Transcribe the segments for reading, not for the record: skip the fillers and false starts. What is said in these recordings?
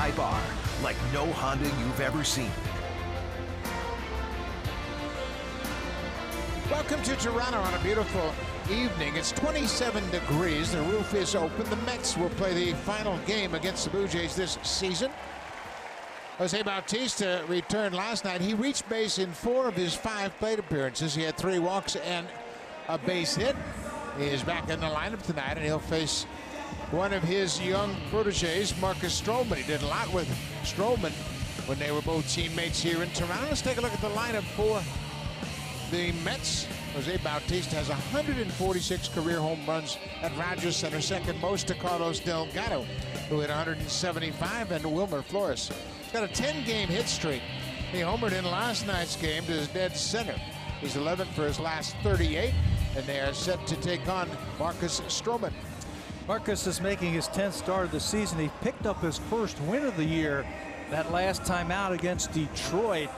Type R, like no Honda you've ever seen. Welcome to Toronto on a beautiful evening. It's 27 degrees. The roof is open. The Mets will play the final game against the Blue Jays this season. Jose Bautista returned last night. He reached base in 4 of his 5 plate appearances. He had 3 walks and a base hit. He is back in the lineup tonight, and he'll face one of his young proteges, Marcus Stroman. He did a lot with Stroman when they were both teammates here in Toronto. Let's take a look at the lineup for the Mets. Jose Bautista has 146 career home runs at Rogers Center, second most to Carlos Delgado, who hit 175, and Wilmer Flores. He's got a 10-game hit streak. He homered in last night's game to his dead center. He's 11 for his last 38, and they are set to take on Marcus Stroman. Marcus is making his 10th start of the season. He picked up his first win of the year that last time out against Detroit.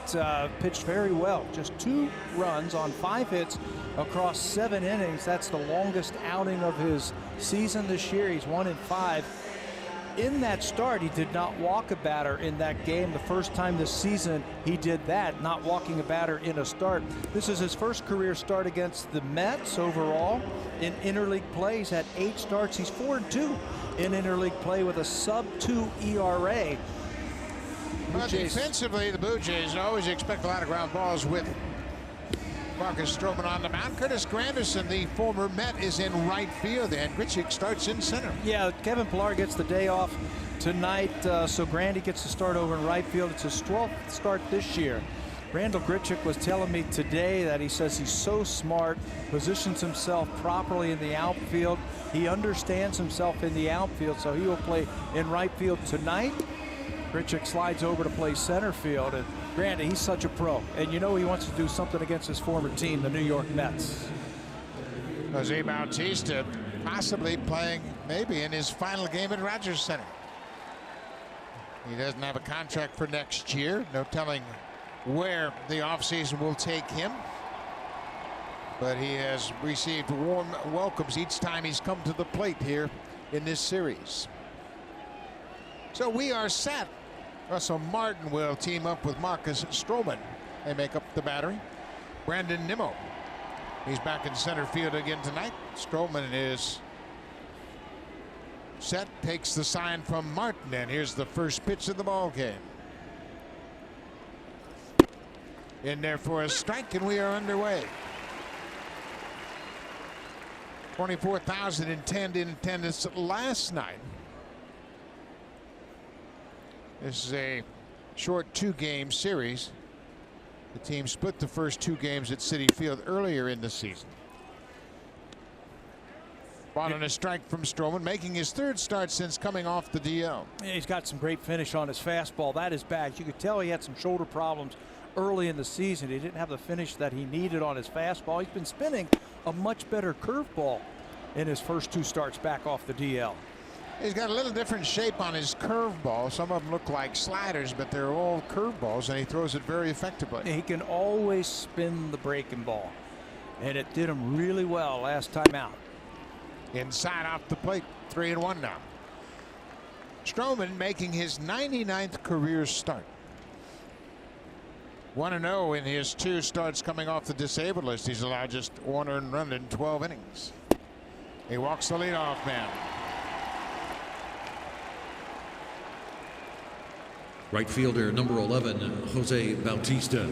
Pitched very well. Just 2 runs on 5 hits across 7 innings. That's the longest outing of his season this year. He's 1 in 5. In that start, he did not walk a batter in that game. The first time this season he did that, not walking a batter in a start. This is his first career start against the Mets overall. In interleague play, he's had 8 starts. He's 4-2 in interleague play with a sub-2 ERA. Well, defensively, the Blue Jays always expect a lot of ground balls with Marcus Stroman on the mound. Curtis Granderson, the former Met, is in right field, and Grichuk starts in center. Yeah, Kevin Pillar gets the day off tonight, so Grandy gets to start over in right field. It's his 12th start this year. Randall Grichuk was telling me today that he says he's so smart, positions himself properly in the outfield. He understands himself in the outfield, so he will play in right field tonight. Grichuk slides over to play center field, and Grandy, he's such a pro, and you know he wants to do something against his former team, the New York Mets. Jose Bautista possibly playing maybe in his final game at Rogers Center. He doesn't have a contract for next year. No telling where the offseason will take him. But he has received warm welcomes each time he's come to the plate here in this series. So we are set. Russell Martin will team up with Marcus Stroman. They make up the battery. Brandon Nimmo, he's back in center field again tonight. Stroman is set, takes the sign from Martin, and here's the first pitch of the ball game. In there for a strike, and we are underway. 24,010 in attendance last night. This is a short 2-game series. The team split the first 2 games at Citi Field earlier in the season. Ball on a strike from Stroman, making his 3rd start since coming off the DL. Yeah, he's got some great finish on his fastball. That is bad. You could tell he had some shoulder problems early in the season. He didn't have the finish that he needed on his fastball. He's been spinning a much better curveball in his first 2 starts back off the DL. He's got a little different shape on his curveball. Some of them look like sliders, but they're all curveballs, and he throws it very effectively. He can always spin the breaking ball, and it did him really well last time out. Inside off the plate, 3-1 now. Stroman making his 99th career start. 1-0 in his 2 starts coming off the disabled list. He's allowed just 1 earned run in 12 innings. He walks the leadoff man. Right fielder number 11, Jose Bautista.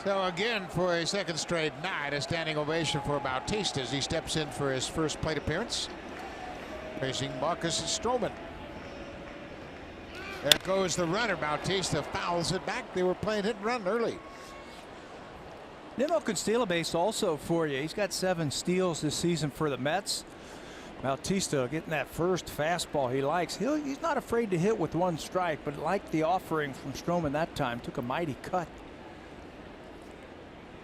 So again, for a 2nd straight night, a standing ovation for Bautista as he steps in for his first plate appearance, facing Marcus Stroman. There goes the runner. Bautista fouls it back. They were playing hit and run early. Nimmo could steal a base also for you. He's got 7 steals this season for the Mets. Bautista getting that first fastball he likes. He's not afraid to hit with one strike, but like the offering from Stroman that time, took a mighty cut.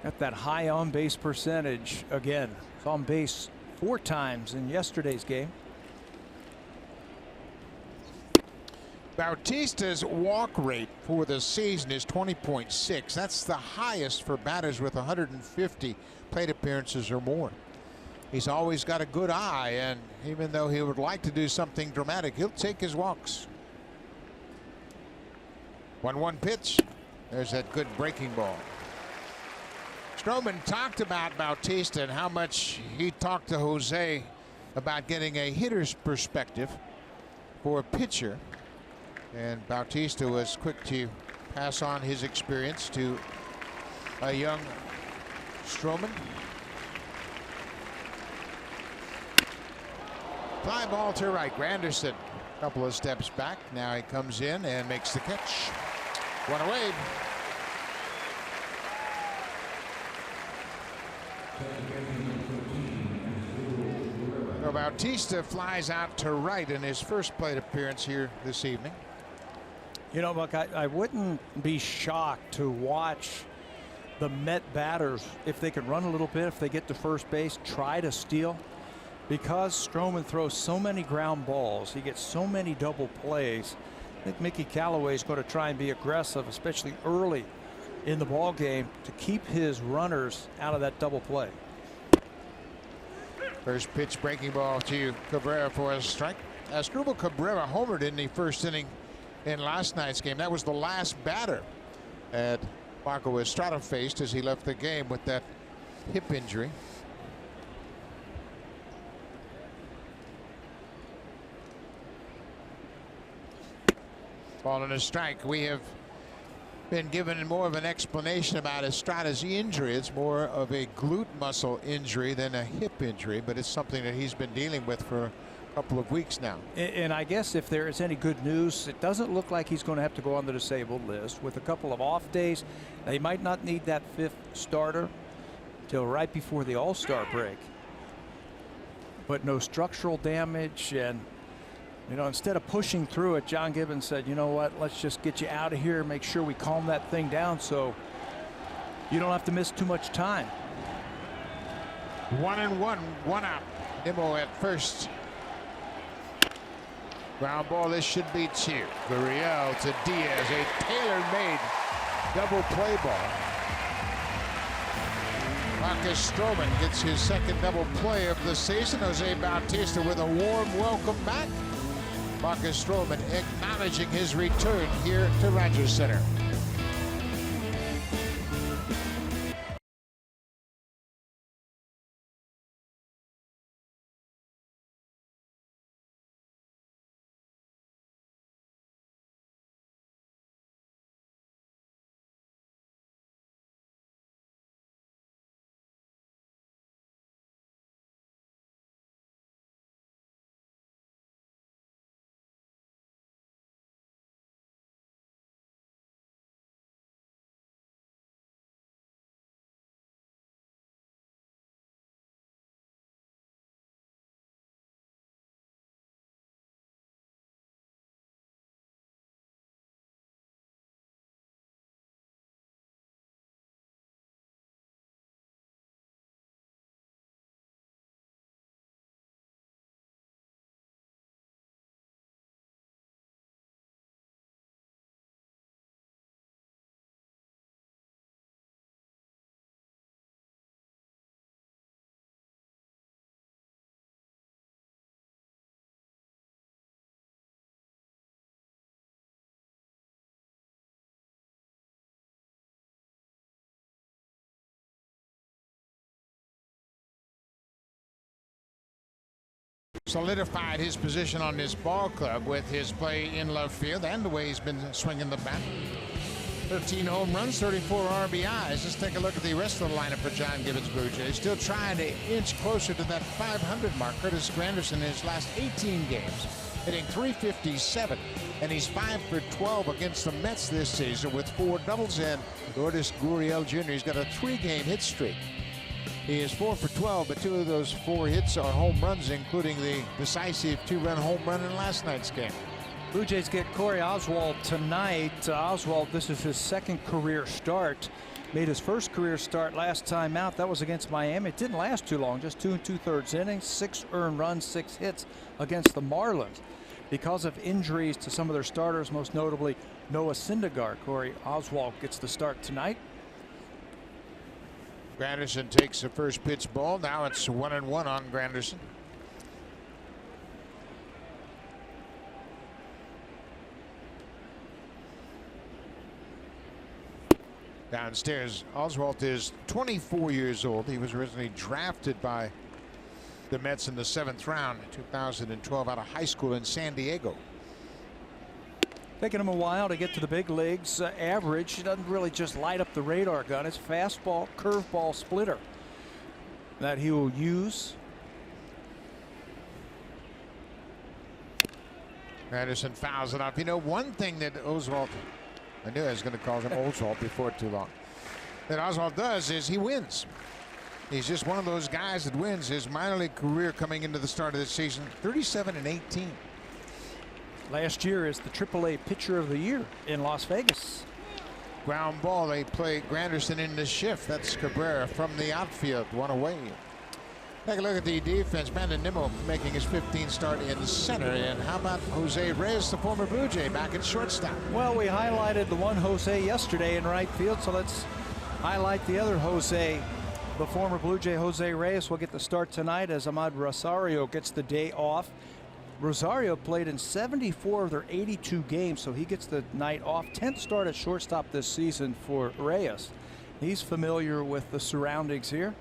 Got that high on base percentage again. It's on base 4 times in yesterday's game. Bautista's walk rate for the season is 20.6. That's the highest for batters with 150 plate appearances or more. He's always got a good eye, and even though he would like to do something dramatic, he'll take his walks. 1-1 pitch. There's that good breaking ball. Stroman talked about Bautista and how much he talked to Jose about getting a hitter's perspective for a pitcher. And Bautista was quick to pass on his experience to a young Stroman. Fly ball to right. Granderson a couple of steps back. Now he comes in and makes the catch. One away. So Bautista flies out to right in his first plate appearance here this evening. You know, Buck, I wouldn't be shocked to watch the Met batters, if they can run a little bit, if they get to first base, try to steal. Because Stroman throws so many ground balls, he gets so many double plays. I think Mickey Callaway is going to try and be aggressive, especially early in the ball game, to keep his runners out of that double play. First pitch breaking ball to Cabrera for a strike. Asdrubal Cabrera homered in the first inning in last night's game. That was the last batter that Marco Estrada faced as he left the game with that hip injury. Ball and a strike. We have been given more of an explanation about Estrada's injury. It's more of a glute muscle injury than a hip injury, but it's something that he's been dealing with for a couple of weeks now. And I guess if there is any good news, it doesn't look like he's going to have to go on the disabled list. With a couple of off days, they might not need that 5th starter till right before the All-Star break. But no structural damage, and you know, instead of pushing through it, John Gibbons said, you know what, let's just get you out of here, make sure we calm that thing down so you don't have to miss too much time. 1-1, 1 out. Nimmo at first. Ground ball, this should be 2. Gurriel to Diaz, a tailor-made double play ball. Marcus Stroman gets his second double play of the season. Jose Bautista with a warm welcome back. Marcus Stroman acknowledging his return here to Rogers Center. Solidified his position on this ball club with his play in left field and the way he's been swinging the bat. 13 home runs, 34 RBIs. Let's take a look at the rest of the lineup for John Gibbons Blue Jays. Still trying to inch closer to that 500 mark. Curtis Granderson in his last 18 games hitting .357, and he's 5 for 12 against the Mets this season with 4 doubles. And Lourdes Gurriel Jr. He's got a 3-game hit streak. He is 4 for 12, but 2 of those 4 hits are home runs, including the decisive 2-run home run in last night's game. Blue Jays get Corey Oswalt tonight. Oswalt, this is his 2nd career start. Made his 1st career start last time out. That was against Miami. It didn't last too long, just 2 2/3 innings, 6 earned runs, 6 hits against the Marlins. Because of injuries to some of their starters, most notably Noah Syndergaard, Corey Oswalt gets the start tonight. Granderson takes the first pitch ball. Now it's 1-1 on Granderson. Downstairs, Oswalt is 24 years old. He was originally drafted by the Mets in the 7th round in 2012 out of high school in San Diego. Taking him a while to get to the big leagues. Average, he doesn't really just light up the radar gun. It's fastball, curveball, splitter that he will use. Anderson fouls it off. You know, one thing that Oswalt, I knew I was going to call him Oswalt before too long, that Oswalt does is he wins. He's just one of those guys that wins. His minor league career coming into the start of the season, 37-18. Last year is the AAA pitcher of the year in Las Vegas. Ground ball. They play Granderson in the shift. That's Cabrera from the outfield, 1 away. Take a look at the defense. Brandon Nimmo making his 15th start in center. And how about Jose Reyes, the former Blue Jay, back at shortstop? Well, we highlighted the one Jose yesterday in right field, so let's highlight the other Jose. The former Blue Jay Jose Reyes will get the start tonight as Ahmad Rosario gets the day off. Rosario played in 74 of their 82 games, so he gets the night off. 10th start at shortstop this season for Reyes. He's familiar with the surroundings here.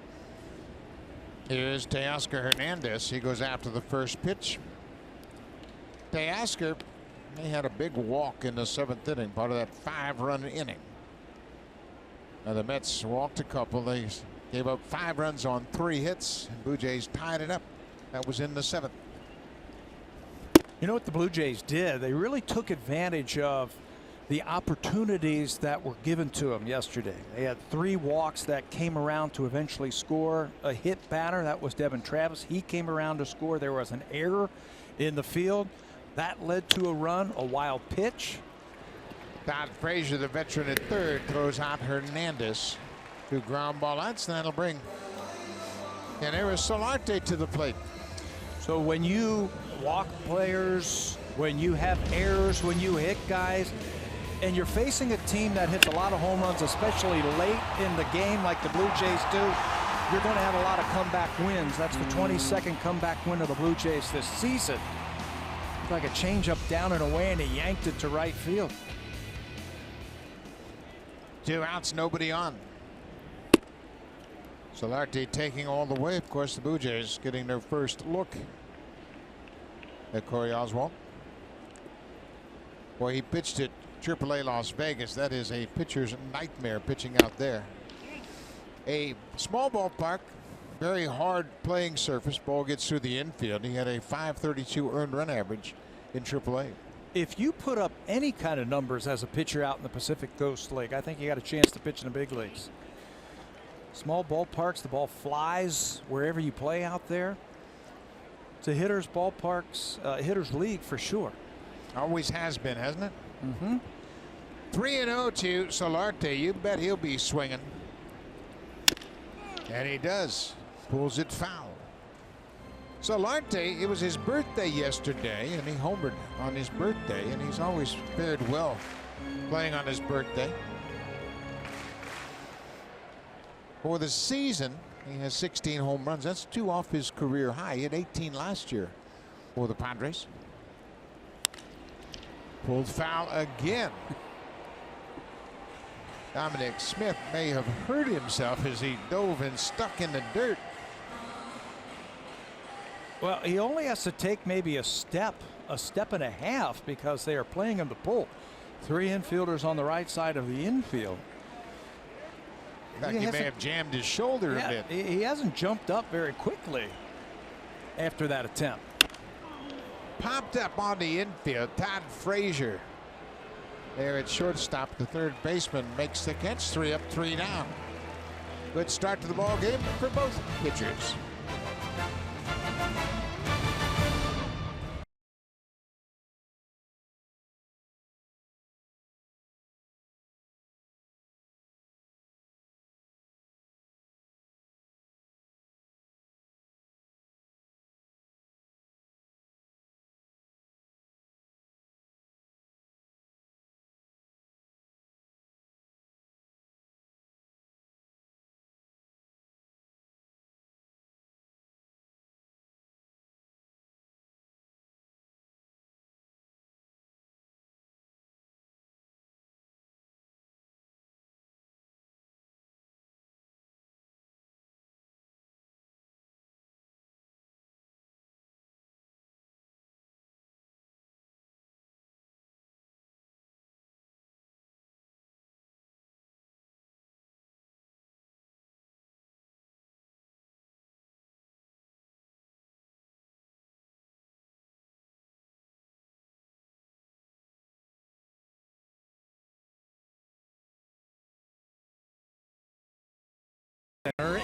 Here's Teoscar Hernandez. He goes after the first pitch. Teoscar, he had a big walk in the 7th inning, part of that 5-run inning. Now the Mets walked a couple. They gave up 5 runs on 3 hits. And Blue Jays tied it up. That was in the 7th. You know what the Blue Jays did? They really took advantage of the opportunities that were given to them yesterday. They had 3 walks that came around to eventually score. A hit batter, that was Devin Travis. He came around to score. There was an error in the field. That led to a run, a wild pitch. Todd Frazier, the veteran at third, throws out Hernandez to ground ball outs. That'll bring Yanira Solarte to the plate. So when you walk players, when you have errors, when you hit guys, and you're facing a team that hits a lot of home runs, especially late in the game like the Blue Jays do, you're going to have a lot of comeback wins. That's the 22nd comeback win of the Blue Jays this season. It's like a changeup down and away, and he yanked it to right field. 2 outs, nobody on. Solarte taking all the way. Of course, the Blue Jays getting their first look at Corey Oswalt. Boy, he pitched at AAA Las Vegas. That is a pitcher's nightmare pitching out there. A small ballpark, very hard playing surface. Ball gets through the infield. He had a .532 earned run average in AAA. If you put up any kind of numbers as a pitcher out in the Pacific Coast League, I think you got a chance to pitch in the big leagues. Small ballparks, the ball flies wherever you play out there. It's a hitter's ballparks, hitter's league for sure. Always has been, hasn't it? Mm-hmm. 3-0 to Solarte. You bet he'll be swinging. And he does. Pulls it foul. Solarte, it was his birthday yesterday, and he homered on his birthday, and he's always fared well playing on his birthday. For the season, he has 16 home runs. That's 2 off his career high. He had 18 last year for the Padres. Pulled foul again. Dominic Smith may have hurt himself as he dove and stuck in the dirt. Well, he only has to take maybe a step and a half, because they are playing him to pull. 3 infielders on the right side of the infield. In fact, he may have jammed his shoulder a bit. He hasn't jumped up very quickly after that attempt. Popped up on the infield. Todd Frazier there at shortstop. The third baseman makes the catch. 3 up, 3 down. Good start to the ball game for both pitchers.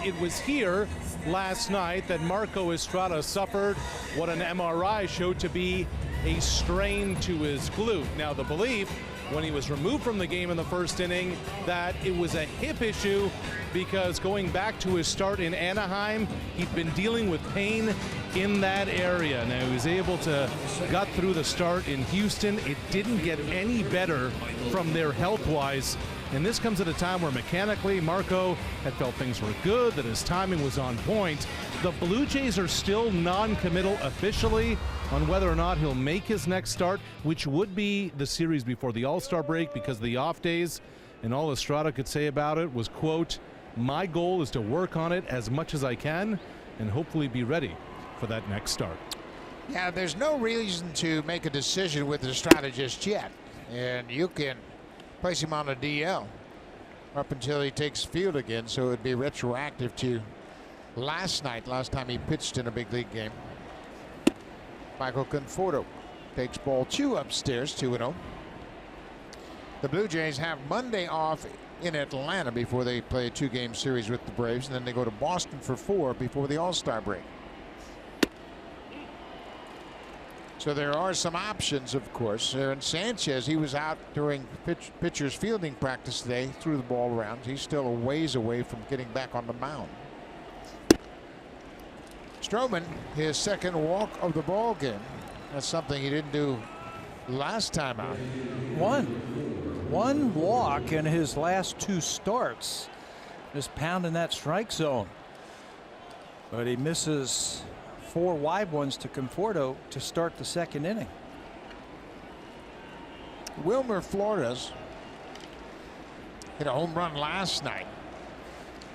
It was here last night that Marco Estrada suffered what an MRI showed to be a strain to his glute. Now, the belief when he was removed from the game in the first inning that it was a hip issue, because going back to his start in Anaheim, he'd been dealing with pain in that area. Now, he was able to gut through the start in Houston. It didn't get any better from there health-wise. And this comes at a time where mechanically Marco had felt things were good, that his timing was on point. The Blue Jays are still non-committal officially on whether or not he'll make his next start, which would be the series before the All-Star break because of the off days. And all Estrada could say about it was, quote, "My goal is to work on it as much as I can and hopefully be ready for that next start." Yeah, there's no reason to make a decision with Estrada just yet. And you can place him on a DL up until he takes field again, so it would be retroactive to last time he pitched in a big league game. Michael Conforto takes ball 2 upstairs, 2-0. The Blue Jays have Monday off in Atlanta before they play a 2-game series with the Braves, and then they go to Boston for 4 before the All-Star break. So there are some options, of course. Aaron Sanchez, he was out during pitcher's fielding practice today, threw the ball around. He's still a ways away from getting back on the mound. Stroman, his second walk of the ball game. That's something he didn't do last time out. One walk in his last 2 starts. Just pounding that strike zone. But he misses 4 wide ones to Conforto to start the second inning. Wilmer Flores hit a home run last night.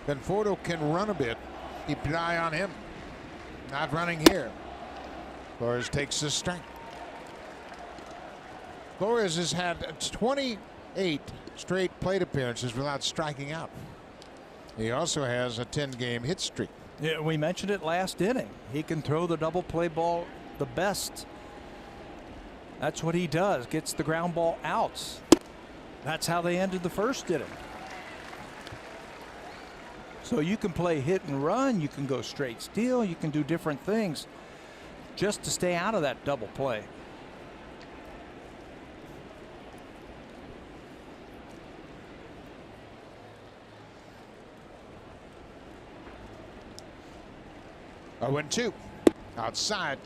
Conforto can run a bit. Keep an eye on him. Not running here. Flores takes the strike. Flores has had 28 straight plate appearances without striking out. He also has a 10-game hit streak. Yeah, we mentioned it last inning. He can throw the double play ball the best. That's what he does. Gets the ground ball outs. That's how they ended the first inning. So you can play hit and run. You can go straight steal. You can do different things just to stay out of that double play. I went 2 outside.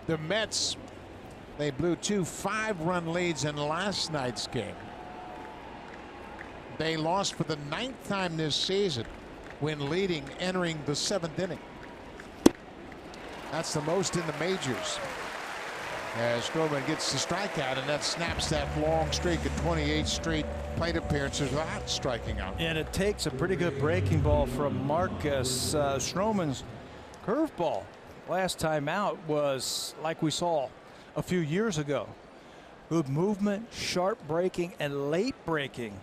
The Mets, they blew 2 5-run leads in last night's game. They lost for the 9th time this season when leading entering the 7th inning. That's the most in the majors. As Stroman gets the strikeout, and that snaps that long streak of 28 straight plate appearances without striking out. And it takes a pretty good breaking ball from Marcus. Stroman's curveball last time out was like we saw a few years ago. Good movement, sharp breaking, and late breaking.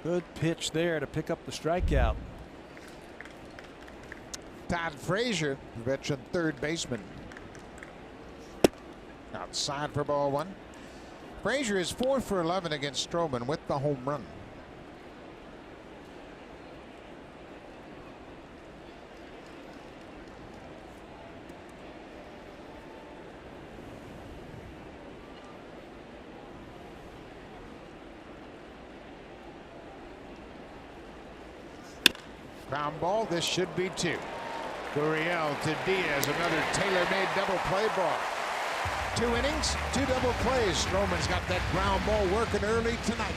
Good pitch there to pick up the strikeout. Todd Frazier, veteran third baseman. Outside for ball 1. Frazier is 4 for 11 against Stroman with the home run. Ground ball, this should be 2. Gurriel to Diaz, another tailor-made double play ball. 2 innings, 2 double plays. Stroman's got that ground ball working early tonight.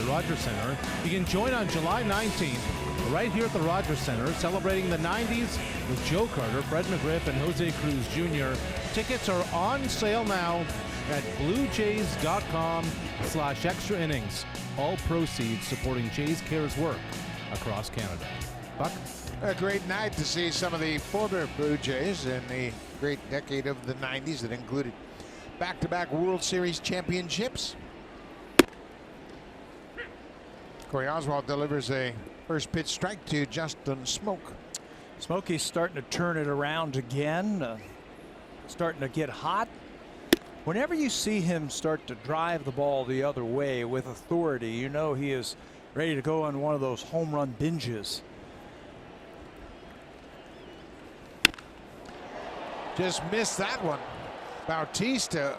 Rogers Center. You can join on July 19th right here at the Rogers Center, celebrating the 90s with Joe Carter, Fred McGriff, and Jose Cruz Jr. Tickets are on sale now at bluejays.com/extra innings. All proceeds supporting Jays Cares work across Canada. Buck? A great night to see some of the former Blue Jays in the great decade of the 90s that included back-to-back World Series championships. Corey Oswald delivers a first pitch strike to Justin Smoak. Smokey's starting to turn it around again, starting to get hot. Whenever you see him start to drive the ball the other way with authority, you know he is ready to go on one of those home run binges. Just missed that one. Bautista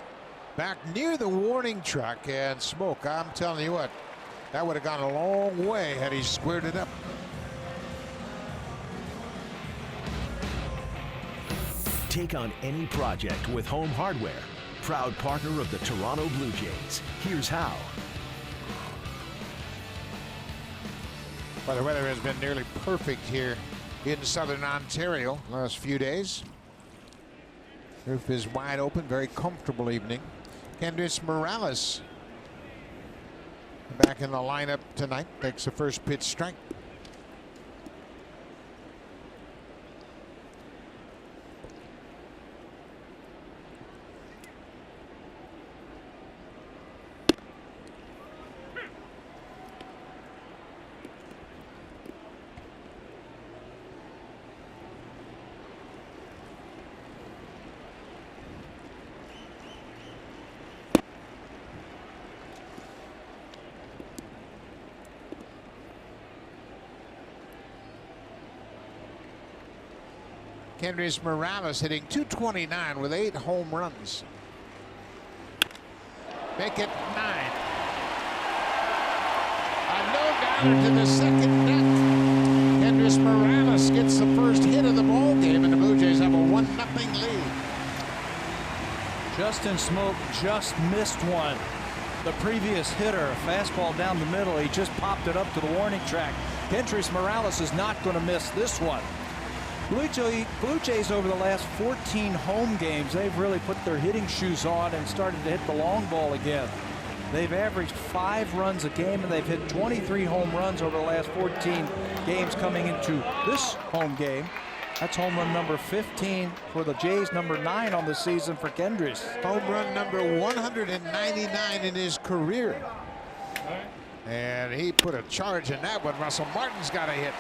back near the warning track, and Smoak, I'm telling you what, that would have gone a long way had he squared it up. Take on any project with Home Hardware, proud partner of the Toronto Blue Jays. Here's how. Well, the weather has been nearly perfect here in southern Ontario the last few days. Roof is wide open, very comfortable evening. Kendrys Morales back in the lineup tonight, takes the first pitch strike. Kendrys Morales hitting .229 with 8 home runs. Make it 9. A no-doubter to the second deck. Kendrys Morales gets the first hit of the ball game, and the Blue Jays have a 1-0 lead. Justin Smoak just missed one. The previous hitter, a fastball down the middle, he just popped it up to the warning track. Kendrys Morales is not going to miss this one. Blue Jays over the last 14 home games, they've really put their hitting shoes on and started to hit the long ball again. They've averaged 5 runs a game, and they've hit 23 home runs over the last 14 games coming into this home game. That's home run number 15 for the Jays, number 9 on the season for Kendrys. Home run number 199 in his career. And he put a charge in that one. Russell Martin's got a hit.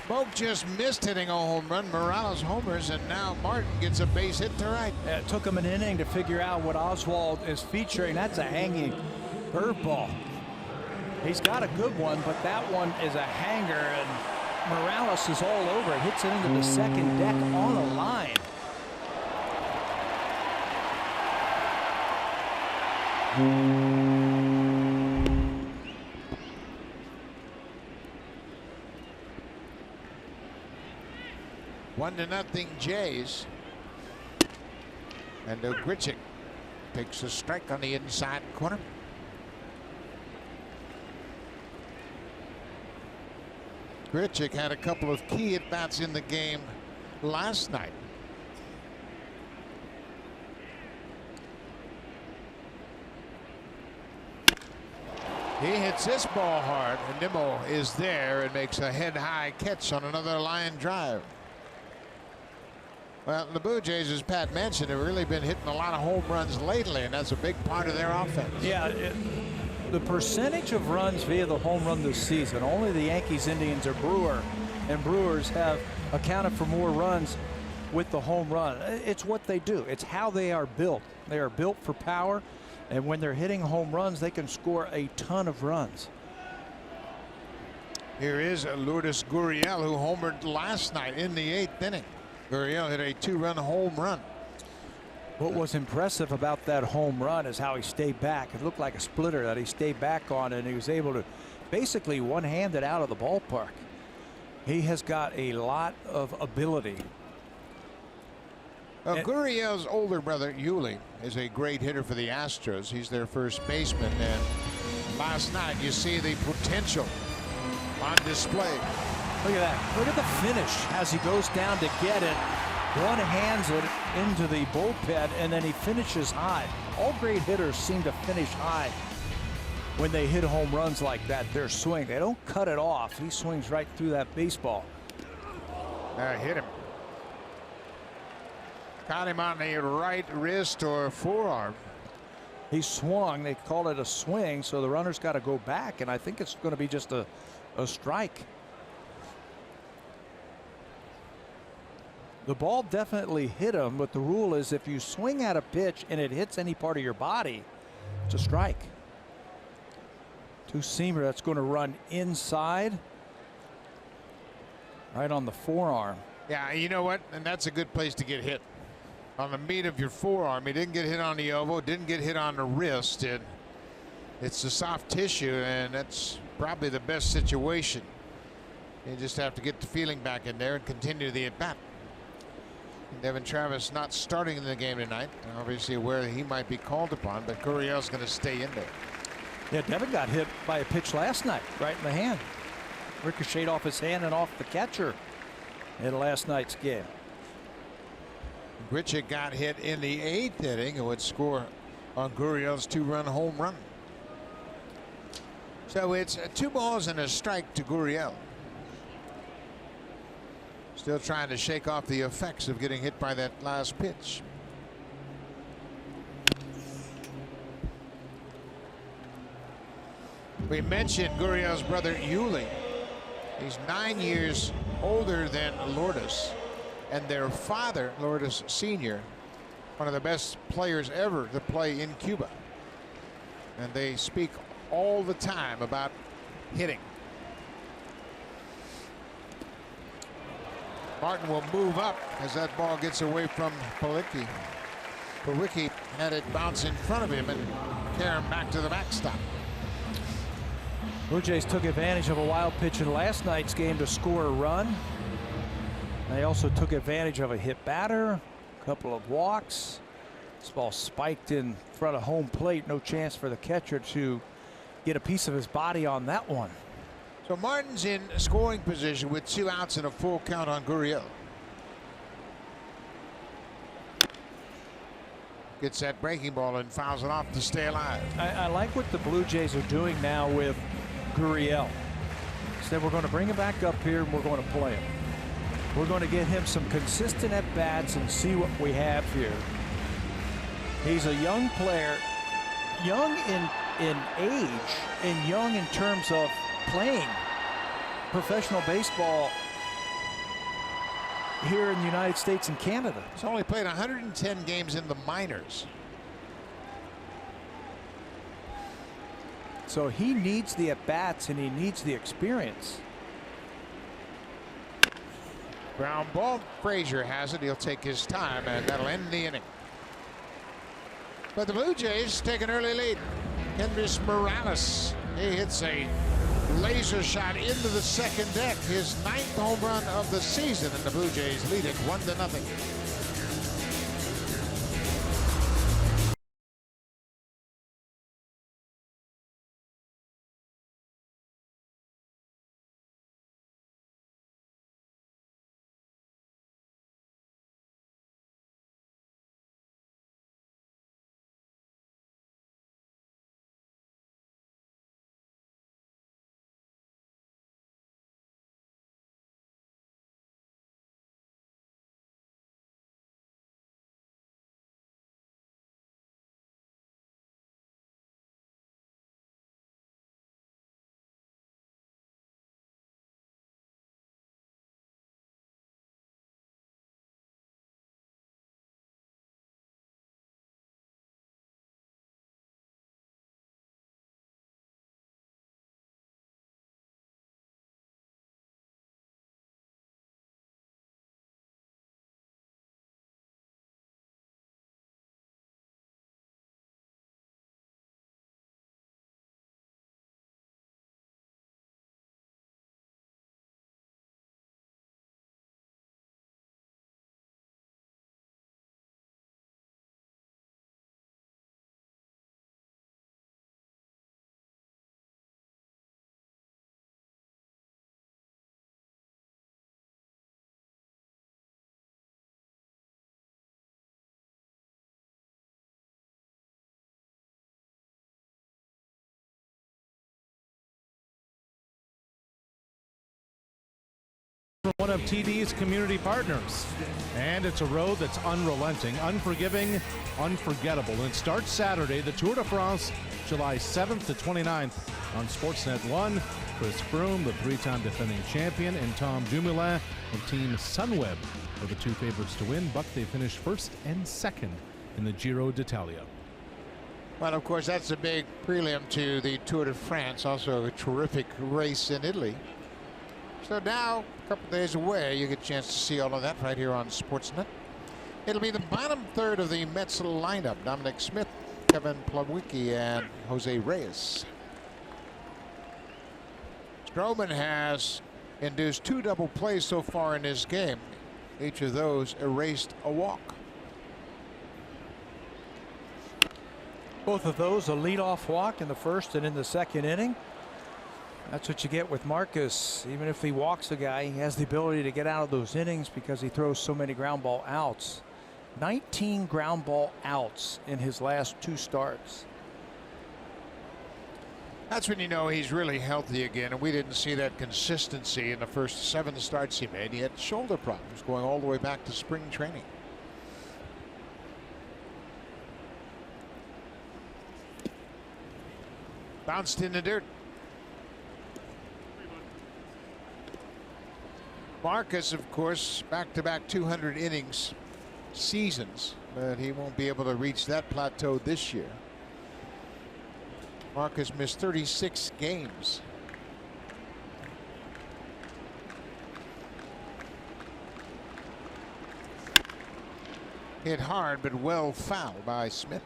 Smoke just missed hitting a home run. Morales homers, and now Martin gets a base hit to right. Yeah, it took him an inning to figure out what Oswald is featuring. That's a hanging curveball. He's got a good one, but that one is a hanger, and Morales is all over it. Hits it into the second deck on a line. One to nothing Jays. And Grichuk takes a strike on the inside corner. Grichuk had a couple of key at-bats in the game last night. He hits this ball hard, and Nimmo is there and makes a head-high catch on another line drive. Well, the Blue Jays, as Pat mentioned, have really been hitting a lot of home runs lately, and that's a big part of their offense. Yeah, the percentage of runs via the home run this season, only the Yankees, Indians, or Brewers have accounted for more runs with the home run. It's what they do. It's how they are built. They are built for power, and when they're hitting home runs, they can score a ton of runs. Here is Lourdes Gurriel, who homered last night in the 8th inning. Gurriel hit a 2-run home run. What was impressive about that home run is how he stayed back. It looked like a splitter that he stayed back on, and he was able to basically one-hand it out of the ballpark. He has got a lot of ability. Gurriel's older brother, Yuli, is a great hitter for the Astros. He's their first baseman, and last night you see the potential on display. Look at that. Look at the finish as he goes down to get it. One hands it into the bullpen, and then he finishes high. All great hitters seem to finish high when they hit home runs like that. Their swing, they don't cut it off. He swings right through that baseball. Hit him. Caught him on the right wrist or forearm. He swung. They call it a swing, so the runner's got to go back, and I think it's going to be just a strike. The ball definitely hit him, but the rule is if you swing at a pitch and it hits any part of your body, it's a strike. Two-seamer that's going to run inside, right on the forearm. Yeah, you know what? And that's a good place to get hit. On the meat of your forearm. He didn't get hit on the elbow, didn't get hit on the wrist. And it's the soft tissue, and that's probably the best situation. You just have to get the feeling back in there and continue the at-bat. Devin Travis not starting in the game tonight. Obviously aware that he might be called upon, but Gurriel's going to stay in there. Yeah, Devin got hit by a pitch last night, right in the hand. Ricocheted off his hand and off the catcher in last night's game. Grichuk got hit in the 8th inning and would score on Gurriel's 2-run home run. So it's 2 balls and a strike to Gurriel. Still trying to shake off the effects of getting hit by that last pitch. We mentioned Gurriel's brother Yuli. He's 9 years older than Lourdes, and their father, Lourdes Sr., one of the best players ever to play in Cuba. And they speak all the time about hitting. Martin will move up as that ball gets away from Pelicki. Pelicki had it bounce in front of him and carry him back to the backstop. Blue Jays took advantage of a wild pitch in last night's game to score a run. They also took advantage of a hit batter, a couple of walks. This ball spiked in front of home plate. No chance for the catcher to get a piece of his body on that one. So Martin's in scoring position with 2 outs and a full count on Gurriel. gets that breaking ball and fouls it off to stay alive. I like what the Blue Jays are doing now with Gurriel. Instead, we're going to bring him back up here and we're going to play him. We're going to get him some consistent at-bats and see what we have here. He's a young player, young in age and young in terms of playing professional baseball here in the United States and Canada. He's only played 110 games in the minors. So he needs the at-bats and he needs the experience. Ground ball. Frazier has it. He'll take his time, and that'll end the inning. But the Blue Jays take an early lead. Kendrys Morales, he hits a laser shot into the second deck. His 9th home run of the season, and the Blue Jays lead it 1-0. One of TD's community partners, and it's a road that's unrelenting, unforgiving, unforgettable. And it starts Saturday, the Tour de France, July 7th to 29th on Sportsnet 1. Chris Froome, the 3-time defending champion, and Tom Dumoulin of Team Sunweb are the two favorites to win, but they finished first and second in the Giro d'Italia. Well, of course, that's a big prelim to the Tour de France, also a terrific race in Italy. So now, a couple days away, you get a chance to see all of that right here on Sportsnet. It'll be the bottom third of the Mets lineup. Dominic Smith, Kevin Plawecki, and Jose Reyes. Stroman has induced 2 double plays so far in this game. Each of those erased a walk. Both of those a leadoff walk in the first and in the second inning. That's what you get with Marcus. Even if he walks a guy, he has the ability to get out of those innings because he throws so many ground ball outs. 19 ground ball outs in his last 2 starts. That's when you know he's really healthy again, and we didn't see that consistency in the first 7 starts he made. He had shoulder problems going all the way back to spring training. Bounced in the dirt. Marcus, of course, back-to-back 200 innings seasons, but he won't be able to reach that plateau this year. Marcus missed 36 games. Hit hard, but well fouled by Smith.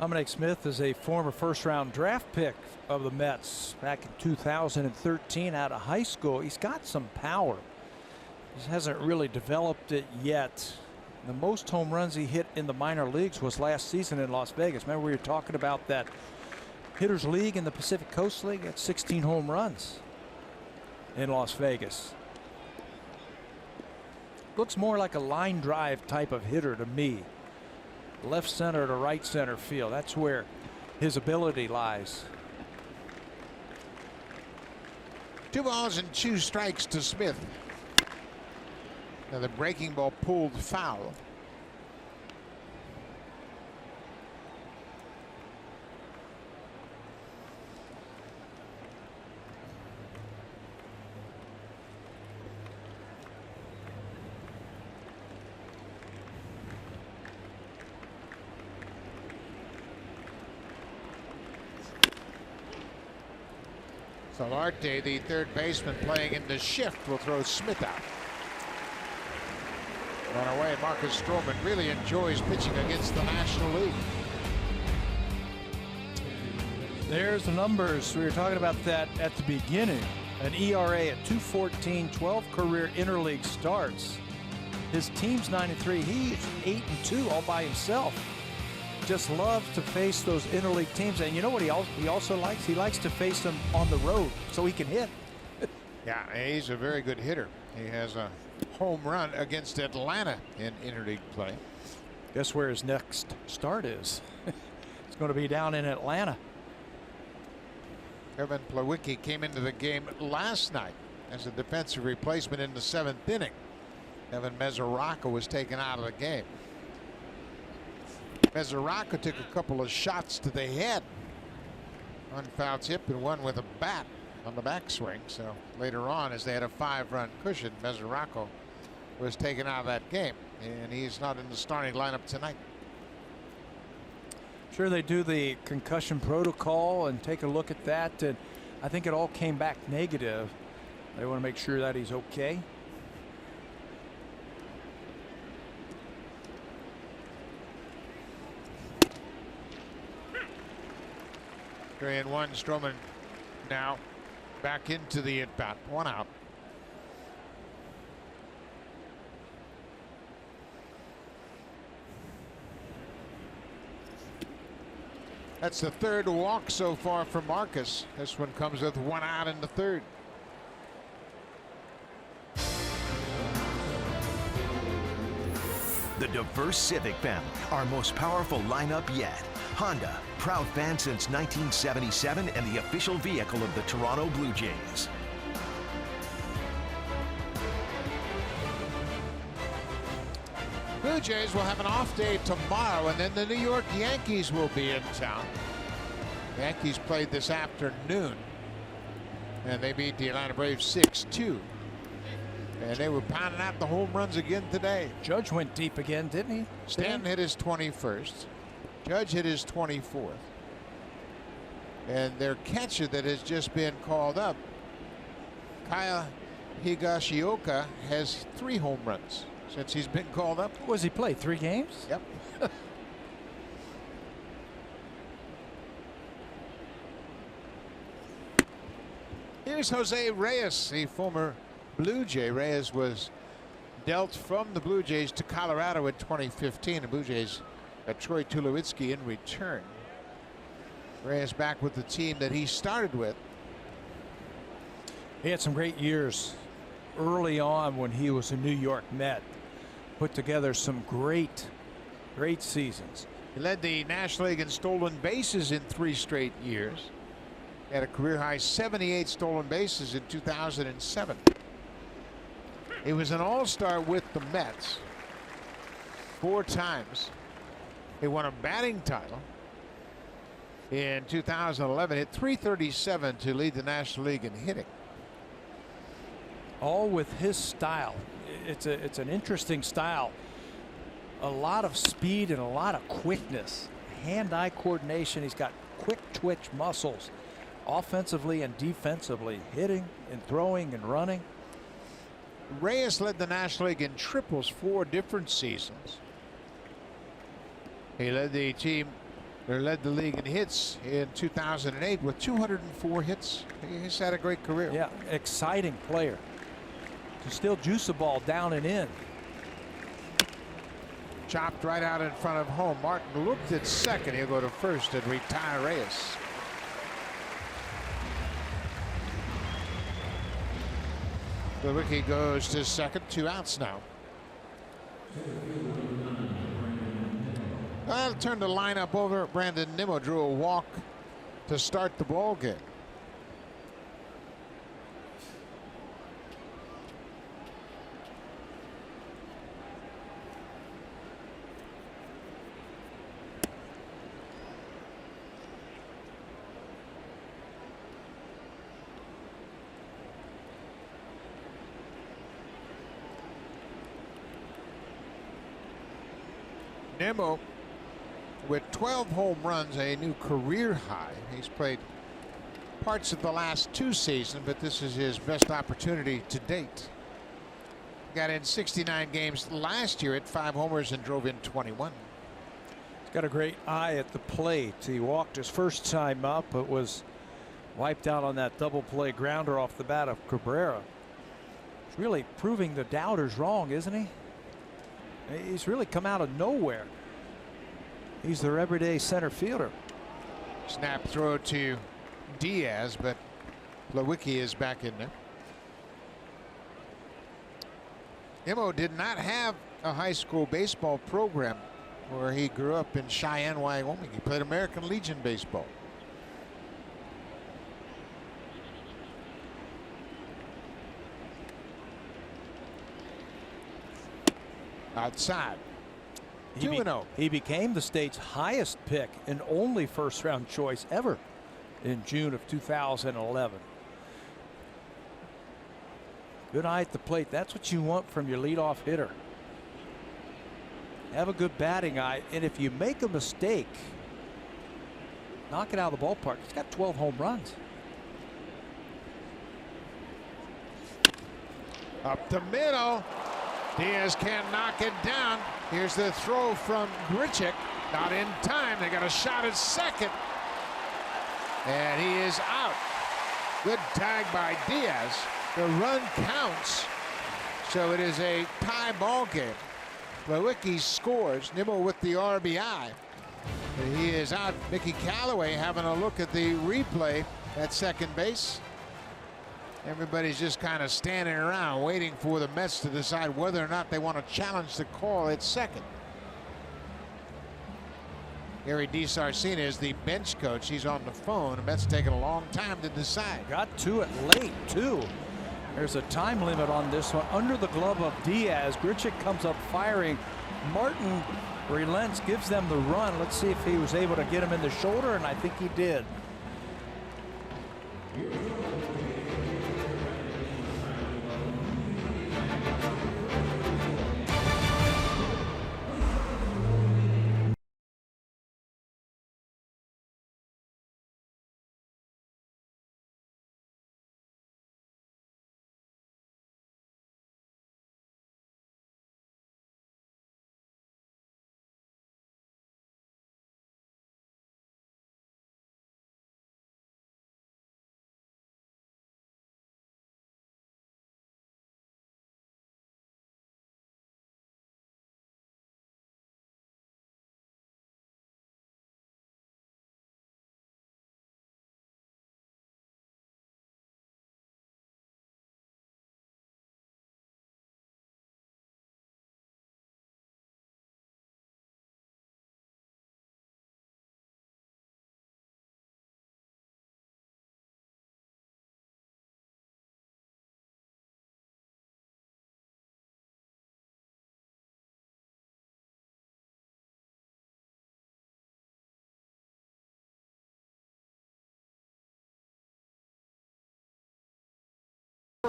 Dominic Smith is a former first-round draft pick of the Mets back in 2013 out of high school. He's got some power. He hasn't really developed it yet. The most home runs he hit in the minor leagues was last season in Las Vegas. Remember, we were talking about that Hitters League in the Pacific Coast League? That's 16 home runs in Las Vegas. Looks more like a line drive type of hitter to me. left center to right center field. That's where his ability lies. 2 balls and 2 strikes to Smith. Now the breaking ball pulled foul. Solarte, the third baseman playing in the shift, will throw Smith out. Run away. Marcus Stroman really enjoys pitching against the National League. There's the numbers. We were talking about that at the beginning. An ERA at 2.14, 12 career interleague starts. His team's 9-3. He's 8-2 all by himself. Just loves to face those interleague teams, and you know what he also likes? He likes to face them on the road so he can hit. Yeah, he's a very good hitter. He has a home run against Atlanta in interleague play. Guess where his next start is? It's going to be down in Atlanta. Evan Plawicki came into the game last night as a defensive replacement in the 7th inning. Evan Mesoraco was taken out of the game. Mesoraco took a couple of shots to the head. One foul tip and one with a bat on the backswing. So later on, as they had a 5-run cushion, Mesoraco was taken out of that game, and he's not in the starting lineup tonight. Sure, they do the concussion protocol and take a look at that, and I think it all came back negative. They want to make sure that he's okay. 3-1. Stroman now back into the at-bat. 1 out. That's the 3rd walk so far for Marcus. This one comes with 1 out in the 3rd. The diverse Civic family, our most powerful lineup yet. Honda, proud fan since 1977 and the official vehicle of the Toronto Blue Jays. Blue Jays will have an off day tomorrow, and then the New York Yankees will be in town. Yankees played this afternoon, and they beat the Atlanta Braves 6-2. And they were pounding out the home runs again today. Judge went deep again, didn't he? Stanton hit his 21st. Judge hit his 24th. And their catcher that has just been called up, Kyle Higashioka, has 3 home runs since he's been called up. What does he play? 3 games? Yep. Here's Jose Reyes, the former Blue Jay. Reyes was dealt from the Blue Jays to Colorado in 2015. The Blue Jays got Troy Tulowitzki in return. Reyes back with the team that he started with. He had some great years early on when he was a New York Met. Put together some great seasons. He led the National League in stolen bases in 3 straight years. He had a career high 78 stolen bases in 2007. He was an all-star with the Mets 4 times. He won a batting title in 2011. Hit .337 to lead the National League in hitting. All with his style. It's an interesting style. A lot of speed and a lot of quickness. Hand-eye coordination. He's got quick twitch muscles, offensively and defensively, hitting and throwing and running. Reyes led the National League in triples 4 different seasons. He led the team, or led the league in hits in 2008 with 204 hits. He's had a great career. Yeah, exciting player. Can still juice the ball down and in. Chopped right out in front of home. Martin looked at second. He'll go to first and retire Reyes. The rookie goes to second. 2 outs now. I'll turn the lineup over. Brandon Nimmo drew a walk to start the ball game. Nimmo with 12 home runs, a new career high. He's played parts of the last 2 seasons, but this is his best opportunity to date. Got in 69 games last year at 5 homers and drove in 21. He's got a great eye at the plate. He walked his first time up, but was wiped out on that double play grounder off the bat of Cabrera. He's really proving the doubters wrong, isn't he? He's really come out of nowhere. He's their everyday center fielder. Snap throw to Diaz, but Lewicki is back in there. Nimmo did not have a high school baseball program where he grew up in Cheyenne, Wyoming. He played American Legion baseball. Outside. 2-0. He became the state's highest pick and only first-round choice ever in June of 2011. Good eye at the plate. That's what you want from your leadoff hitter. Have a good batting eye, and if you make a mistake, knock it out of the ballpark. He's got 12 home runs. Up the middle. Diaz can't knock it down. Here's the throw from Grichuk. Not in time. They got a shot at second. And he is out. Good tag by Diaz. The run counts. So it is a tie ball game. Lewicki scores. Nimmo with the RBI. And he is out. Mickey Callaway having a look at the replay at second base. Everybody's just kind of standing around waiting for the Mets to decide whether or not they want to challenge the call at second. Gary DeSarcina is the bench coach. He's on the phone. The Mets taking a long time to decide. Got to it late, too. There's a time limit on this one. Under the glove of Diaz. Grichuk comes up firing. Martin relents, gives them the run. Let's see if he was able to get him in the shoulder, and I think he did.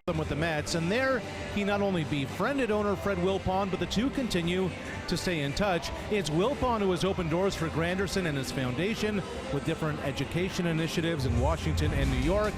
Them with the Mets, and there he not only befriended owner Fred Wilpon, but the two continue to stay in touch. It's Wilpon who has opened doors for Granderson and his foundation with different education initiatives in Washington and New York,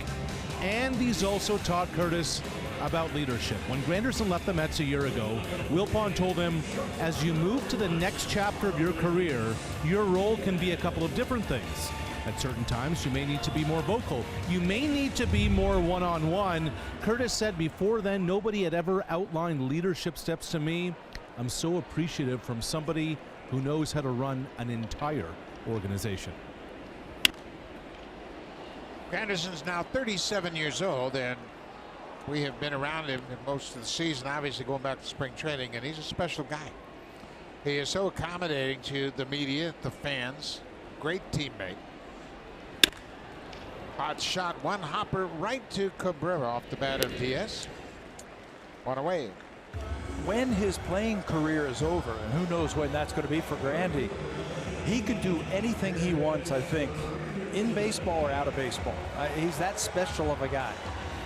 and he's also taught Curtis about leadership. When Granderson left the Mets a year ago, Wilpon told him, as you move to the next chapter of your career, your role can be a couple of different things. At certain times, you may need to be more vocal. You may need to be more one-on-one. Curtis said before then, nobody had ever outlined leadership steps to me. I'm so appreciative from somebody who knows how to run an entire organization. Granderson's now 37 years old, and we have been around him in most of the season, obviously going back to spring training, and he's a special guy. He is so accommodating to the media, the fans. Great teammate. Hot shot, one hopper right to Cabrera off the bat of Diaz. One away. When his playing career is over, and who knows when that's going to be for Grandy, he could do anything he wants, I think, in baseball or out of baseball. He's that special of a guy.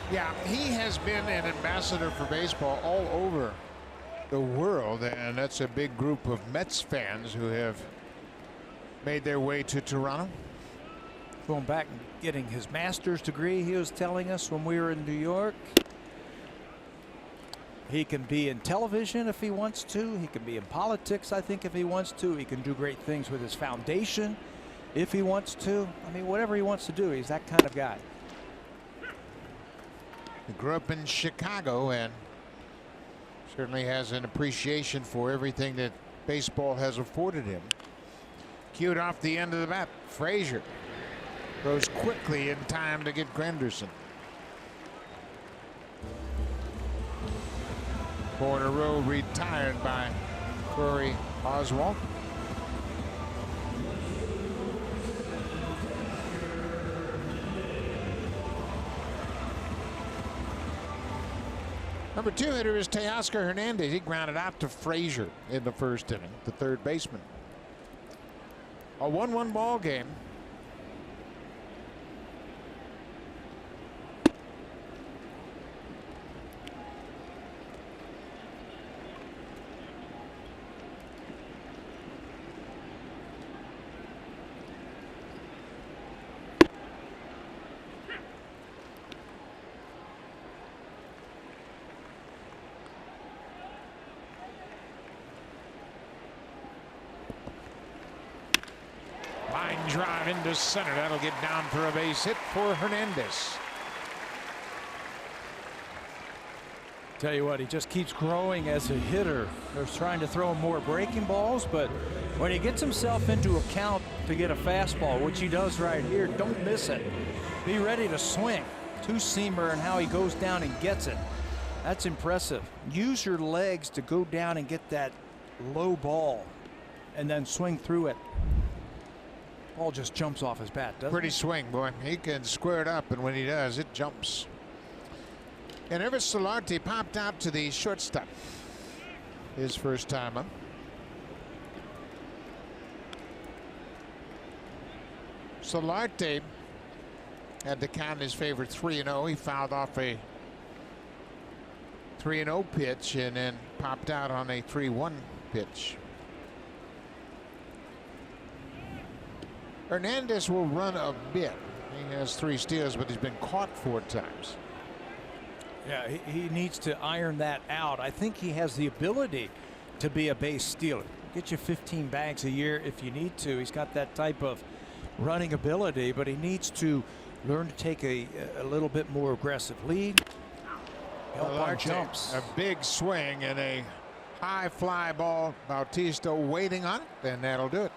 Yeah, he has been an ambassador for baseball all over the world, and that's a big group of Mets fans who have made their way to Toronto. Going back and getting his master's degree, he was telling us when we were in New York. He can be in television if he wants to. He can be in politics, I think, if he wants to. He can do great things with his foundation if he wants to. I mean, whatever he wants to do, he's that kind of guy. He grew up in Chicago and certainly has an appreciation for everything that baseball has afforded him. Cued off the end of the bat, Frazier goes quickly in time to get Granderson. 4 in a row retired by Corey Oswalt. Number 2 hitter is Teoscar Hernandez. He grounded out to Frazier in the first inning, the third baseman. A 1-1 ball game. Line drive into center. That'll get down for a base hit for Hernandez. Tell you what, he just keeps growing as a hitter. They're trying to throw him more breaking balls, but when he gets himself into a count to get a fastball, which he does right here, don't miss it. Be ready to swing. Two-seamer and how he goes down and gets it. That's impressive. Use your legs to go down and get that low ball and then swing through it. Ball just jumps off his bat, doesn't Pretty it? swing, boy. He can square it up, and when he does, it jumps. And Everett Solarte popped out to the shortstop. His first time up. Solarte had to count his favorite 3-0. He fouled off a 3-0 pitch and then popped out on a 3-1 pitch. Hernandez will run a bit. He has 3 steals, but he's been caught 4 times. Yeah, he needs to iron that out. I think he has the ability to be a base stealer. Get you 15 bags a year if you need to. He's got that type of running ability, but he needs to learn to take a little bit more aggressive lead. Help on jumps. A big swing and a high fly ball. Bautista waiting on it, and that'll do it.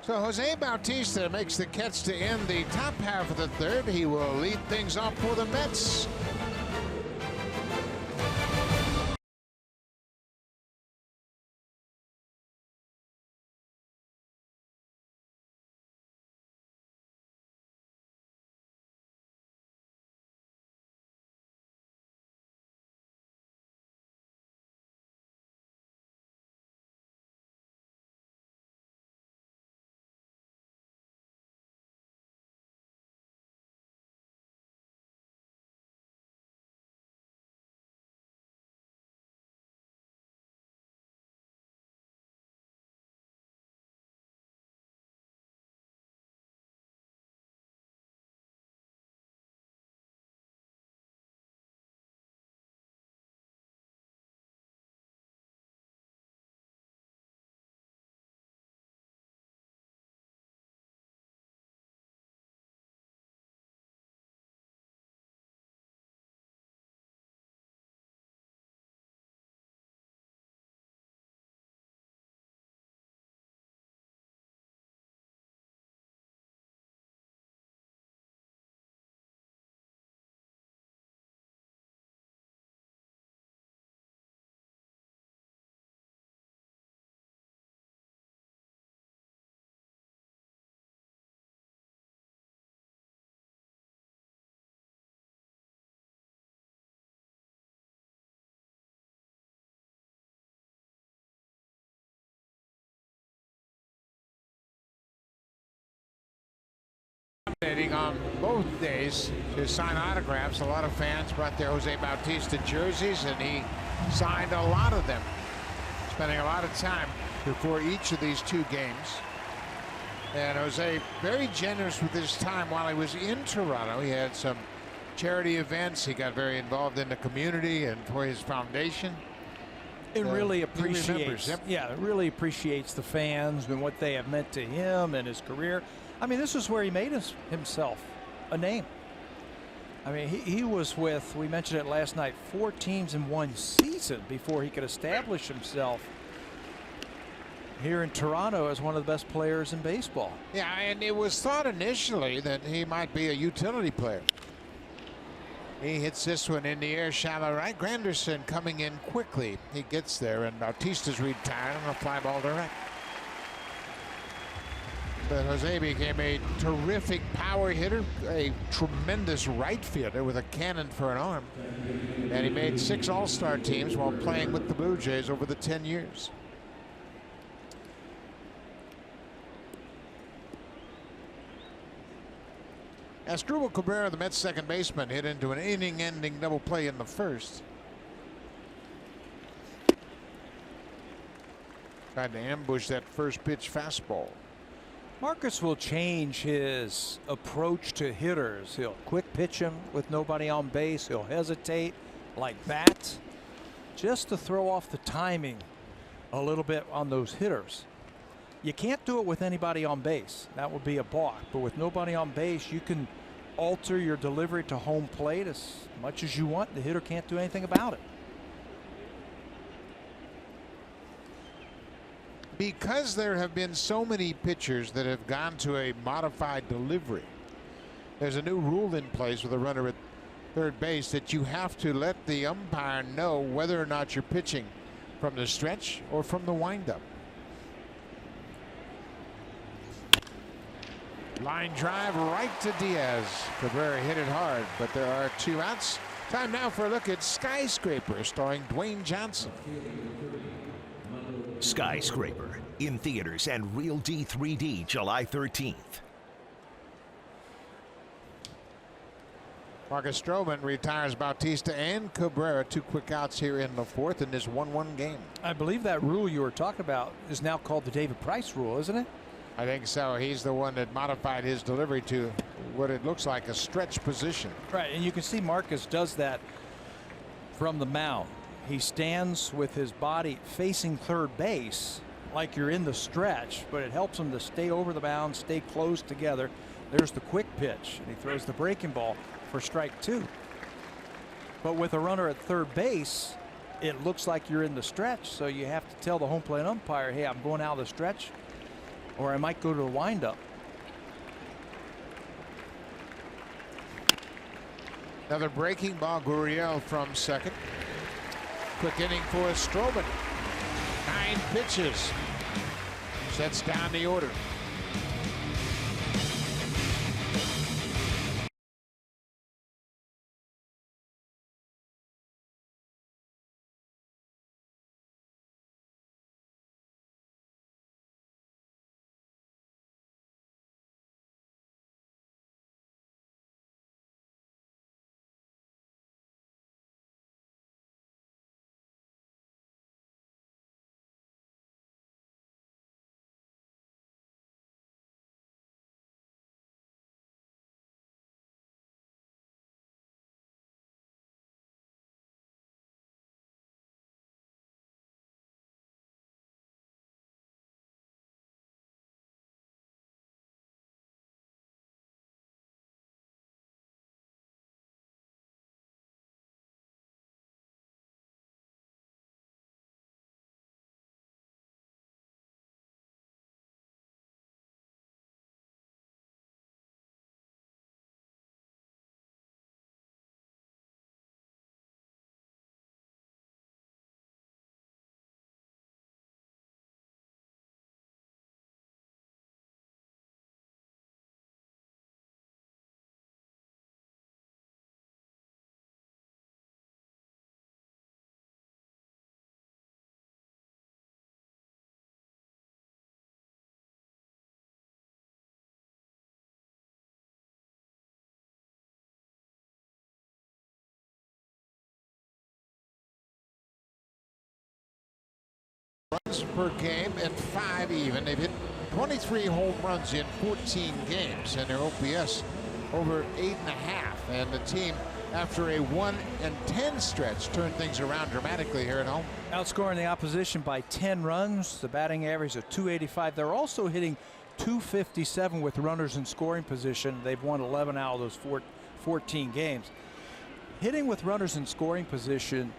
So Jose Bautista makes the catch to end the top half of the third. He will lead things off for the Mets. On both days to sign autographs. A lot of fans brought their Jose Bautista jerseys, and he signed a lot of them, spending a lot of time before each of these two games. And Jose very generous with his time while he was in Toronto. He had some charity events. He got very involved in the community and for his foundation. It really appreciates, yeah, it really appreciates the fans and what they have meant to him and his career. I mean, this is where he made himself a name. I mean, he was with, we mentioned it last night, 4 teams in 1 season before he could establish himself here in Toronto as one of the best players in baseball. Yeah, and it was thought initially that he might be a utility player. He hits this one in the air, shallow right. Granderson coming in quickly. He gets there, and Bautista's retired on a fly ball direct. But Jose became a terrific power hitter, a tremendous right fielder with a cannon for an arm. And he made 6 All-Star teams while playing with the Blue Jays over the 10 years. Asdrubal Cabrera, the Mets second baseman, hit into an inning-ending double play in the first. Tried to ambush that first pitch fastball. Marcus will change his approach to hitters. He'll quick pitch him with nobody on base. He'll hesitate like that just to throw off the timing a little bit on those hitters. You can't do it with anybody on base. That would be a balk. But with nobody on base, you can alter your delivery to home plate as much as you want. The hitter can't do anything about it. Because there have been so many pitchers that have gone to a modified delivery, there's a new rule in place with a runner at third base that you have to let the umpire know whether or not you're pitching from the stretch or from the windup. Line drive right to Diaz. Cabrera hit it hard, but there are 2 outs. Time now for a look at Skyscraper, starring Dwayne Johnson. Skyscraper in theaters and Real D 3D July 13th. Marcus Stroman retires Bautista and Cabrera. 2 quick outs here in the 4th in this 1-1 game. I believe that rule you were talking about is now called the David Price rule, isn't it? I think so. He's the one that modified his delivery to what it looks like a stretch position. Right, and you can see Marcus does that from the mound. He stands with his body facing third base like you're in the stretch, but it helps him to stay over the mound, stay close together. There's the quick pitch, and he throws the breaking ball for strike 2. But with a runner at third base, it looks like you're in the stretch, so you have to tell the home plate umpire, hey, I'm going out of the stretch, or I might go to the windup. Another breaking ball, Gurriel from second. Quick inning for Stroman. 9 pitches. Sets down the order. per game and 5 even. They've hit 23 home runs in 14 games, and their OPS over 8.5. And the team, after a 1-10 stretch, turned things around dramatically here at home. Outscoring the opposition by 10 runs. The batting average of .285. They're also hitting .257 with runners in scoring position. They've won 11 out of those 14 games. Hitting with runners in scoring position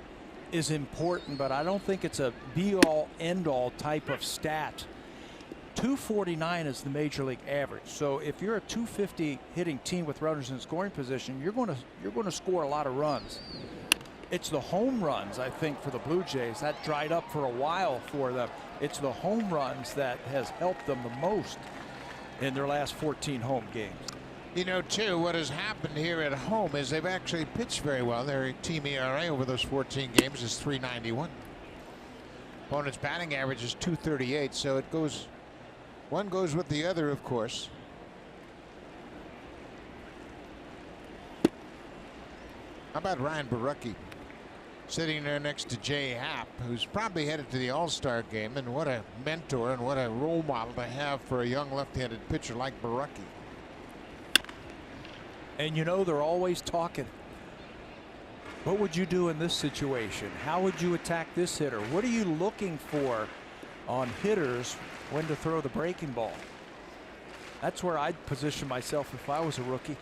is important, but I don't think it's a be-all, end-all type of stat. .249 is the major league average. So if you're a .250 hitting team with runners in scoring position, you're going to score a lot of runs. It's the home runs, I think, for the Blue Jays. That dried up for a while for them. It's the home runs that has helped them the most in their last 14 home games. You know, too, what has happened here at home is they've actually pitched very well. Their team ERA over those 14 games is .391. Opponent's batting average is .238, so it goes, one goes with the other, of course. How about Ryan Borucki sitting there next to Jay Happ, who's probably headed to the All-Star game, and what a mentor and what a role model to have for a young left-handed pitcher like Borucki. And you know, they're always talking. What would you do in this situation? How would you attack this hitter? What are you looking for on hitters when to throw the breaking ball? That's where I'd position myself if I was a rookie.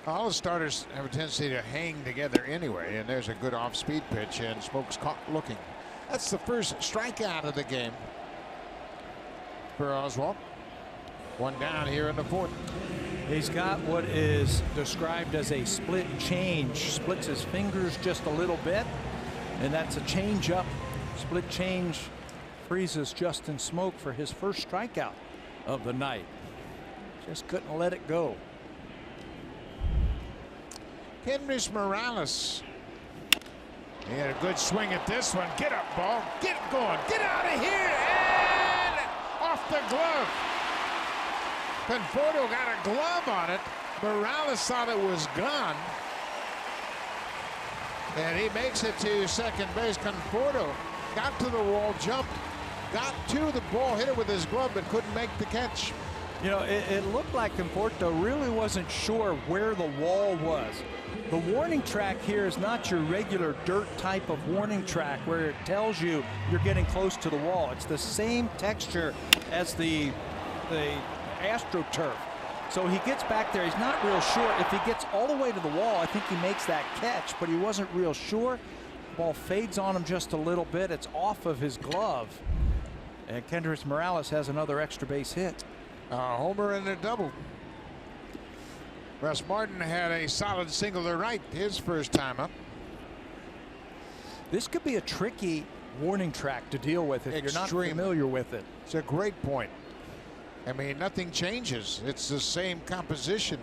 All the starters have a tendency to hang together anyway, and there's a good off-speed pitch, and Smoke's caught looking. That's the first strikeout of the game for Oswalt. One down here in the fourth. He's got what is described as a split change. Splits his fingers just a little bit, and that's a change up. Split change freezes Justin Smoke for his first strikeout of the night. Just couldn't let it go. Kendrys Morales. He had a good swing at this one. Get up, ball. Get going. Get out of here. And off the glove. Conforto got a glove on it. Morales thought it was gone. And he makes it to second base. Conforto got to the wall, jumped, got to the ball, hit it with his glove, but couldn't make the catch. You know, it looked like Conforto really wasn't sure where the wall was. The warning track here is not your regular dirt type of warning track where it tells you you're getting close to the wall. It's the same texture as the AstroTurf. So he gets back there. He's not real sure. If he gets all the way to the wall, I think he makes that catch, but he wasn't real sure. Ball fades on him just a little bit. It's off of his glove. And Kendrys Morales has another extra base hit. A homer and a double. Russ Martin had a solid single to right his first time up. This could be a tricky warning track to deal with if you're not familiar with it. It's a great point. I mean, nothing changes. It's the same composition.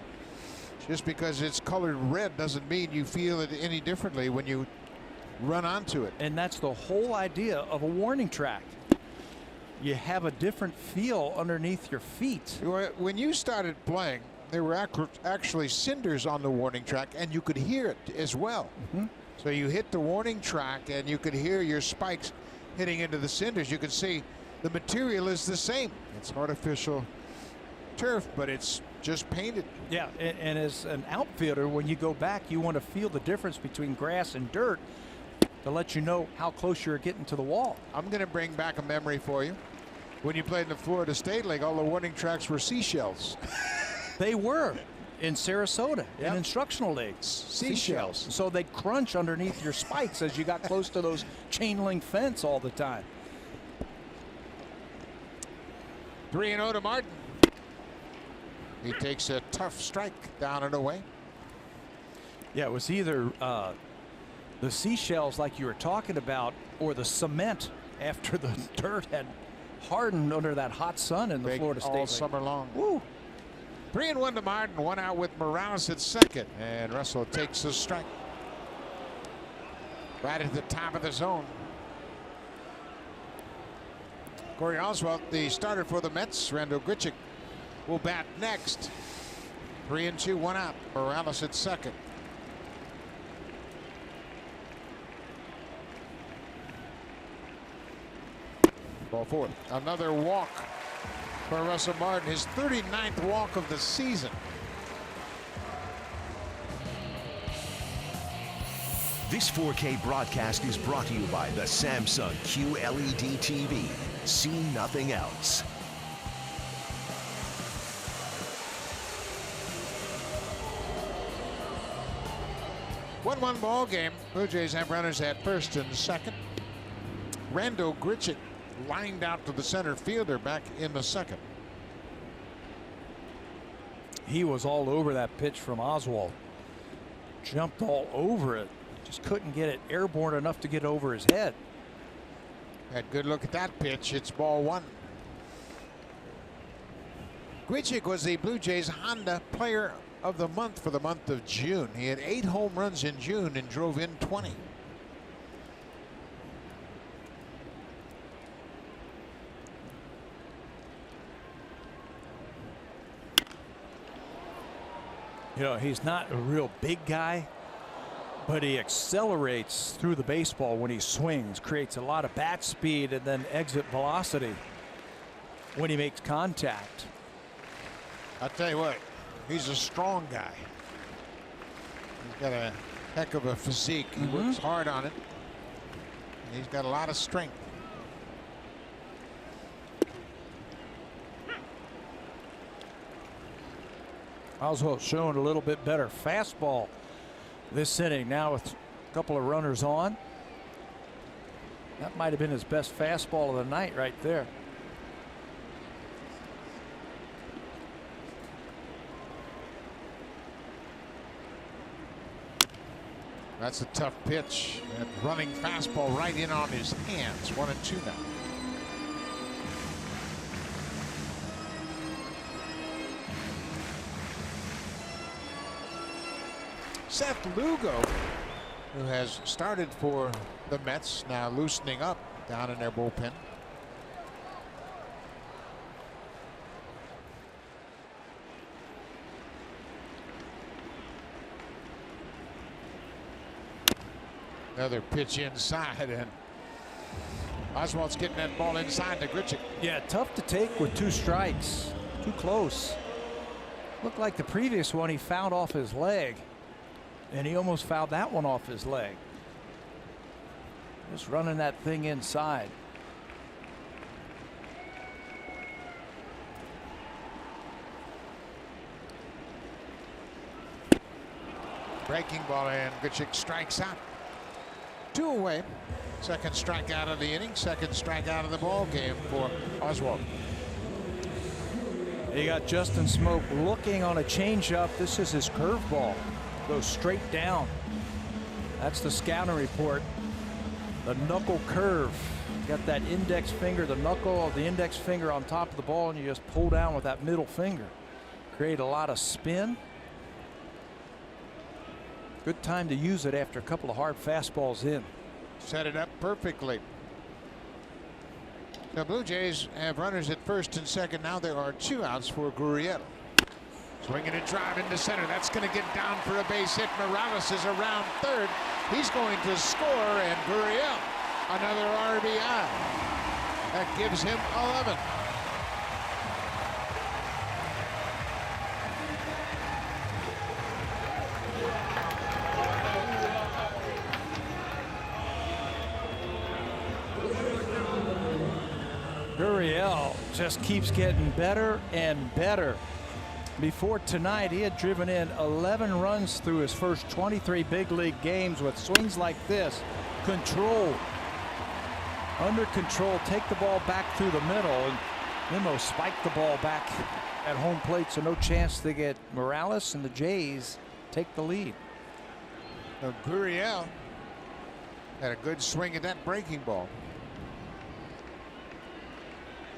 Just because it's colored red doesn't mean you feel it any differently when you run onto it. And that's the whole idea of a warning track. You have a different feel underneath your feet. When you started playing, there were actually cinders on the warning track, and you could hear it as well. So you hit the warning track, and you could hear your spikes hitting into the cinders. You can see the material is the same. It's artificial turf, but it's just painted. Yeah, and as an outfielder, when you go back, you want to feel the difference between grass and dirt to let you know how close you're getting to the wall. I'm going to bring back a memory for you. When you played in the Florida State League, all the warning tracks were seashells. They were in Sarasota in instructional leagues. Seashells. So they'd crunch underneath your spikes as you got close to those chain link fence all the time. 3-0 to Martin. He takes a tough strike down and away. Yeah, it was either the seashells like you were talking about or the cement after the dirt had hardened under that hot sun in the Florida State all League. summer long. Woo. 3-1 to Martin. One out with Morales at second. And Russell takes a strike. Right at the top of the zone. Corey Oswalt, the starter for the Mets. Randall Grichuk will bat next. 3-2, one out. Morales at second. Ball 4. Another walk for Russell Martin, his 39th walk of the season. This 4K broadcast is brought to you by the Samsung QLED TV. See nothing else. 1-1 ball game. Blue Jays have runners at first and second. Randall Grichuk lined out to the center fielder back in the second. He was all over that pitch from Oswalt. Jumped all over it. Just couldn't get it airborne enough to get over his head. Had a good look at that pitch. It's ball 1. Grichuk was the Blue Jays Honda Player of the Month for the month of June. He had 8 home runs in June and drove in 20. You know, he's not a real big guy, but he accelerates through the baseball when he swings, creates a lot of bat speed and then exit velocity when he makes contact. I'll tell you what, he's a strong guy. He's got a heck of a physique. He works hard on it. And he's got a lot of strength. Oswalt showing a little bit better fastball this inning now with a couple of runners on. That might have been his best fastball of the night right there. That's a tough pitch. That running fastball right in on his hands. 1-2 now. Seth Lugo, who has started for the Mets, now loosening up down in their bullpen. Another pitch inside, and Oswalt's getting that ball inside to Grichuk. Yeah, tough to take with 2 strikes. Too close. Looked like the previous one he fouled off his leg. And he almost fouled that one off his leg. Just running that thing inside. Breaking ball, and Grichuk strikes out. 2 away. Second strikeout of the inning. Second strikeout of the ball game for Oswalt. You got Justin Smoke looking on a changeup. This is his curveball. Goes straight down. That's the scouting report. The knuckle curve. Got that index finger, the knuckle of the index finger on top of the ball, and you just pull down with that middle finger. Create a lot of spin. Good time to use it after a couple of hard fastballs in. Set it up perfectly. The Blue Jays have runners at first and second. Now there are 2 outs for Gurriel. Swinging a drive into center. That's going to get down for a base hit. Morales is around third. He's going to score, and Gurriel, another RBI. That gives him 11. Gurriel just keeps getting better and better. Before tonight, he had driven in 11 runs through his first 23 big league games with swings like this. Control. Under control. Take the ball back through the middle. And Nimmo spiked the ball back at home plate, so no chance to get Morales and the Jays take the lead. Now, Gurriel had a good swing at that breaking ball.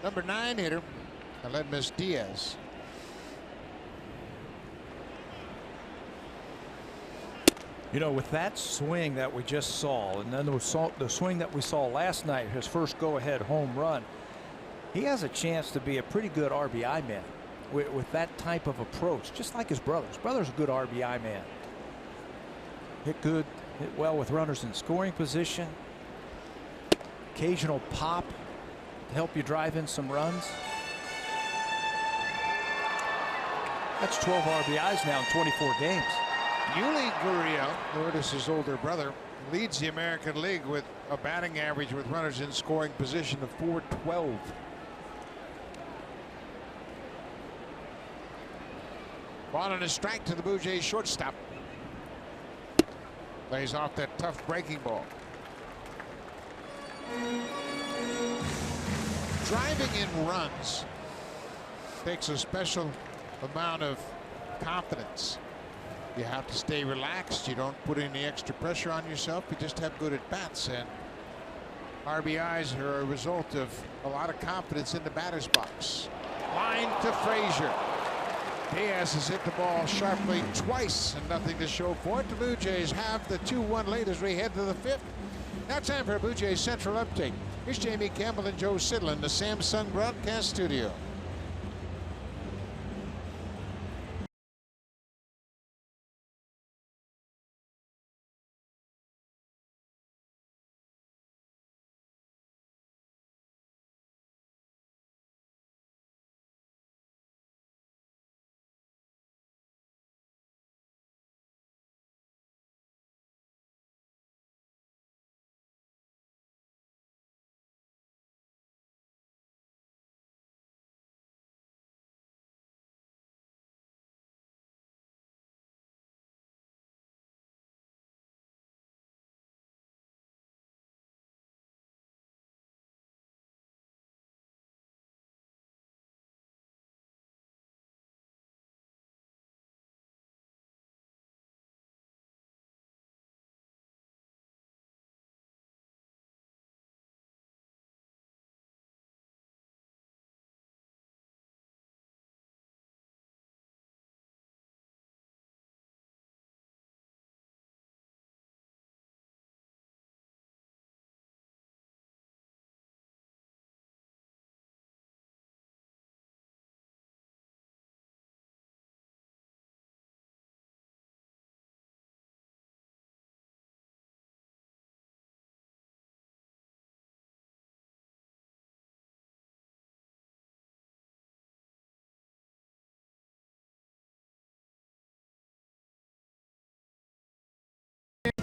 Number 9 hitter, Aledmus Diaz. You know, with that swing that we just saw, and then the swing that we saw last night, his first go-ahead home run, he has a chance to be a pretty good RBI man with that type of approach, just like his brother. His brother's a good RBI man. Hit good, hit well with runners in scoring position. Occasional pop. to help you drive in some runs. That's 12 RBIs now in 24 games. Yuli Gurriel, Lourdes' older brother, leads the American League with a batting average with runners in scoring position of .412. Ball and a strike to the Blue Jays shortstop. Lays off that tough breaking ball. Driving in runs takes a special amount of confidence. You have to stay relaxed. You don't put any extra pressure on yourself. You just have good at bats, and RBIs are a result of a lot of confidence in the batter's box. Line to Frazier. Diaz has hit the ball sharply twice and nothing to show for it. The Blue Jays have the 2-1 lead as we head to the 5th. Now time for a Blue Jays Central update. Here's Jamie Campbell and Joe Siddle in the Samsung broadcast studio.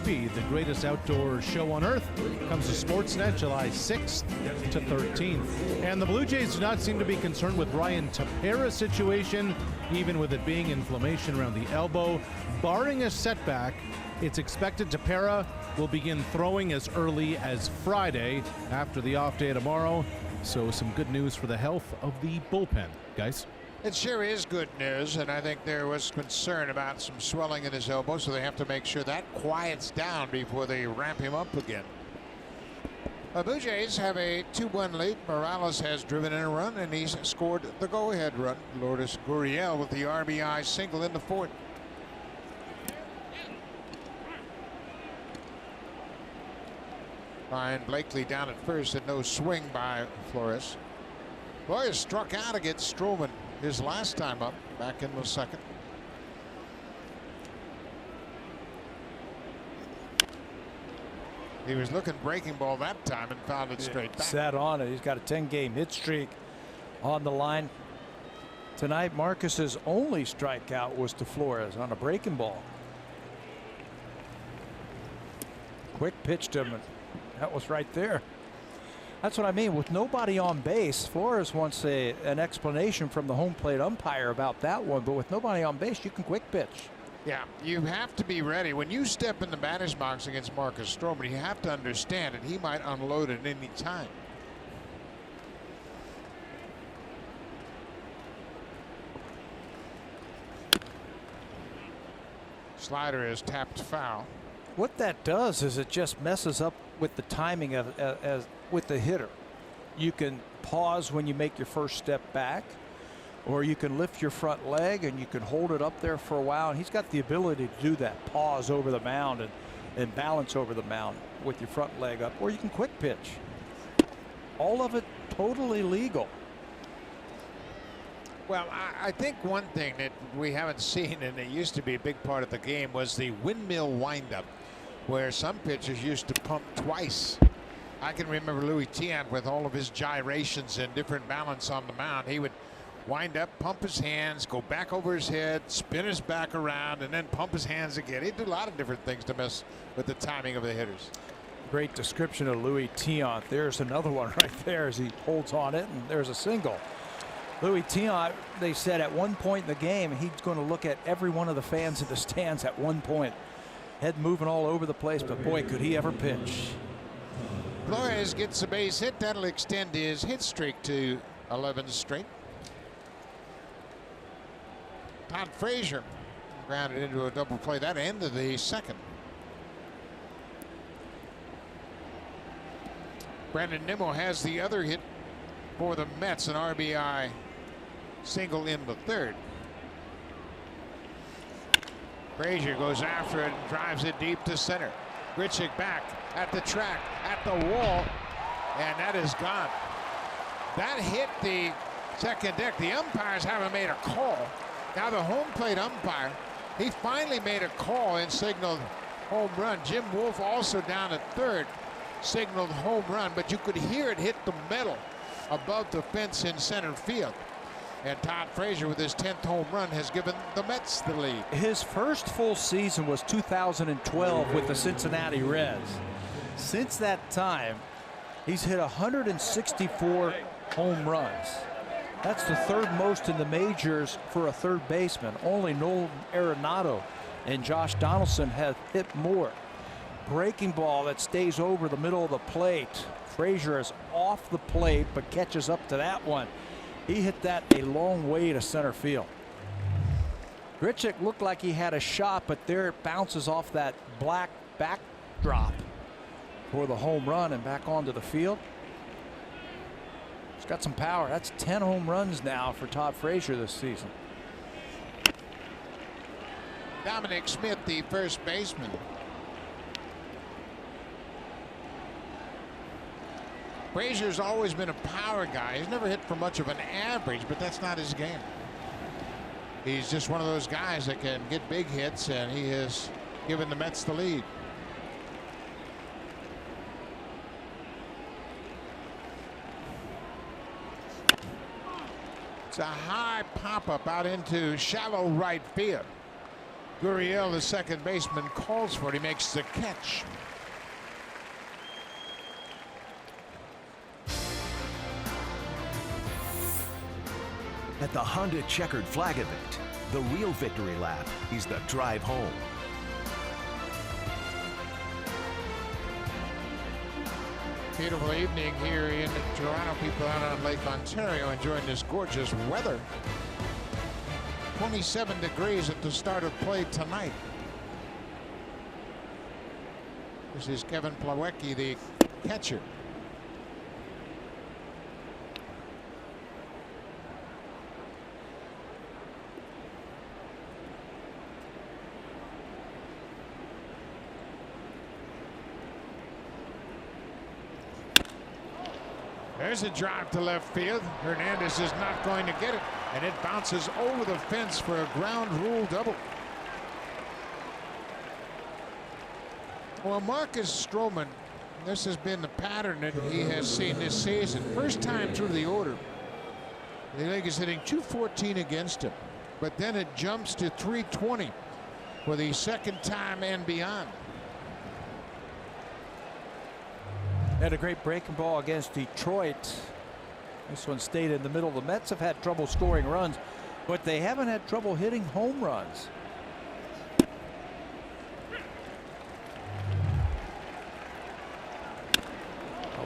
The greatest outdoor show on earth comes to Sportsnet July 6th to 13th. And the Blue Jays do not seem to be concerned with Ryan Tepera's situation, even with it being inflammation around the elbow. Barring a setback, it's expected Tepera will begin throwing as early as Friday after the off day tomorrow. So some good news for the health of the bullpen, guys. It sure is good news, and I think there was concern about some swelling in his elbow, so they have to make sure that quiets down before they ramp him up again. The Blue Jays have a 2-1 lead. Morales has driven in a run, and he's scored the go-ahead run. Lourdes Gurriel with the RBI single in the 4th. Ryan Blakely down at first, and no swing by Flores. Flores struck out against Stroman his last time up, back in the 2nd. He was looking breaking ball that time and found it straight back. Sat on it. He's got a 10-game hit streak on the line. Tonight, Marcus's only strikeout was to Flores on a breaking ball. Quick pitch to him. That was right there. That's what I mean. With nobody on base, Flores wants an explanation from the home plate umpire about that one. But with nobody on base, you can quick pitch. Yeah, you have to be ready. When you step in the batter's box against Marcus Stroman, you have to understand that he might unload at any time. Slider is tapped foul. What that does is it just messes up with the timing of with the hitter. You can pause when you make your first step back, or you can lift your front leg and you can hold it up there for a while. And he's got the ability to do that, pause over the mound and balance over the mound with your front leg up, or you can quick pitch. All of it totally legal. Well, I think one thing that we haven't seen, and it used to be a big part of the game, was the windmill windup, where some pitchers used to pump twice I can remember Louis Tiant with all of his gyrations and different balance on the mound. He would wind up, pump his hands, go back over his head, spin his back around, and then pump his hands again. He'd do a lot of different things to mess with the timing of the hitters. Great description of Louis Tiant. There's another one right there as he holds on it, and there's a single. Louis Tiant, they said at one point in the game, he's going to look at every one of the fans in the stands at one point. Head moving all over the place, but boy, could he ever pitch. Flores gets a base hit. That'll extend his hit streak to 11 straight. Todd Frazier grounded into a double play. That ended the second. Brandon Nimmo has the other hit for the Mets, an RBI single in the third. Frazier goes after it and drives it deep to center. Grichuk back at the track, at the wall, and that is gone. That hit the second deck. The umpires haven't made a call. Now the home plate umpire, he finally made a call and signaled home run. Jim Wolf, also down at third, signaled home run, but you could hear it hit the metal above the fence in center field. And Todd Frazier, with his 10th home run, has given the Mets the lead. His first full season was 2012 with the Cincinnati Reds. Since that time, he's hit 164 home runs. That's the third most in the majors for a third baseman. Only Nolan Arenado and Josh Donaldson have hit more. Breaking ball that stays over the middle of the plate. Frazier is off the plate but catches up to that one. He hit that a long way to center field. Grichuk looked like he had a shot, but there it bounces off that black backdrop for the home run and back onto the field. He's got some power. That's 10 home runs now for Todd Frazier this season. Dominic Smith, the first baseman. Frazier's always been a power guy. He's never hit for much of an average, but that's not his game. He's just one of those guys that can get big hits, and he has given the Mets the lead. It's a high pop-up out into shallow right field. Gurriel, the second baseman, calls for it. He makes the catch. At the Honda Checkered Flag event, the real victory lap is the drive home. Beautiful evening here in Toronto. People out on Lake Ontario enjoying this gorgeous weather. 27 degrees at the start of play tonight. This is Kevin Plawecki, the catcher. There's a drive to left field. Hernandez is not going to get it, and it bounces over the fence for a ground rule double. Well, Marcus Stroman, this has been the pattern that he has seen this season. First time through the order, the league is hitting .214 against him, but then it jumps to .320 for the second time and beyond. Had a great breaking ball against Detroit. This one stayed in the middle. The Mets have had trouble scoring runs, but they haven't had trouble hitting home runs.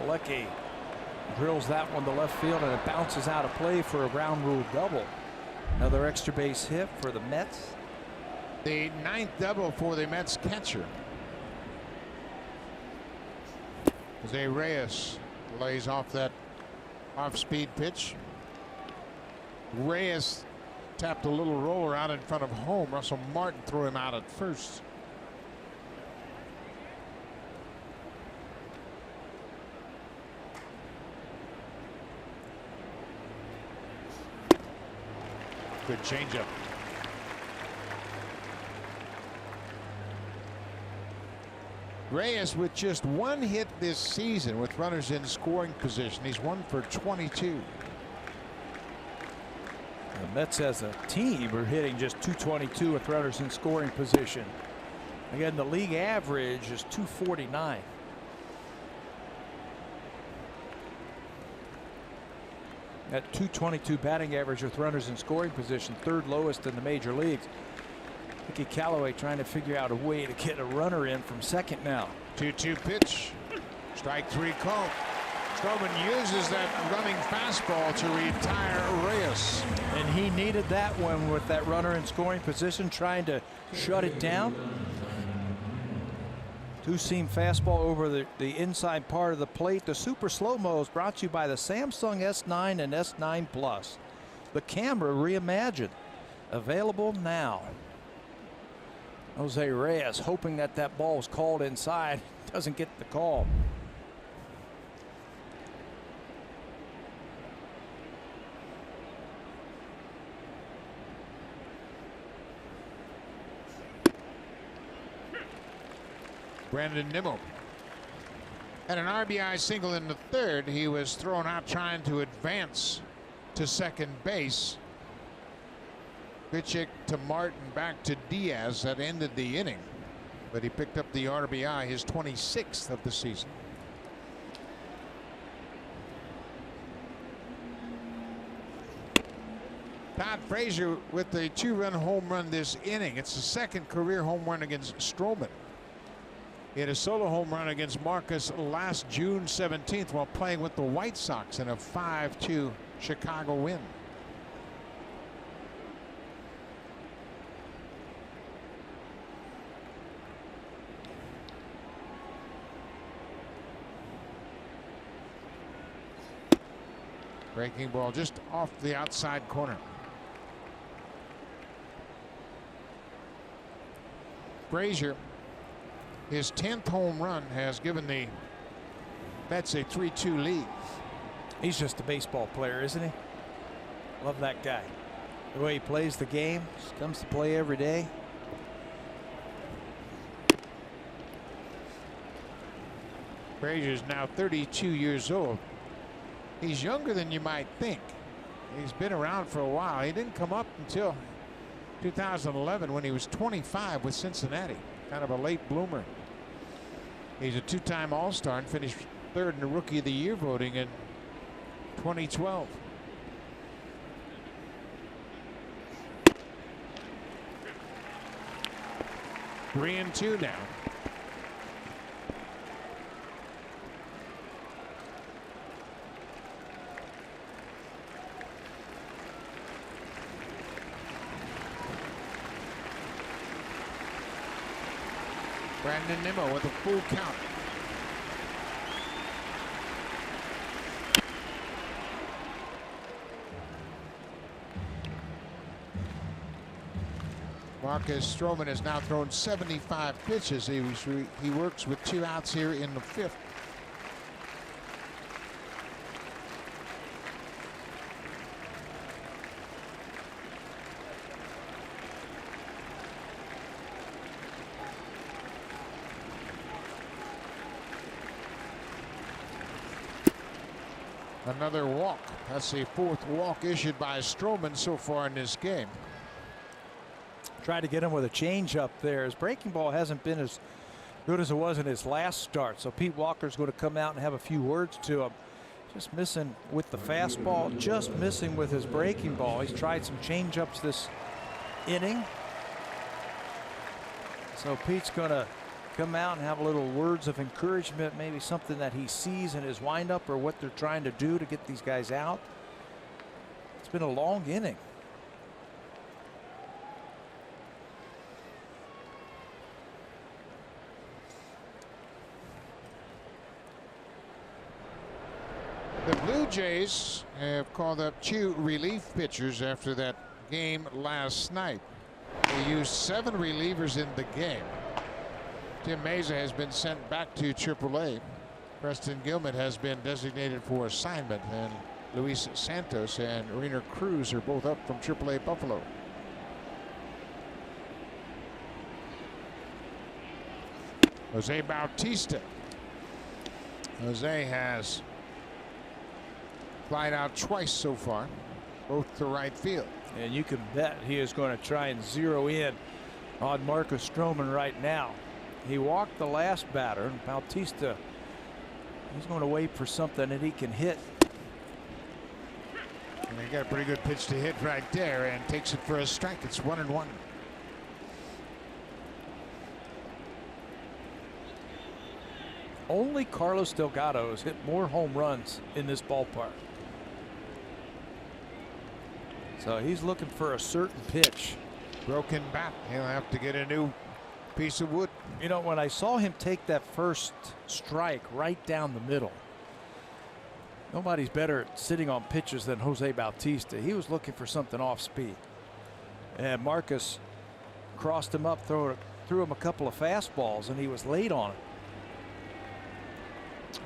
Alecki drills that one to left field, and it bounces out of play for a ground rule double. Another extra base hit for the Mets. The 9th double for the Mets catcher. Jose Reyes lays off that off-speed pitch. Reyes tapped a little roller out in front of home. Russell Martin threw him out at first. Good changeup. Reyes with just one hit this season with runners in scoring position. He's 1 for 22. The Mets as a team are hitting just .222 with runners in scoring position. Again, the league average is .249. At .222 batting average with runners in scoring position, third lowest in the major leagues. Mickey Callaway trying to figure out a way to get a runner in from second now. 2-2 pitch. Strike three call. Stroman uses that running fastball to retire Reyes. And he needed that one with that runner in scoring position, trying to shut it down. Two-seam fastball over the inside part of the plate. The Super Slow-Mo is brought to you by the Samsung S9 and S9 Plus. The camera reimagined. Available now. Jose Reyes hoping that that ball is called inside. Doesn't get the call. Brandon Nimmo had an RBI single in the third. He was thrown out trying to advance to second base. Pitch to Martin, back to Diaz. That ended the inning, but he picked up the RBI, his 26th of the season. Todd Frazier with the 2-run home run this inning. It's the second career home run against Stroman. He had a solo home run against Marcus last June 17th while playing with the White Sox in a 5-2 Chicago win. Breaking ball just off the outside corner. Frazier, his 10th home run, has given the Mets a 3-2 lead. He's just a baseball player, isn't he? Love that guy. The way he plays the game, just comes to play every day. Frazier's now 32 years old. He's younger than you might think. He's been around for a while. He didn't come up until 2011 when he was 25 with Cincinnati. Kind of a late bloomer. He's a two-time All-Star and finished third in the Rookie of the Year voting in 2012. Three and two now. Brandon Nimmo with a full count. Marcus Stroman has now thrown 75 pitches. He works with 2 outs here in the 5th. Another walk. That's the 4th walk issued by Stroman so far in this game. Tried to get him with a changeup there. His breaking ball hasn't been as good as it was in his last start. So Pete Walker's going to come out and have a few words to him. Just missing with the fastball, just missing with his breaking ball. He's tried some changeups this inning. So Pete's going to come out and have a little words of encouragement, maybe something that he sees in his windup or what they're trying to do to get these guys out. It's been a long inning. The Blue Jays have called up 2 relief pitchers after that game last night. They used 7 relievers in the game. Tim Mesa has been sent back to AAA. Preston Gilman has been designated for assignment, and Luis Santos and Rainer Cruz are both up from AAA Buffalo. Jose Bautista. Jose has flied out twice so far, both to right field. And you can bet he is going to try and zero in on Marcus Stroman right now. He walked the last batter, and Bautista, he's going to wait for something that he can hit. And he got a pretty good pitch to hit right there and takes it for a strike. It's 1-1. Only Carlos Delgado has hit more home runs in this ballpark. So he's looking for a certain pitch. Broken bat. He'll have to get a new piece of wood. You know, when I saw him take that first strike right down the middle, nobody's better at sitting on pitches than Jose Bautista. He was looking for something off speed. And Marcus crossed him up, threw him a couple of fastballs, and he was late on it.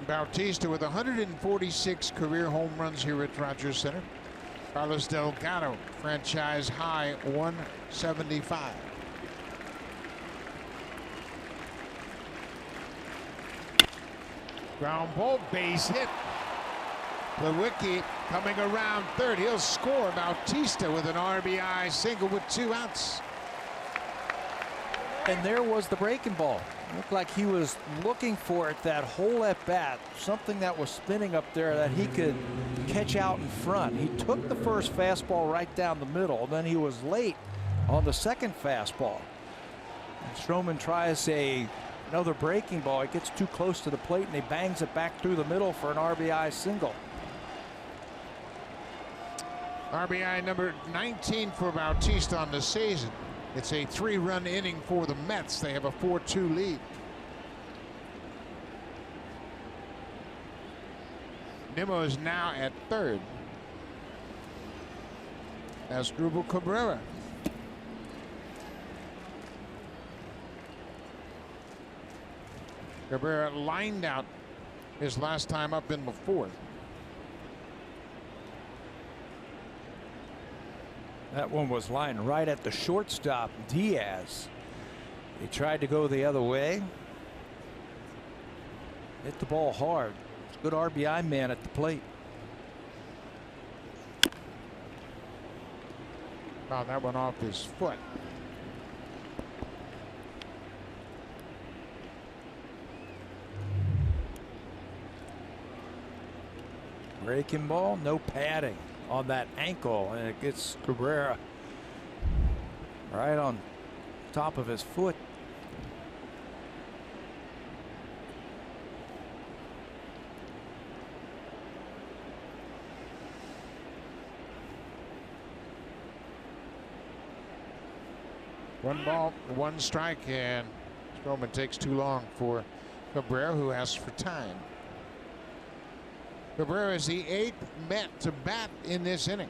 Bautista with 146 career home runs here at Rogers Center. Carlos Delgado, franchise high 175. Ground ball, base hit. Plawecki coming around third. He'll score. Bautista with an RBI single with 2 outs. And there was the breaking ball. Looked like he was looking for it that whole at bat, something that was spinning up there that he could catch out in front. He took the first fastball right down the middle, then he was late on the second fastball. And Stroman tries another breaking ball. It gets too close to the plate and he bangs it back through the middle for an RBI single. RBI number 19 for Bautista on the season. It's a 3-run inning for the Mets. They have a 4-2 lead. Nimmo is now at third. Asdrubal Cabrera. Cabrera lined out his last time up in the fourth. That one was lined right at the shortstop, Diaz. He tried to go the other way. Hit the ball hard. Good RBI man at the plate. Fouled that one off his foot. Breaking ball, no padding on that ankle, and it gets Cabrera right on top of his foot. One ball, one strike, and Stroman takes too long for Cabrera, who asks for time. Cabrera is the 8th Met to bat in this inning.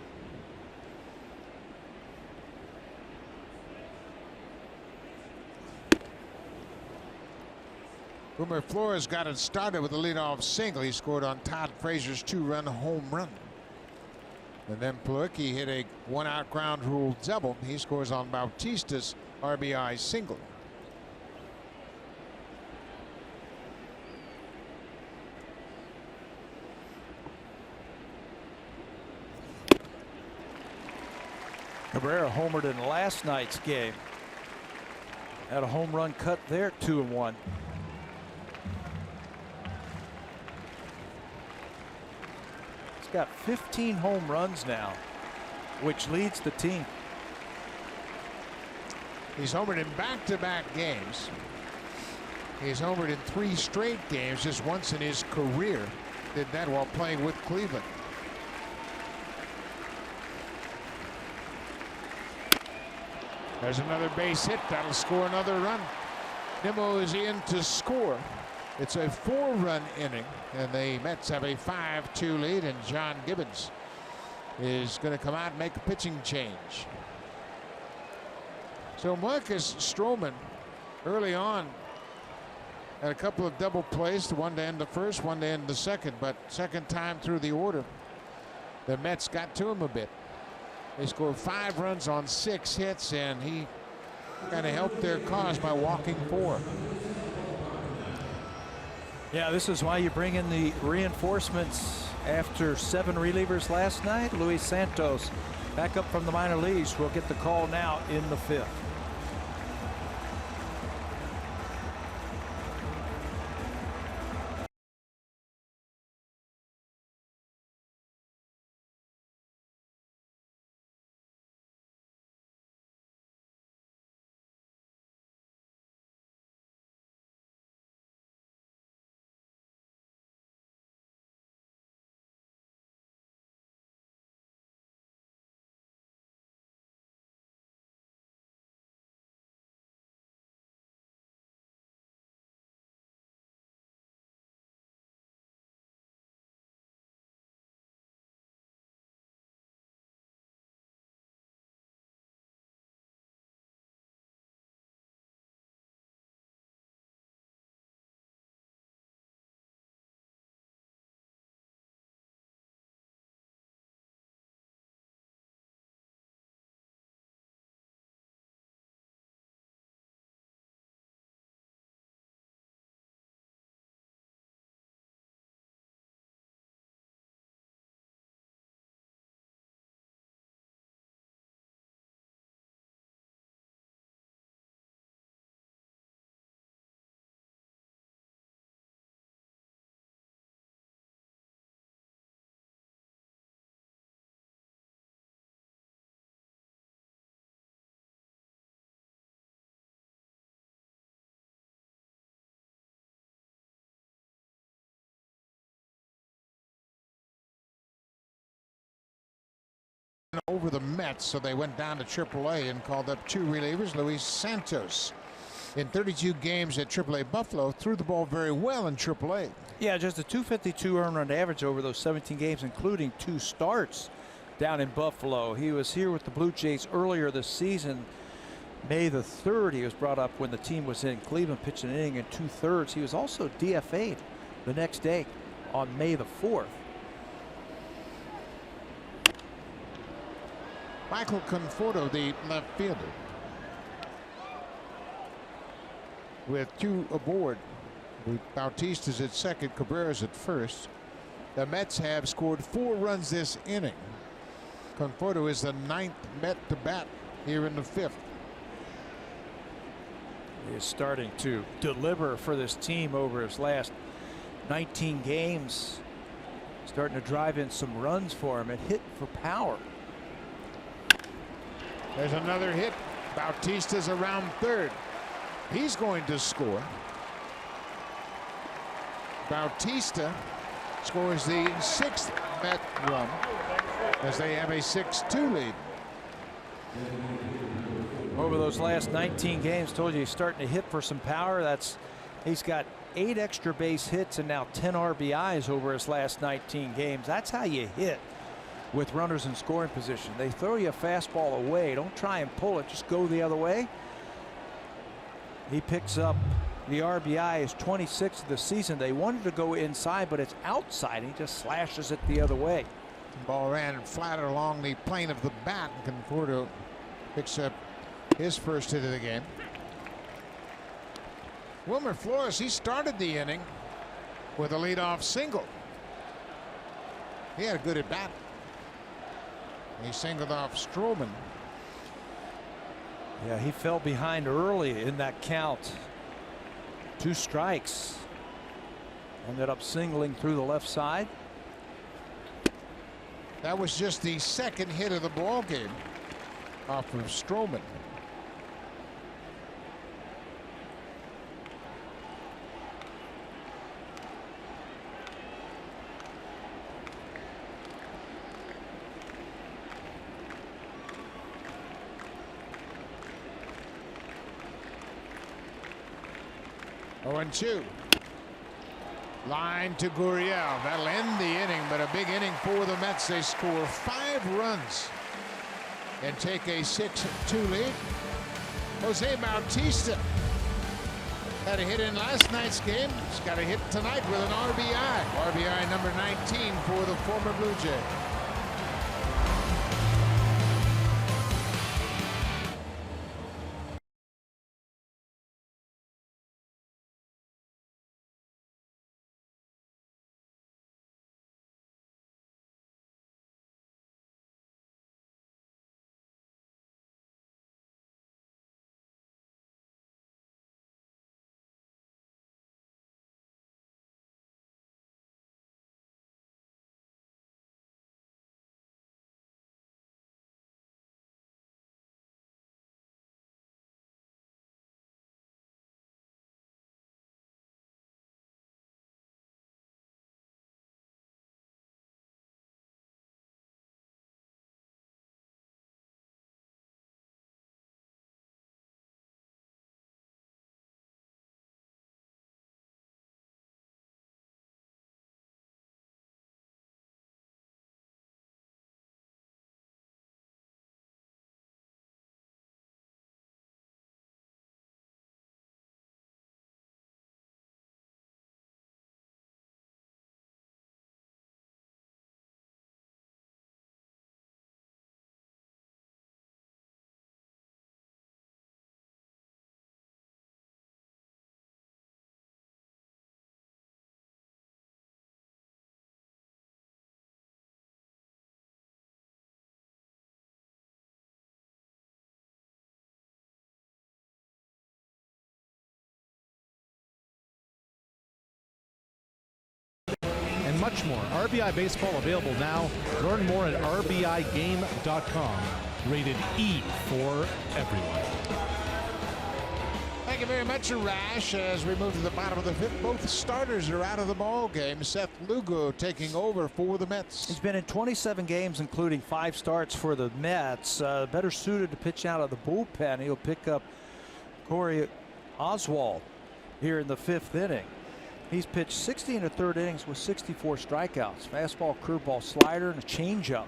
Boomer Flores got it started with a leadoff single. He scored on Todd Frazier's 2-run home run. And then Plawecki hit a 1-out ground rule double. He scores on Bautista's RBI single. Cabrera homered in last night's game. Had a home run cut there, 2-1. He's got 15 home runs now, which leads the team. He's homered in back-to-back games. He's homered in 3 straight games, just once in his career. Did that while playing with Cleveland. There's another base hit. That'll score another run. Nimmo is in to score. It's a 4-run inning, and the Mets have a 5-2 lead, and John Gibbons is going to come out and make a pitching change. So Marcus Stroman early on had a couple of double plays, one to end the first, one to end the second, but second time through the order, the Mets got to him a bit. They scored 5 runs on 6 hits, and he kind of helped their cause by walking 4. Yeah, this is why you bring in the reinforcements after 7 relievers last night. Luis Santos, back up from the minor leagues, will get the call now in the 5th. Over the Mets, so they went down to AAA and called up 2 relievers. Luis Santos, in 32 games at AAA Buffalo, threw the ball very well in AAA. Yeah, just a .252 earned run average over those 17 games, including 2 starts down in Buffalo. He was here with the Blue Jays earlier this season. May the 3rd, he was brought up when the team was in Cleveland, pitching an inning in 2/3. He was also DFA'd the next day on May the 4th. Michael Conforto, the left fielder, with 2 aboard. Bautista's at second, Cabrera's at first. The Mets have scored 4 runs this inning. Conforto is the 9th Met to bat here in the 5th. He is starting to deliver for this team over his last 19 games. Starting to drive in some runs for him and hit for power. There's another hit. Bautista's around third. He's going to score. Bautista scores the 6th Met run as they have a 6-2 lead. Over those last 19 games, told you he's starting to hit for some power. He's got 8 extra base hits and now 10 RBIs over his last 19 games. That's how you hit with runners in scoring position. They throw you a fastball away. Don't try and pull it. Just go the other way. He picks up the RBI, his 26th of the season. They wanted to go inside, but it's outside. He just slashes it the other way. The ball ran flat along the plane of the bat, and Conforto picks up his first hit of the game. Wilmer Flores, he started the inning with a leadoff single. He had a good at bat. He singled off Stroman. Yeah, he fell behind early in that count. 2 strikes. Ended up singling through the left side. That was just the 2nd hit of the ball game off of Stroman. Oh, and 2. Line to Gurriel. That'll end the inning, but a big inning for the Mets. They score 5 runs and take a 6-2 lead. Jose Bautista had a hit in last night's game. He's got a hit tonight with an RBI. RBI number 19 for the former Blue Jay. much more. RBI Baseball available now. Learn more at rbigame.com. Rated E for everyone. Thank you very much, Rash. As we move to the bottom of the fifth, both starters are out of the ball game. Seth Lugo taking over for the Mets. He's been in 27 games, including 5 starts for the Mets. Better suited to pitch out of the bullpen. He'll pick up Corey Oswald here in the 5th inning. He's pitched 60 1/3 innings with 64 strikeouts. Fastball, curveball, slider, and a changeup.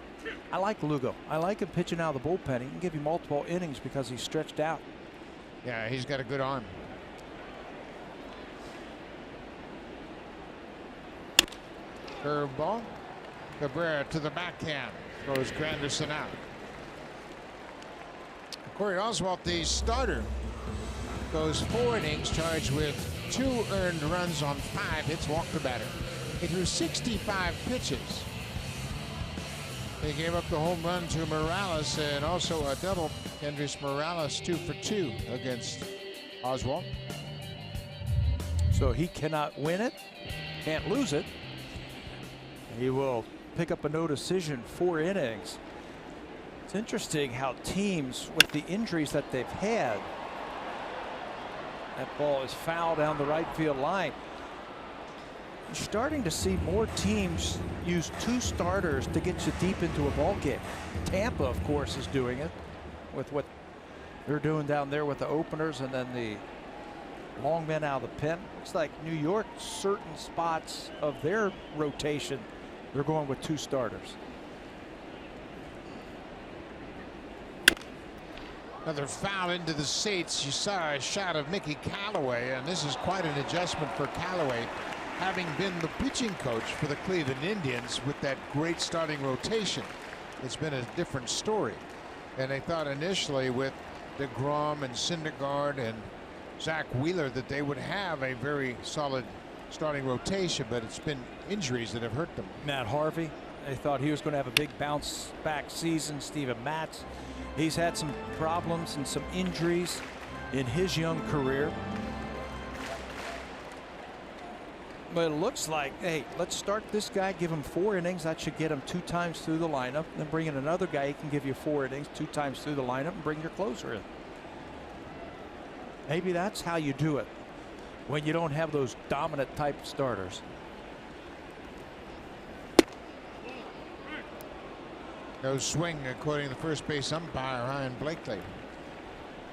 I like Lugo. I like him pitching out of the bullpen. He can give you multiple innings because he's stretched out. Yeah, he's got a good arm. Curveball. Cabrera to the backhand. Throws Granderson out. Corey Oswalt, the starter, goes 4 innings, charged with 2 earned runs on 5 hits, walked the batter. He threw 65 pitches. They gave up the home run to Morales and also a double. Kendrys Morales 2 for 2 against Oswalt. So he cannot win it, can't lose it. He will pick up a no decision, 4 innings. It's interesting how teams, with the injuries that they've had, that ball is fouled down the right field line. You're starting to see more teams use 2 starters to get you deep into a ball game. Tampa, of course, is doing it with what they're doing down there with the openers and then the long men out of the pen. Looks like New York, certain spots of their rotation, they're going with 2 starters. Another foul into the seats. You saw a shot of Mickey Callaway, and this is quite an adjustment for Callaway, having been the pitching coach for the Cleveland Indians with that great starting rotation. It's been a different story. And they thought initially with DeGrom and Syndergaard and Zach Wheeler that they would have a very solid starting rotation, but it's been injuries that have hurt them. Matt Harvey, they thought he was going to have a big bounce back season. Steven Matz, he's had some problems and some injuries in his young career. But it looks like, hey, let's start this guy, give him 4 innings. That should get him 2 times through the lineup. Then bring in another guy, he can give you 4 innings, 2 times through the lineup, and bring your closer in. Maybe that's how you do it when you don't have those dominant type starters. No swing, according to the first base umpire, Ryan Blakely.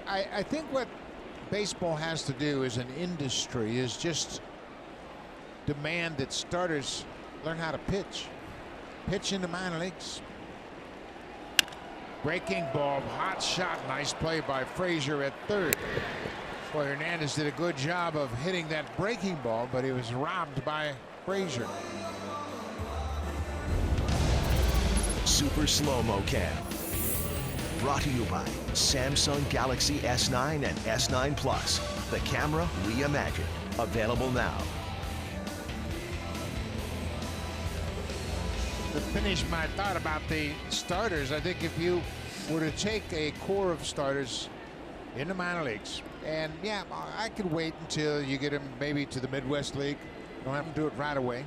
I think what baseball has to do as an industry is just demand that starters learn how to pitch. Pitch in the minor leagues. Breaking ball, hot shot, nice play by Frazier at third. Boy, Hernandez did a good job of hitting that breaking ball, but he was robbed by Frazier. Super Slow-Mo Cam. Brought to you by Samsung Galaxy S9 and S9 Plus. The camera reimagined. Available now. To finish my thought about the starters, I think if you were to take a core of starters in the minor leagues, and yeah, I could wait until you get them maybe to the Midwest League. Don't have to do it right away.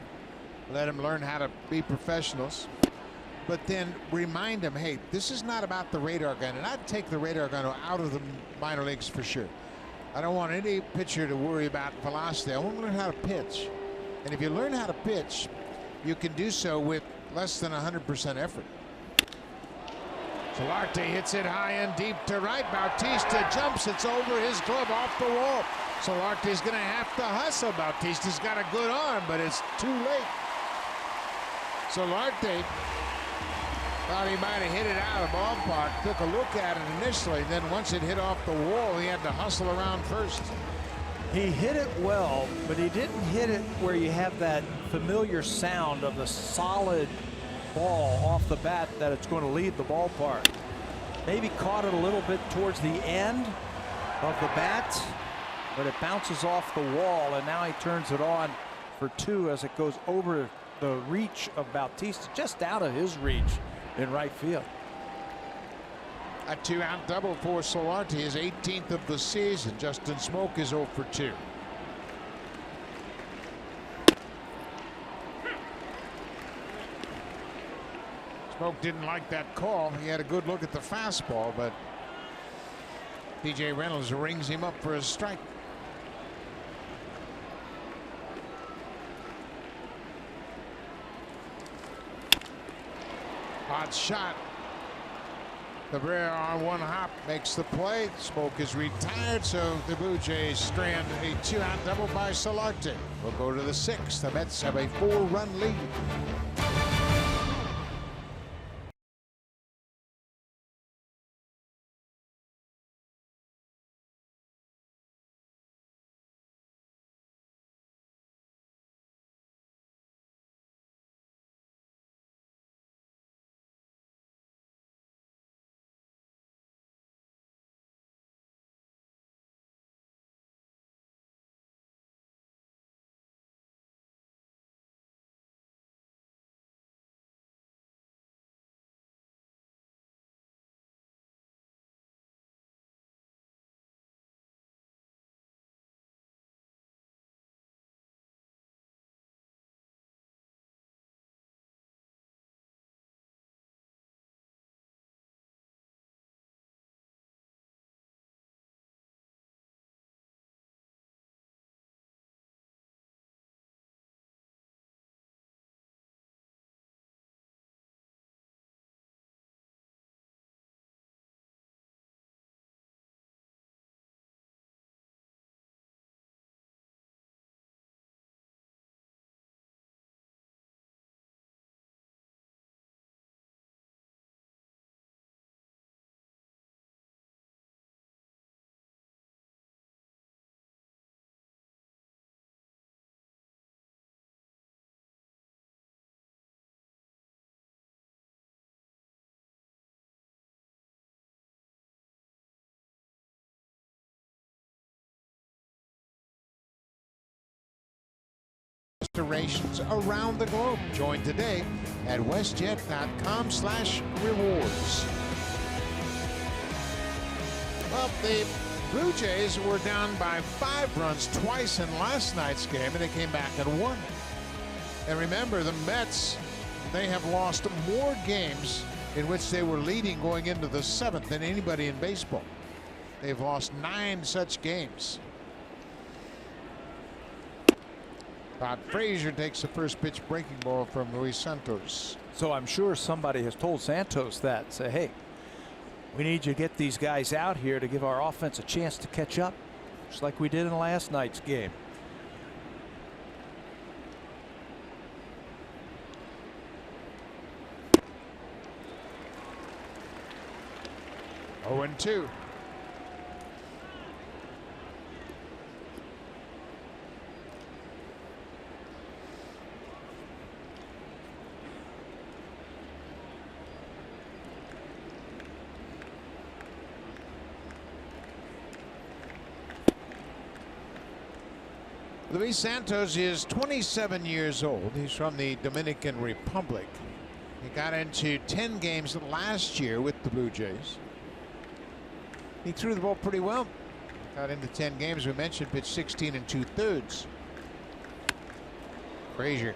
Let them learn how to be professionals. But then remind them, hey, this is not about the radar gun. And I'd take the radar gun out of the minor leagues for sure. I don't want any pitcher to worry about velocity. I want to learn how to pitch. And if you learn how to pitch, you can do so with less than 100% effort. Solarte hits it high and deep to right. Bautista jumps. It's over his glove off the wall. Solarte's going to have to hustle. Bautista's got a good arm, but it's too late. Solarte thought he might have hit it out of the ballpark. Took a look at it initially. Then once it hit off the wall, he had to hustle around first. He hit it well, but he didn't hit it where you have that familiar sound of the solid ball off the bat that it's going to leave the ballpark. Maybe caught it a little bit towards the end of the bat, but it bounces off the wall, and now he turns it on for 2 as it goes over the reach of Bautista, just out of his reach in right field. A 2-out double for Solarte, his 18th of the season. Justin Smoak is 0 for 2. Smoke didn't like that call. He had a good look at the fastball, but DJ Reynolds rings him up for a strike. Hot shot. Cabrera on one hop makes the play. Smoke is retired, so the Blue Jays strand a 2-out double by Solarte. We'll go to the 6th. The Mets have a 4-run lead. Restorations around the globe. Join today at westjet.com/rewards. Well, the Blue Jays were down by 5 runs twice in last night's game, and they came back and won. And remember, the Mets, they have lost more games in which they were leading going into the 7th than anybody in baseball. They've lost 9 such games. Todd Frazier takes the first pitch breaking ball from Luis Santos. So I'm sure somebody has told Santos that. Say, hey, we need you to get these guys out here to give our offense a chance to catch up, just like we did in last night's game. Oh, 0-2. Luis Santos is 27 years old. He's from the Dominican Republic. He got into 10 games last year with the Blue Jays. He threw the ball pretty well. Got into 10 games. We mentioned pitched 16 2/3. Frazier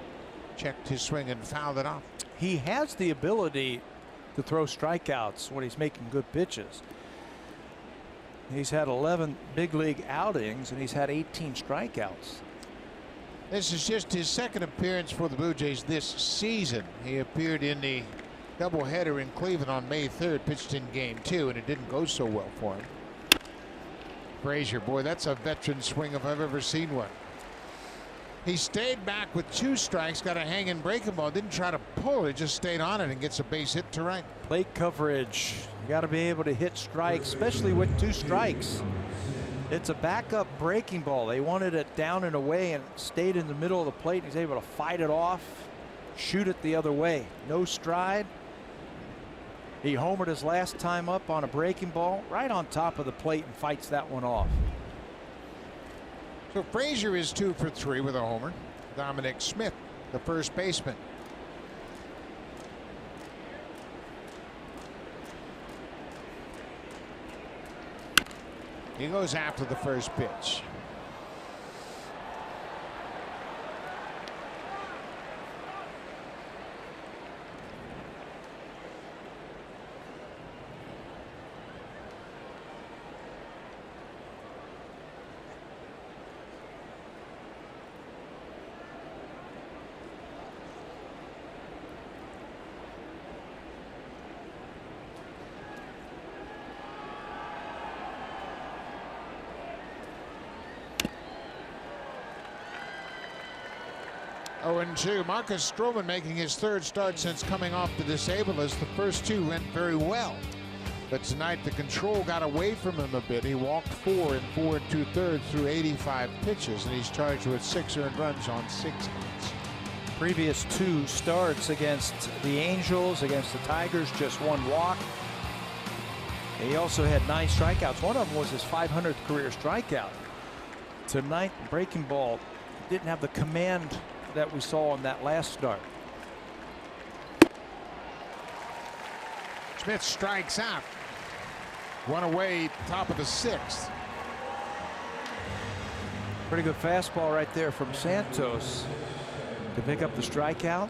checked his swing and fouled it off. He has the ability to throw strikeouts when he's making good pitches. He's had 11 big league outings and he's had 18 strikeouts. This is just his 2nd appearance for the Blue Jays this season. He appeared in the doubleheader in Cleveland on May 3rd, pitched in game 2, and it didn't go so well for him. Frazier, boy, that's a veteran swing if I've ever seen one. He stayed back with 2 strikes, got a hanging breaking ball, didn't try to pull it, just stayed on it and gets a base hit to right. Plate coverage. You got to be able to hit strikes, especially with 2 strikes. It's a backup breaking ball. They wanted it down and away and stayed in the middle of the plate. He's able to fight it off, shoot it the other way. No stride. He homered his last time up on a breaking ball right on top of the plate and fights that one off. So Frazier is 2 for 3 with a homer. Dominic Smith, the first baseman. He goes after the first pitch. 0-2. Marcus Stroman making his third start since coming off the disabled list. The first two went very well, but tonight the control got away from him a bit. He walked 4 in 4 2/3 through 85 pitches, and he's charged with 6 earned runs on 6 hits. Previous 2 starts against the Angels, against the Tigers, just 1 walk. He also had 9 strikeouts. One of them was his 500th career strikeout. Tonight, breaking ball didn't have the command that we saw in that last start. Smith strikes out. 1 away, top of the 6th. Pretty good fastball right there from Santos to pick up the strikeout.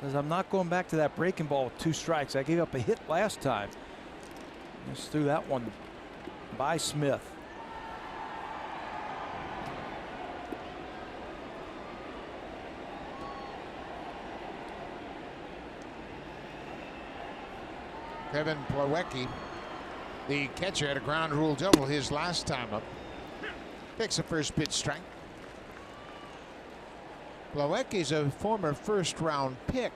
Says, I'm not going back to that breaking ball with 2 strikes. I gave up a hit last time. Just threw that one by Smith. Kevin Plawecki, the catcher, had a ground rule double his last time up. Takes a first pitch strike. Plawecki's a former first-round pick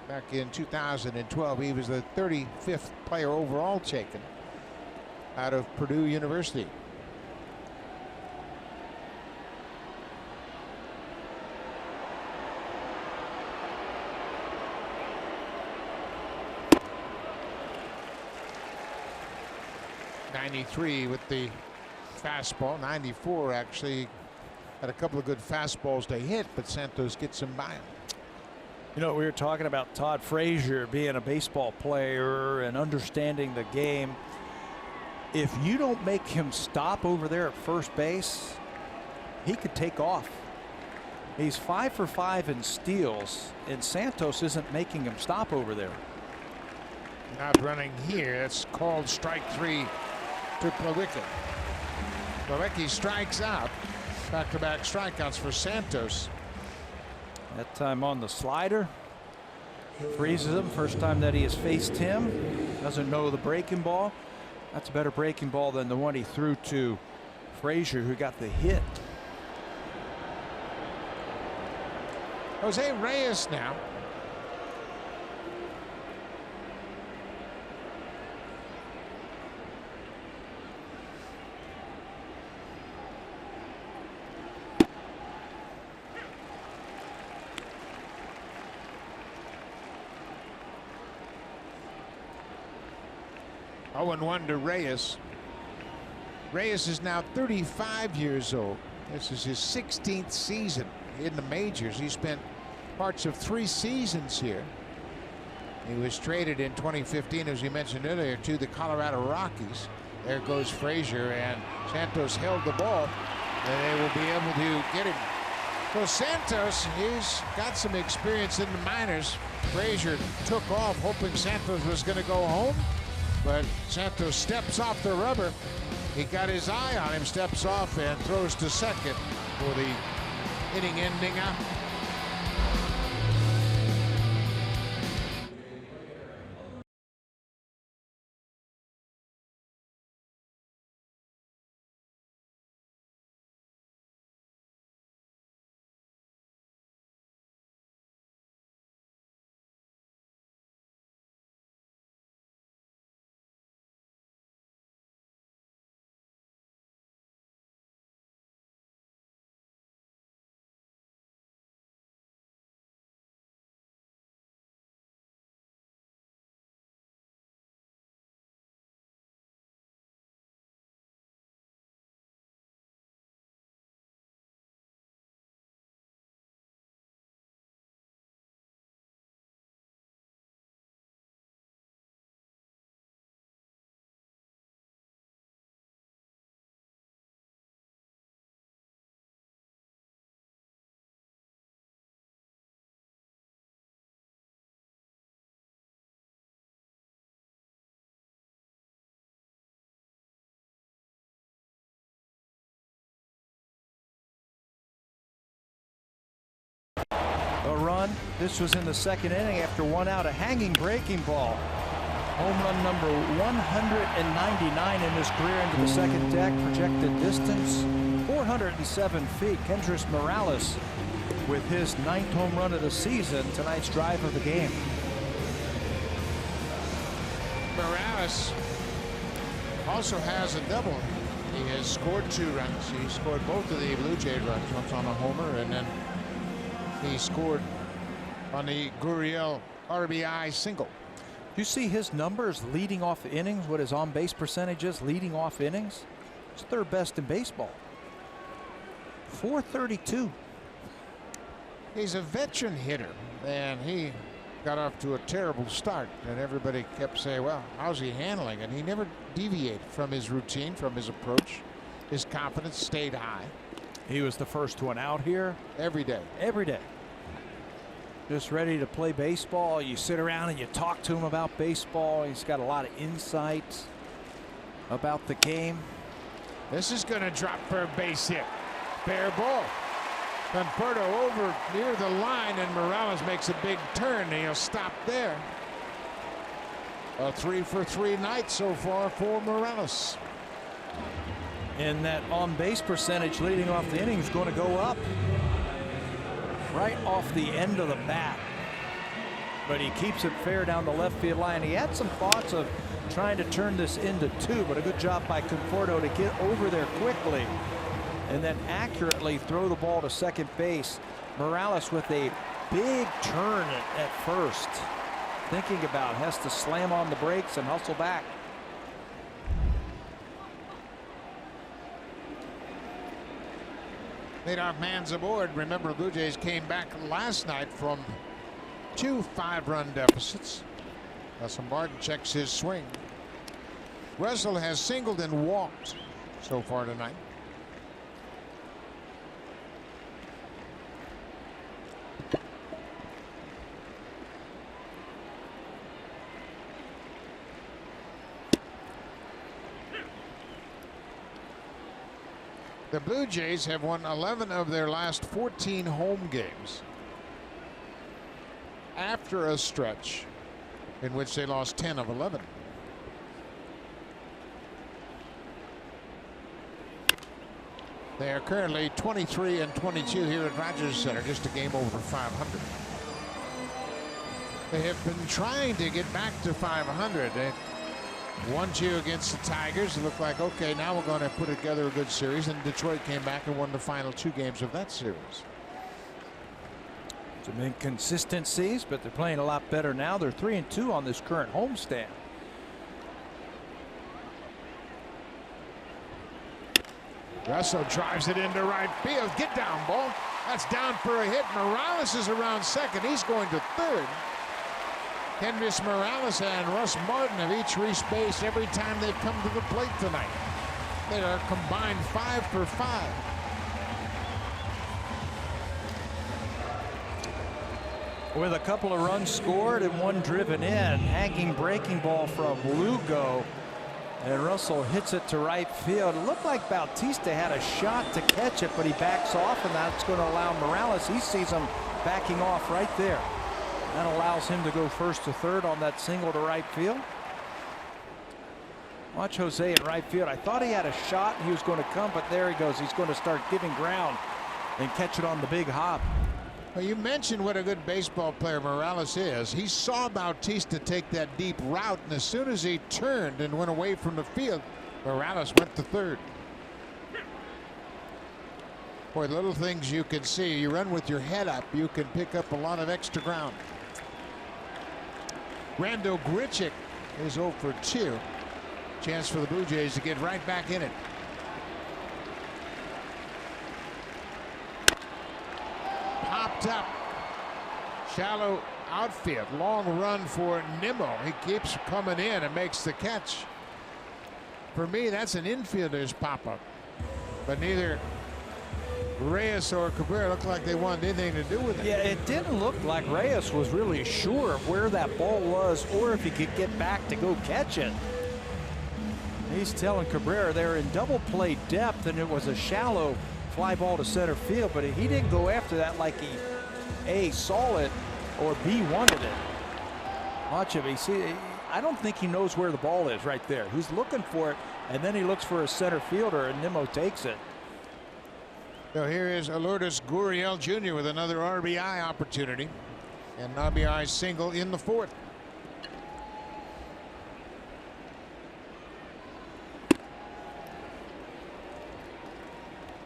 back in 2012. He was the 35th player overall taken out of Purdue University. .93 with the fastball. 94 actually. Had a couple of good fastballs to hit, but Santos gets him by him. You know, we were talking about Todd Frazier being a baseball player and understanding the game. If you don't make him stop over there at first base, he could take off. He's 5 for 5 in steals, and Santos isn't making him stop over there. Not running here. That's called strike 3 to Plawecki. Plawecki strikes out. Back-to-back strikeouts for Santos. That time on the slider. Freezes him. First time that he has faced him. Doesn't know the breaking ball. That's a better breaking ball than the one he threw to Frazier, who got the hit. Jose Reyes now. Oh, and 1 to Reyes. Reyes is now 35 years old. This is his 16th season in the majors. He spent parts of 3 seasons here. He was traded in 2015, as we mentioned earlier, to the Colorado Rockies. There goes Frazier, and Santos held the ball, and they will be able to get him. So Santos, he's got some experience in the minors. Frazier took off, hoping Santos was going to go home. But Santos steps off the rubber. He got his eye on him, steps off, and throws to second for the inning ending out. A run. This was in the 2nd inning after 1 out, a hanging breaking ball. Home run number 199 in his career into the 2nd deck. Projected distance 407 feet. Kendrys Morales with his 9th home run of the season, tonight's drive of the game. Morales also has a double. He has scored 2 runs. He scored both of the Blue Jay runs, once on a homer, and then he scored on the Gurriel RBI single. You see his numbers leading off innings, what his on-base percentage is leading off innings? It's 3rd best in baseball. 432. He's a veteran hitter, and he got off to a terrible start, and everybody kept saying, well, how's he handling it? He never deviated from his routine, from his approach. His confidence stayed high. He was the first one out here. Every day. Every day. Just ready to play baseball. You sit around and you talk to him about baseball. He's got a lot of insight about the game. This is going to drop for a base hit. Fair ball. Conforto over near the line, and Morales makes a big turn, and he'll stop there. A 3-for-3 night so far for Morales. And that on-base percentage leading off the inning is going to go up right off the end of the bat. But he keeps it fair down the left field line. He had some thoughts of trying to turn this into 2, but a good job by Conforto to get over there quickly and then accurately throw the ball to second base. Morales with a big turn at first. Thinking about has to slam on the brakes and hustle back. Leadoff man's aboard. Remember, Blue Jays came back last night from 2 5-run deficits. Russell Martin checks his swing. Russell has singled and walked so far tonight. The Blue Jays have won 11 of their last 14 home games after a stretch in which they lost 10 of 11. They are currently 23-22 here at Rogers Center, just a game over 500. They have been trying to get back to 500. They 1-2 against the Tigers. It looked like, okay, now we're going to put together a good series. And Detroit came back and won the final 2 games of that series. Some inconsistencies, but they're playing a lot better now. They're 3-2 on this current homestand. Russell drives it into right field. Get down, ball. That's down for a hit. Morales is around second. He's going to third. Kendrys Morales and Russ Martin have each reached base every time they've come to the plate tonight. They are combined 5 for 5. With a couple of runs scored and 1 driven in, hanging breaking ball from Lugo, and Russell hits it to right field. It looked like Bautista had a shot to catch it, but he backs off, and that's going to allow Morales. He sees him backing off right there. That allows him to go first to third on that single to right field. Watch Jose in right field. I thought he had a shot. He was going to come, but there he goes. He's going to start giving ground and catch it on the big hop. Well, you mentioned what a good baseball player Morales is. He saw Bautista take that deep route, and as soon as he turned and went away from the field, Morales went to third. Boy, little things you can see. You run with your head up, you can pick up a lot of extra ground. Randall Grichuk is 0 for 2. Chance for the Blue Jays to get right back in it. Popped up. Shallow outfield. Long run for Nimmo. He keeps coming in and makes the catch. For me, that's an infielder's pop-up. But neither Reyes or Cabrera looked like they wanted anything to do with it. Yeah, it didn't look like Reyes was really sure of where that ball was or if he could get back to go catch it. He's telling Cabrera they're in double play depth, and it was a shallow fly ball to center field, but he didn't go after that like he A, saw it, or B, wanted it. Watch him. I don't think he knows where the ball is right there. He's looking for it, and then he looks for a center fielder, and Nimmo takes it. So here is Lourdes Gurriel Jr. with another RBI opportunity. And an RBI single in the fourth.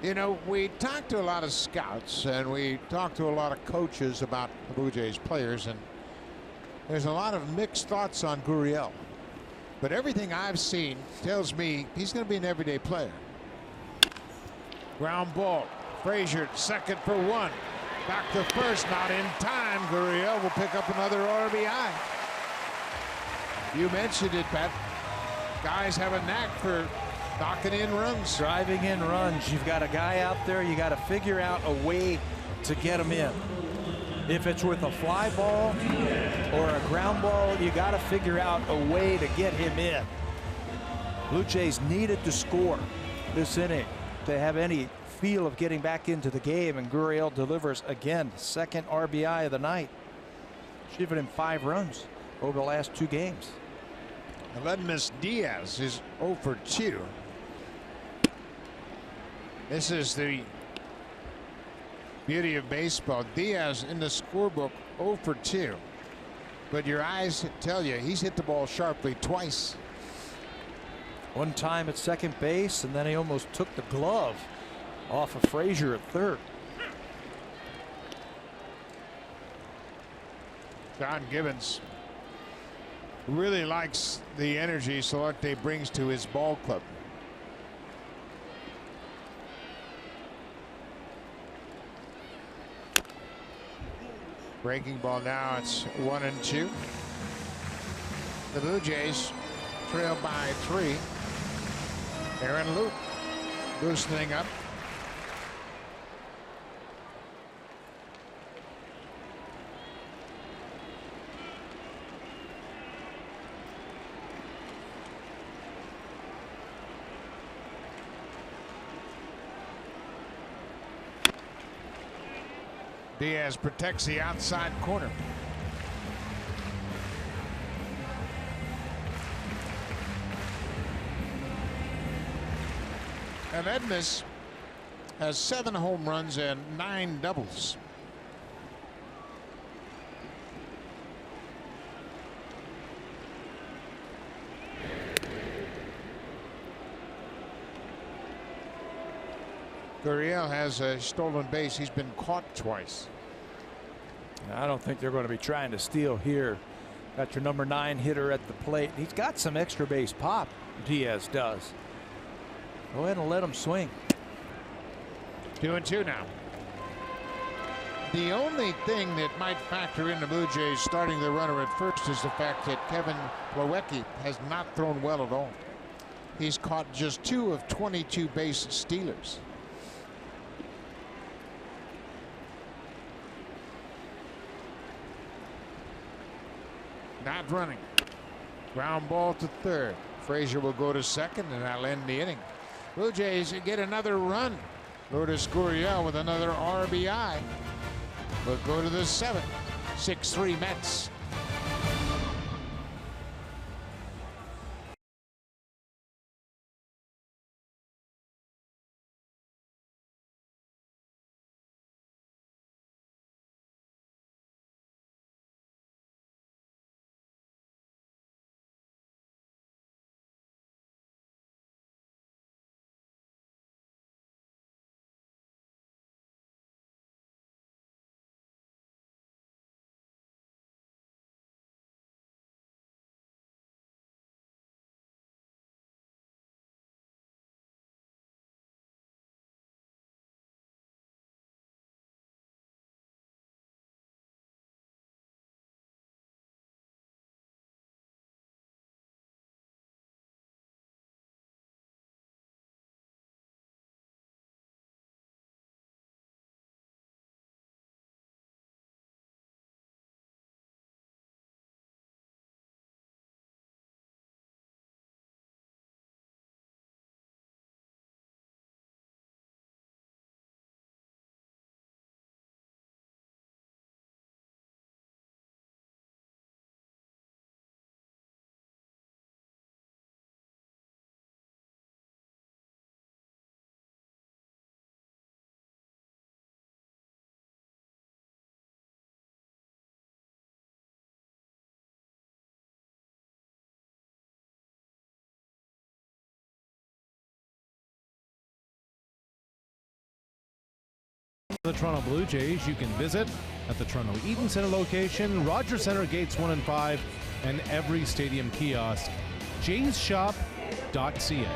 You know, we talked to a lot of scouts and we talked to a lot of coaches about the Blue Jays players, and there's a lot of mixed thoughts on Gurriel. But everything I've seen tells me he's going to be an everyday player. Ground ball. Frazier second for one. Back to first, not in time. Gurriel will pick up another RBI. You mentioned it, Pat. Guys have a knack for knocking in runs. Driving in runs. You've got a guy out there, you got to figure out a way to get him in. If it's with a fly ball or a ground ball, you got to figure out a way to get him in. Blue Jays needed to score this inning to have any feel of getting back into the game, and Gurriel delivers again. Second RBI of the night. She's given him 5 runs over the last 2 games. Aledmus Diaz is 0 for 2. This is the beauty of baseball. Diaz in the scorebook 0 for 2. But your eyes tell you he's hit the ball sharply twice. One time at second base, and then he almost took the glove off of Frazier at third. John Gibbons really likes the energy Solarte brings to his ball club. Breaking ball now. It's 1-2. The Blue Jays trail by 3. Aaron Luke loosening up. Diaz protects the outside corner. And Edmus has 7 home runs and 9 doubles. Gurriel has a stolen base. He's been caught twice. I don't think they're going to be trying to steal here. Got your number 9 hitter at the plate. He's got some extra base pop. Diaz does. Go ahead and let him swing. 2-2 now. The only thing that might factor in the Blue Jays starting the runner at first is the fact that Kevin Plawecki has not thrown well at all. He's caught just 2 of 22 base stealers. Not running. Ground ball to third. Frazier will go to second, and that'll end the inning. Blue Jays get another run. Lourdes Gurriel with another RBI. Will go to the 7th. 6-3 Mets. The Toronto Blue Jays you can visit at the Toronto Eaton Centre location, Rogers Centre gates 1 and 5, and every stadium kiosk. jaysshop.ca.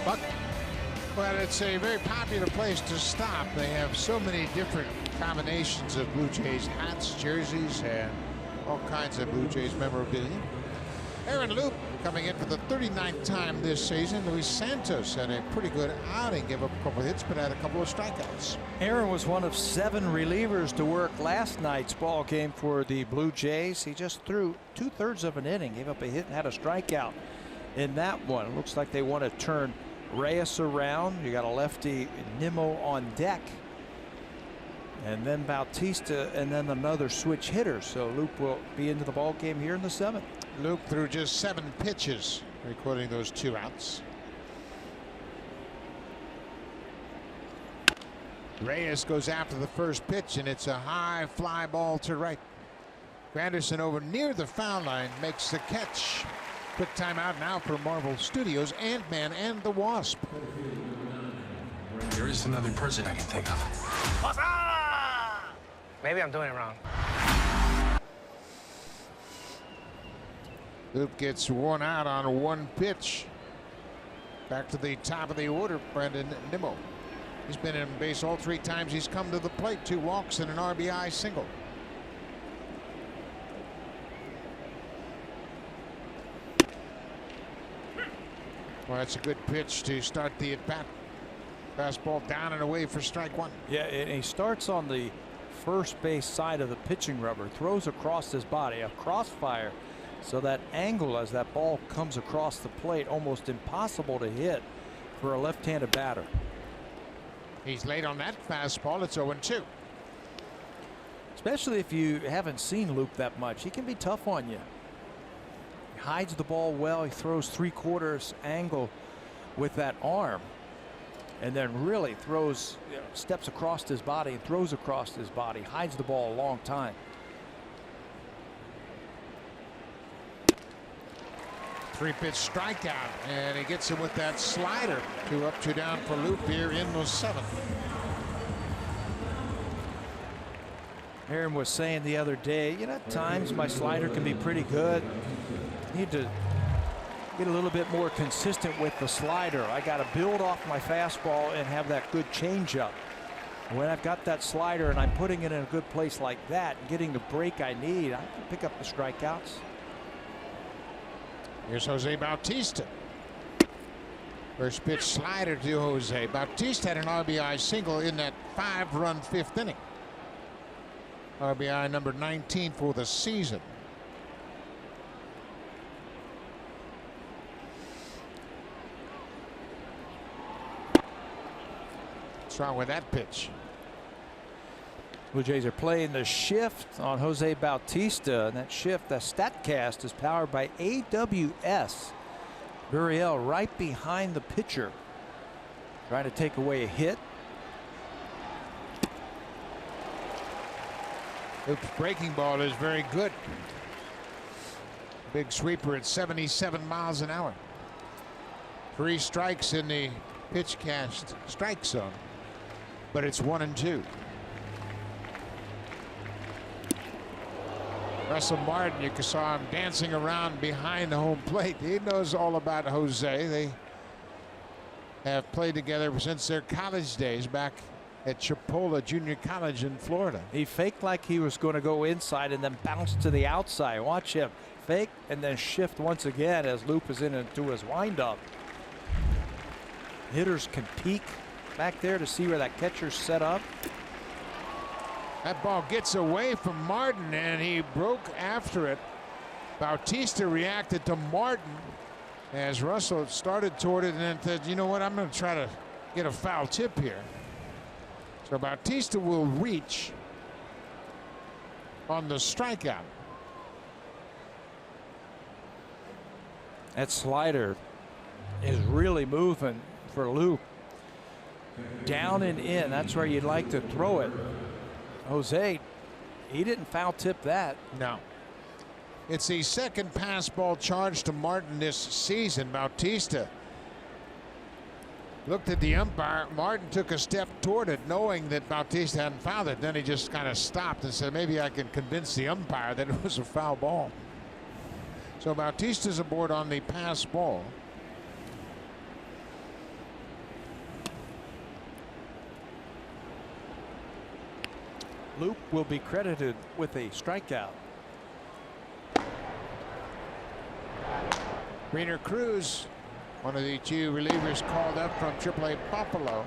Buck? Well, it's a very popular place to stop. They have so many different combinations of Blue Jays hats, jerseys, and all kinds of Blue Jays memorabilia. Aaron Loup coming in for the 39th time this season. Luis Santos had a pretty good outing, gave up a couple of hits, but had a couple of strikeouts. Aaron was one of 7 relievers to work last night's ball game for the Blue Jays. He just threw 2/3 of an inning, gave up a hit and had a strikeout in that one. It looks like they want to turn Reyes around. You got a lefty Nimmo on deck, and then Bautista, and then another switch hitter. So Loup will be into the ball game here in the 7th. Loup threw just 7 pitches, recording those 2 outs. Reyes goes after the first pitch, and it's a high fly ball to right. Granderson over near the foul line makes the catch. Quick timeout now for Marvel Studios, Ant-Man and the Wasp. There is another person I can think of. Maybe I'm doing it wrong. Loup gets worn out on 1 pitch. Back to the top of the order, Brandon Nimmo. He's been in base all 3 times he's come to the plate. 2 walks and an RBI single. Well, that's a good pitch to start the at-bat. Fastball down and away for strike 1. Yeah, and he starts on the first base side of the pitching rubber, throws across his body, a crossfire. So that angle as that ball comes across the plate, almost impossible to hit for a left-handed batter. He's late on that fastball. It's 0-2. Especially if you haven't seen Loup that much. He can be tough on you. He hides the ball well. He throws 3/4 angle with that arm, and then really throws, steps across his body and throws across his body, hides the ball a long time. 3-pitch strikeout, and he gets him with that slider. 2 up, 2 down for Loup here in the 7th. Aaron was saying the other day, at times my slider can be pretty good. Need to get a little bit more consistent with the slider. I got to build off my fastball and have that good changeup. When I've got that slider and I'm putting it in a good place like that, getting the break I need, I can pick up the strikeouts. Here's Jose Bautista. First pitch slider to Jose. Bautista had an RBI single in that 5-run 5th inning. RBI number 19 for the season. What's wrong with that pitch? Blue Jays are playing the shift on Jose Bautista, and that shift, that StatCast, is powered by AWS. Burial right behind the pitcher, trying to take away a hit. Loup's breaking ball is very good. Big sweeper at 77 miles an hour. 3 strikes in the pitch cast strike zone, but it's 1-2. Russell Martin, you saw him dancing around behind the home plate. He knows all about Jose. They have played together since their college days back at Chipola Junior College in Florida. He faked like he was going to go inside and then bounced to the outside. Watch him fake and then shift once again as Loup is into his windup. Hitters can peek back there to see where that catcher's set up. That ball gets away from Martin, and he broke after it. Bautista reacted to Martin as Russell started toward it and then said, you know what, I'm going to try to get a foul tip here. So Bautista will reach on the strikeout. That slider is really moving for Loup. Down and in, that's where you'd like to throw it. Jose, he didn't foul tip that. No. It's the 2nd pass ball charge to Martin this season. Bautista Looked at the umpire. Martin took a step toward it, knowing that Bautista hadn't fouled it. Then he just kind of stopped and said, maybe I can convince the umpire that it was a foul ball. So Bautista's aboard on the pass ball. Loop will be credited with a strikeout. Greener Cruz, one of the two relievers called up from AAA Buffalo.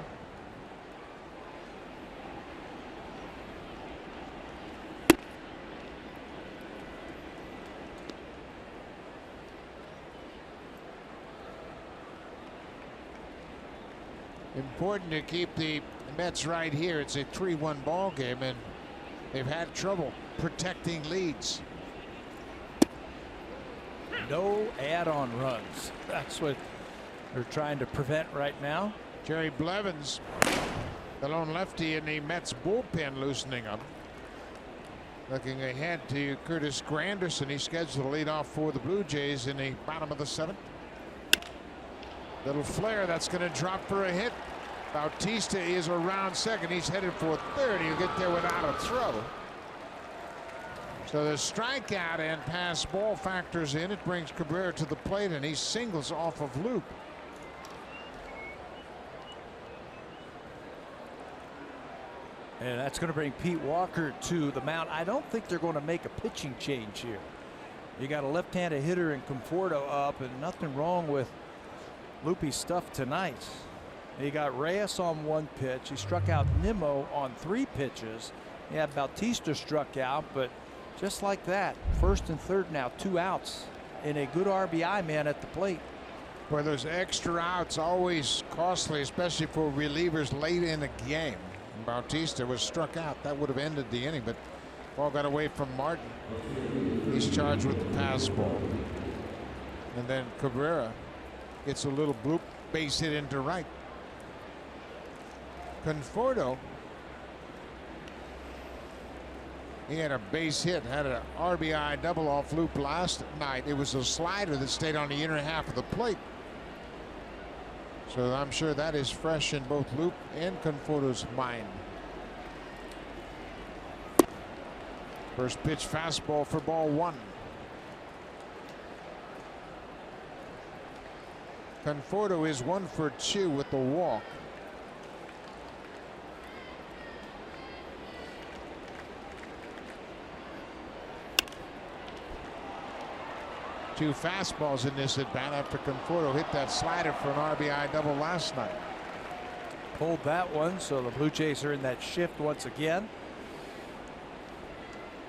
Important to keep the Mets right here. It's a 3-1 ball game, and they've had trouble protecting leads. No add-on runs. That's what they're trying to prevent right now. Jerry Blevins, the lone lefty in the Mets bullpen, loosening up. Looking ahead to Curtis Granderson. He's scheduled to lead off for the Blue Jays in the bottom of the 7th. Little flare that's going to drop for a hit. Bautista is around second. He's headed for third. He'll get there without a throw. So the strikeout and pass ball factors in. It brings Cabrera to the plate, and he singles off of Loop. And that's going to bring Pete Walker to the mound. I don't think they're going to make a pitching change here. You got a left-handed hitter in Conforto up, and nothing wrong with Loopy's stuff tonight. He got Reyes on 1 pitch. He struck out Nimmo on 3 pitches. Yeah, Bautista struck out, but just like that, first and third now, 2 outs, and a good RBI man at the plate. Where those extra outs always costly, especially for relievers late in the game. Bautista was struck out. That would have ended the inning, but ball got away from Martin. He's charged with the pass ball. And then Cabrera gets a little bloop base hit into right. Conforto, he had a base hit, had an RBI double off Loop last night. It was a slider that stayed on the inner half of the plate. So I'm sure that is fresh in both Loop and Conforto's mind. First pitch fastball for ball 1. Conforto is 1 for 2 with the walk. Two fastballs in this at bat after Conforto hit that slider for an RBI double last night. Pulled that one, so the Blue Jays are in that shift once again.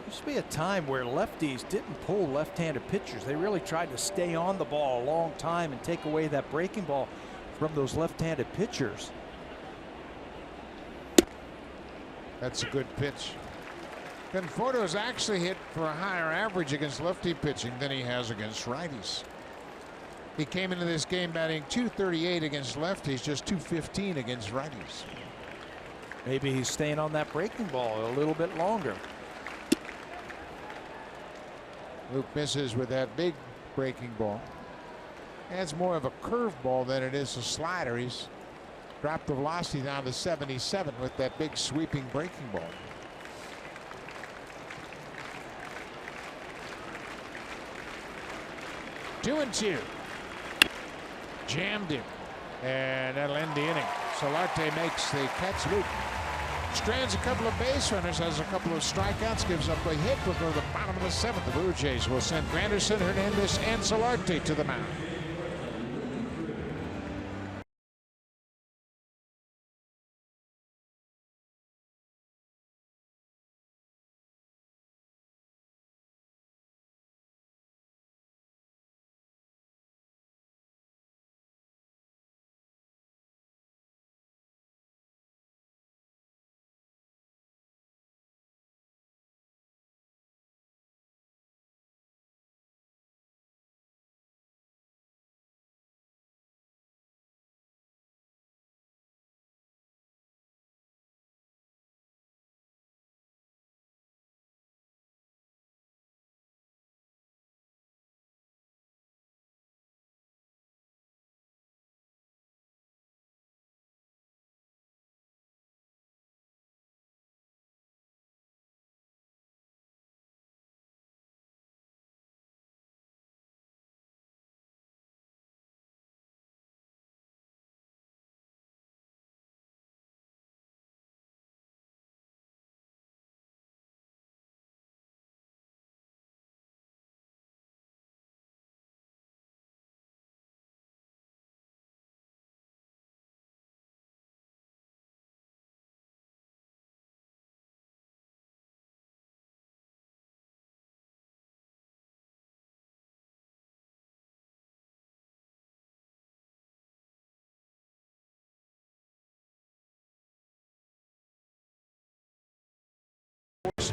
Used to be a time where lefties didn't pull left-handed pitchers. They really tried to stay on the ball a long time and take away that breaking ball from those left-handed pitchers. That's a good pitch. Conforto's actually hit for a higher average against lefty pitching than he has against righties. He came into this game batting .238 against lefties, just .215 against righties. Maybe he's staying on that breaking ball a little bit longer. Luke misses with that big breaking ball. It's more of a curve ball than it is a slider. He's dropped the velocity down to 77 with that big sweeping breaking ball. Two and two. Jammed him. And that'll end the inning. Solarte makes the catch. Luke strands a couple of base runners, has a couple of strikeouts, gives up a hit. We'll go to the bottom of the 7th. The Blue Jays will send Granderson, Hernandez, and Solarte to the mound.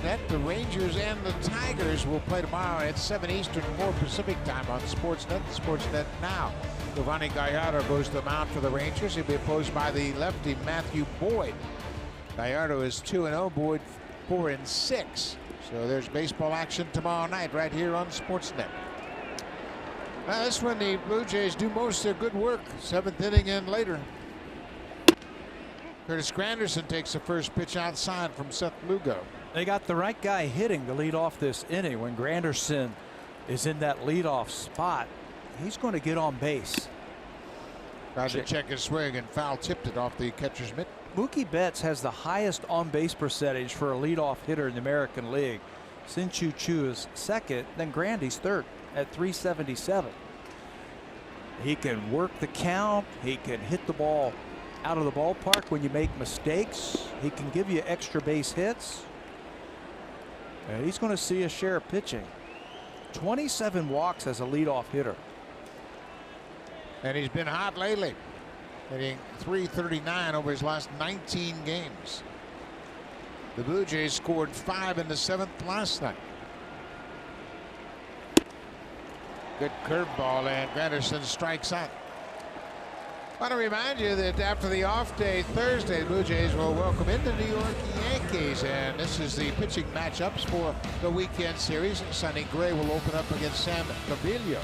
Net. The Rangers and the Tigers will play tomorrow at 7 Eastern, 4 Pacific time on Sportsnet. Sportsnet Now. Giovanni Gallardo goes to the mound for the Rangers. He'll be opposed by the lefty Matthew Boyd. Gallardo is 2-0, Boyd 4-6. So there's baseball action tomorrow night right here on Sportsnet. Now this one, the Blue Jays do most of their good work. 7th inning and later. Curtis Granderson takes the first pitch outside from Seth Lugo. They got the right guy hitting to lead off this inning. When Granderson is in that leadoff spot, he's going to get on base. Tried to check his swing and foul tipped it off the catcher's mitt. Mookie Betts has the highest on-base percentage for a leadoff hitter in the American League. Sin-Chu Chu is second, then Grandy's third at 377. He can work the count. He can hit the ball out of the ballpark when you make mistakes. He can give you extra base hits. And he's going to see a share of pitching. 27 walks as a leadoff hitter. And he's been hot lately, hitting .339 over his last 19 games. The Blue Jays scored 5 in the 7th last night. Good curveball, and Granderson strikes out. I want to remind you that after the off day Thursday, the Blue Jays will welcome in the New York Yankees, and this is the pitching matchups for the weekend series. Sonny Gray will open up against Sam Gaviglio.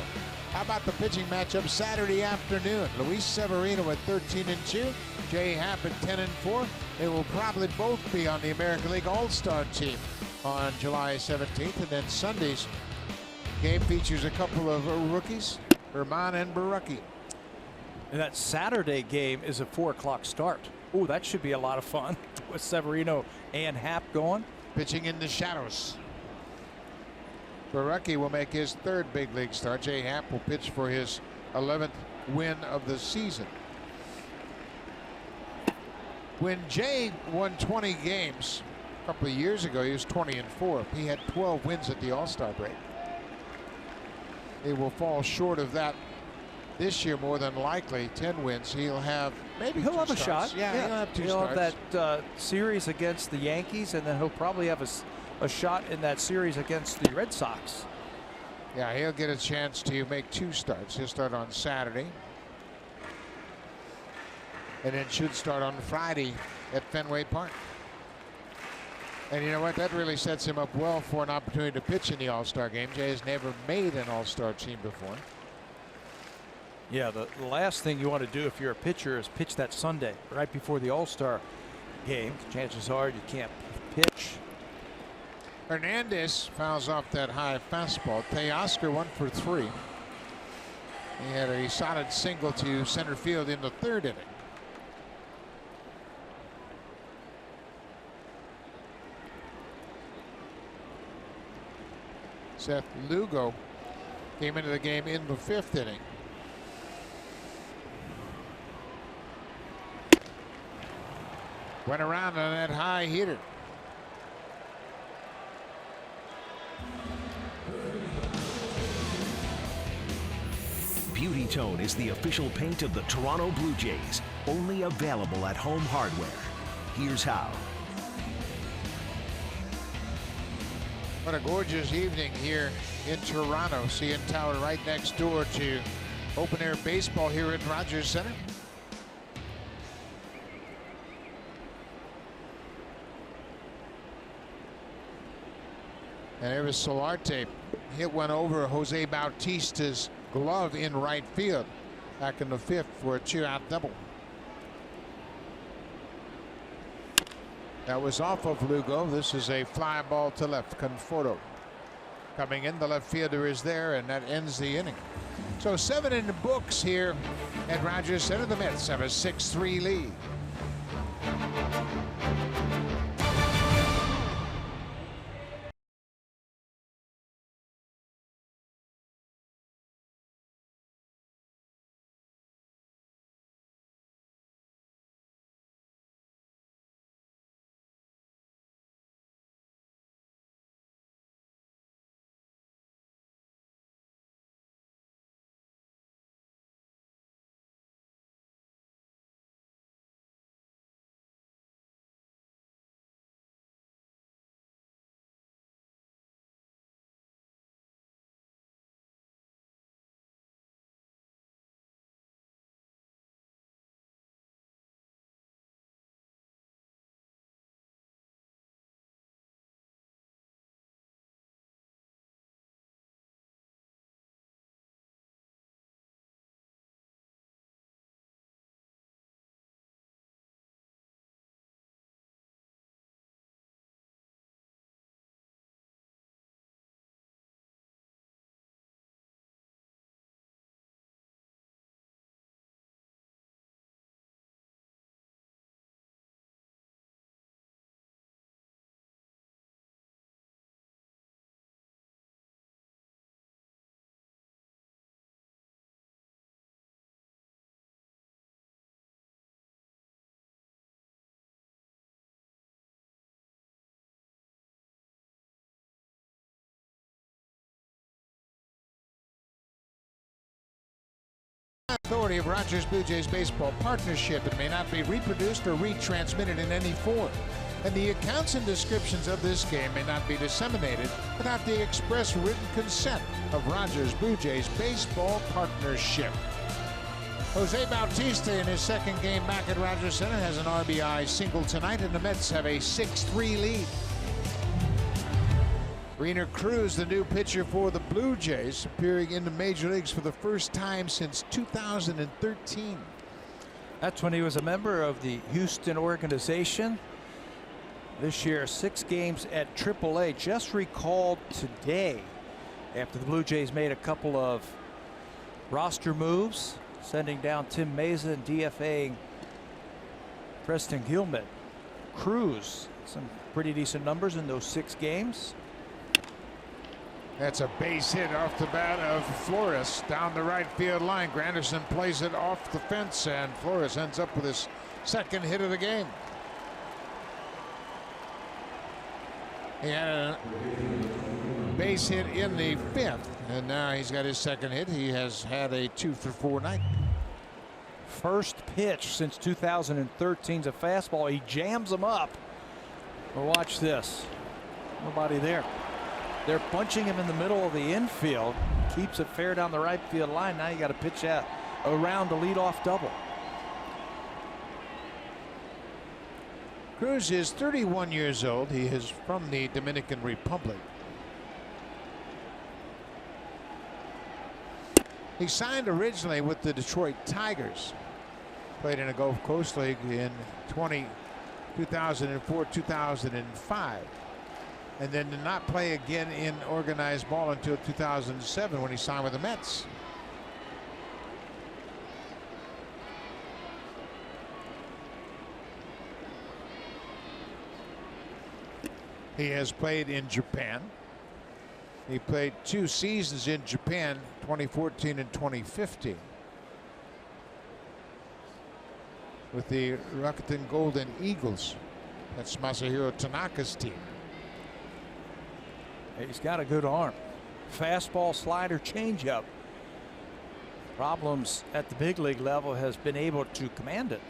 How about the pitching matchup Saturday afternoon? Luis Severino at 13-2, Jay Happ at 10-4. They will probably both be on the American League All-Star team on July 17th, and then Sunday's game features a couple of rookies, Herman and Barucki. And that Saturday game is a 4 o'clock start. Oh, that should be a lot of fun with Severino and Happ going. Pitching in the shadows. Barucki will make his 3rd big league start. Jay Happ will pitch for his 11th win of the season. When Jay won 20 games a couple of years ago, he was 20-4. He had 12 wins at the All-Star break. He will fall short of that this year more than likely. 10 wins. He'll have maybe he'll have starts. a shot. Yeah, he'll have 2 he'll starts. have that series against the Yankees, and then he'll probably have a shot in that series against the Red Sox. Yeah, he'll get a chance to make 2 starts. He'll start on Saturday, and then should start on Friday at Fenway Park. And you know what? That really sets him up well for an opportunity to pitch in the All-Star game. Jay has never made an All-Star team before. Yeah, the last thing you want to do if you're a pitcher is pitch that Sunday right before the All-Star game. Chances are you can't pitch. Hernandez fouls off that high fastball. Teoscar 1 for 3. He had a solid single to center field in the 3rd inning. Seth Lugo came into the game in the 5th inning. Went around on that high hitter. Beauty Tone is the official paint of the Toronto Blue Jays. Only available at Home Hardware. Here's how. What a gorgeous evening here in Toronto. CN Tower right next door to open air baseball here at Rogers Center. And there was Solarte. Hit one over Jose Bautista's glove in right field back in the 5th for a 2-out double. That was off of Lugo. This is a fly ball to left. Conforto coming in. The left fielder is there, and that ends the inning. So 7 in the books here at Rogers Center. The Mets have a 6-3 lead. Authority of Rogers Blue Jays baseball partnership. It may not be reproduced or retransmitted in any form. And the accounts and descriptions of this game may not be disseminated without the express written consent of Rogers Blue Jays baseball partnership. Jose Bautista in his second game back at Rogers Center has an RBI single tonight, and the Mets have a 6-3 lead. Reiner Cruz, the new pitcher for the Blue Jays, appearing in the major leagues for the first time since 2013. That's when he was a member of the Houston organization. This year, 6 games at AAA, just recalled today after the Blue Jays made a couple of roster moves, sending down Tim Meza and DFAing Preston Gilman. Cruz, some pretty decent numbers in those 6 games. That's a base hit off the bat of Flores down the right field line. Granderson plays it off the fence, and Flores ends up with his second hit of the game. He had a base hit in the 5th, and now he's got his second hit. He has had a 2-for-4 night. First pitch since 2013's a fastball. He jams him up. Well, watch this. Nobody there. They're bunching him in the middle of the infield. Keeps it fair down the right field line. Now you got to pitch out around the leadoff double. Cruz is 31 years old. He is from the Dominican Republic. He signed originally with the Detroit Tigers. Played in a Gulf Coast League in 2004-2005. And then did not play again in organized ball until 2007 when he signed with the Mets. He has played in Japan. He played 2 seasons in Japan, 2014 and 2015, with the Rakuten Golden Eagles. That's Masahiro Tanaka's team. He's got a good arm. Fastball, slider, changeup. Problems at the big league level, has been able to command it.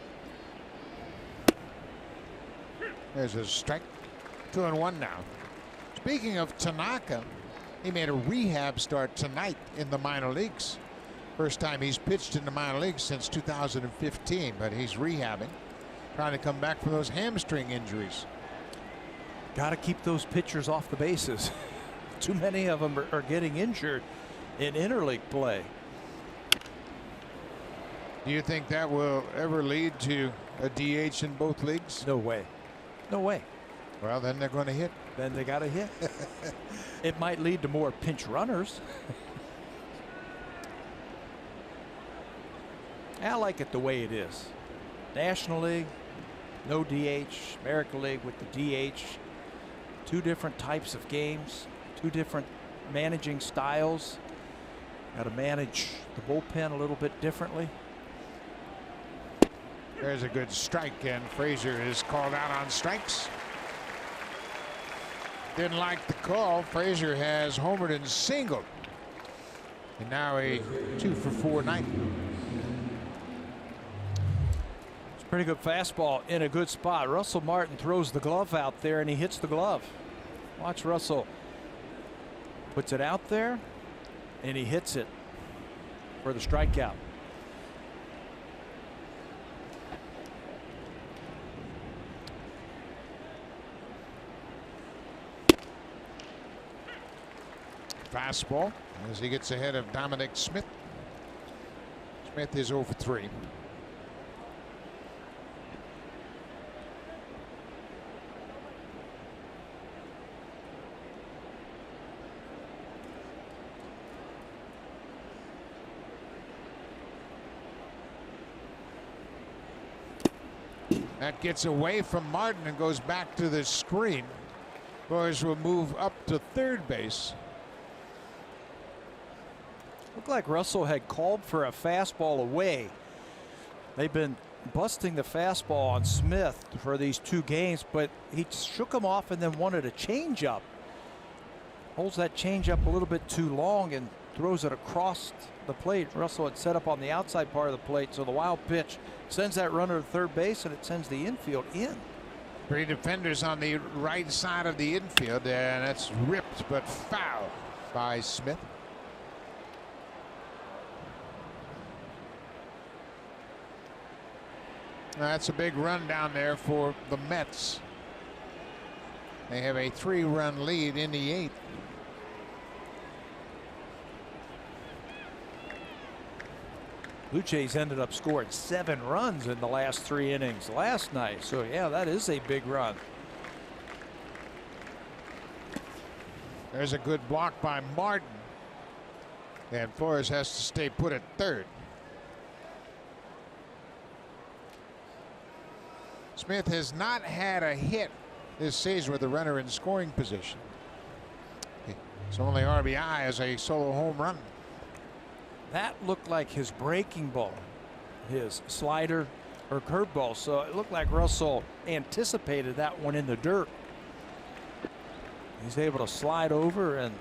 There's a strike. 2-1 now. Speaking of Tanaka, he made a rehab start tonight in the minor leagues. First time he's pitched in the minor leagues since 2015, but he's rehabbing, trying to come back from those hamstring injuries. Got to keep those pitchers off the bases. Too many of them are getting injured in interleague play. Do you think that will ever lead to a DH in both leagues? No way. No way. Well, then they're going to hit. Then they got to hit. It might lead to more pinch runners. I like it the way it is. National League, no DH. American League with the DH. 2 different types of games, 2 different managing styles. Got to manage the bullpen a little bit differently. There's a good strike, and Frazier is called out on strikes. Didn't like the call. Frazier has homered and singled. And now a 2-for-4 night. It's a pretty good fastball in a good spot. Russell Martin throws the glove out there, and he hits the glove. Watch Russell. Puts it out there, and he hits it for the strikeout. Fastball as he gets ahead of Dominic Smith. Smith is 0 for 3. That gets away from Martin and goes back to the screen. Boys will move up to third base. Looked like Russell had called for a fastball away. They've been busting the fastball on Smith for these 2 games, but he shook him off and then wanted a changeup. Holds that changeup a little bit too long and throws it across the plate. Russell had set up on the outside part of the plate, so the wild pitch sends that runner to third base, and it sends the infield in. 3 defenders on the right side of the infield, and that's ripped but foul by Smith. That's a big run down there for the Mets. They have a 3-run lead in the 8th. Blue Jays ended up scoring 7 runs in the last 3 innings last night. So, yeah, that is a big run. There's a good block by Martin. And Flores has to stay put at third. Smith has not had a hit this season with the runner in scoring position. His only RBI is a solo home run. That looked like his breaking ball, his slider or curveball. So it looked like Russell anticipated that one in the dirt. He's able to slide over and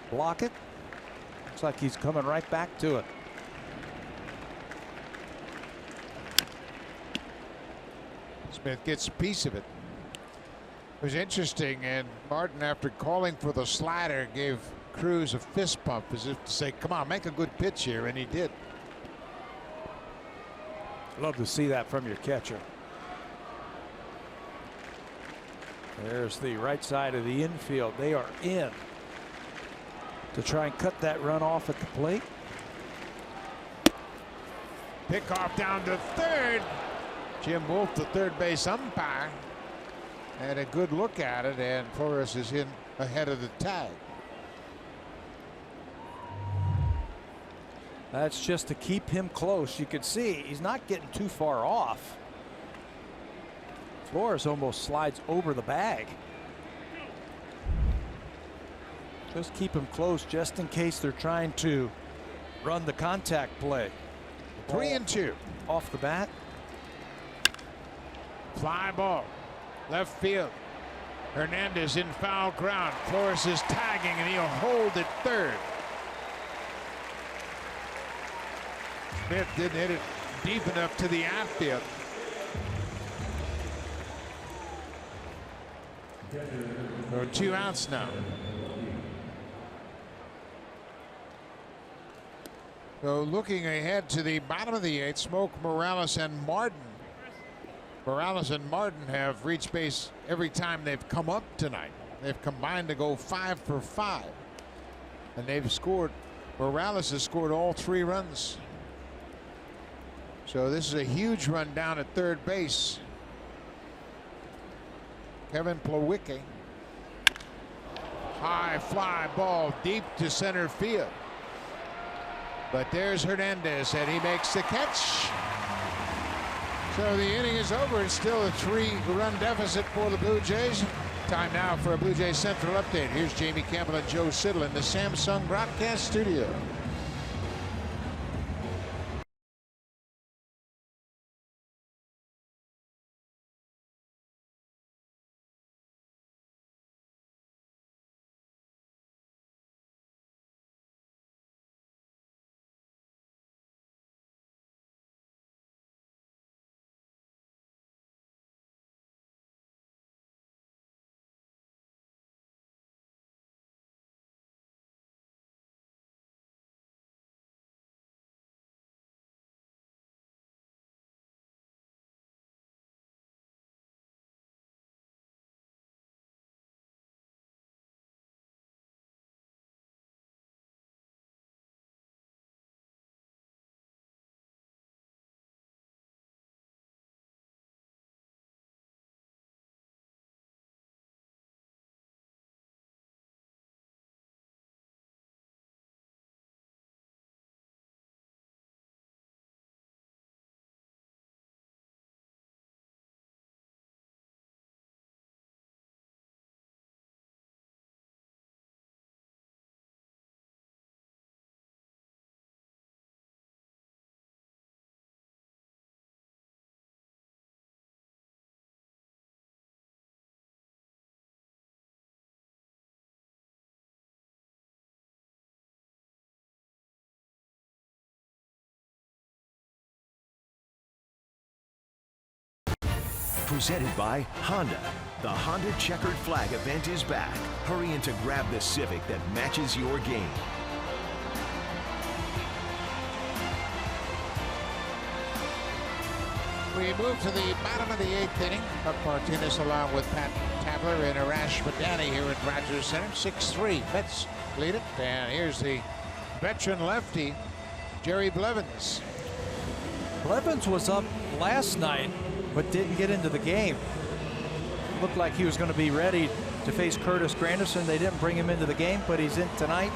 block it. Looks like he's coming right back to it. Smith gets a piece of it. It was interesting, and Martin, after calling for the slider, gave Cruz a fist pump as if to say, come on, make a good pitch here, and he did. Love to see that from your catcher. There's the right side of the infield. They are in to try and cut that run off at the plate. Pickoff down to third. Jim Wolf, the third base umpire, had a good look at it, and Flores is in ahead of the tag. That's just to keep him close. You can see he's not getting too far off. Flores almost slides over the bag. Just keep him close just in case they're trying to run the contact play. 3-2. Off the bat. Fly ball. Left field. Hernandez in foul ground. Flores is tagging, and he'll hold at third. Smith didn't hit it deep enough to the outfield. There are 2 outs now. So looking ahead to the bottom of the 8th, Smoke, Morales, and Martin. Morales and Martin have reached base every time they've come up tonight. They've combined to go 5 for 5. And they've scored. Morales has scored all 3 runs. So this is a huge run down at third base. Kevin Plawicki. High fly ball deep to center field. But there's Hernandez, and he makes the catch. So the inning is over. It's still a 3-run deficit for the Blue Jays. Time now for a Blue Jays Central update. Here's Jamie Campbell and Joe Siddle in the Samsung broadcast studio. Presented by Honda. The Honda Checkered Flag event is back. Hurry in to grab the Civic that matches your game. We move to the bottom of the 8th inning. Buck Martinez along with Pat Tabler and Arash Madani here at Rogers Center. 6-3. Mets lead it. And here's the veteran lefty, Jerry Blevins. Blevins was up last night, but didn't get into the game. Looked like he was going to be ready to face Curtis Granderson. They didn't bring him into the game, but he's in tonight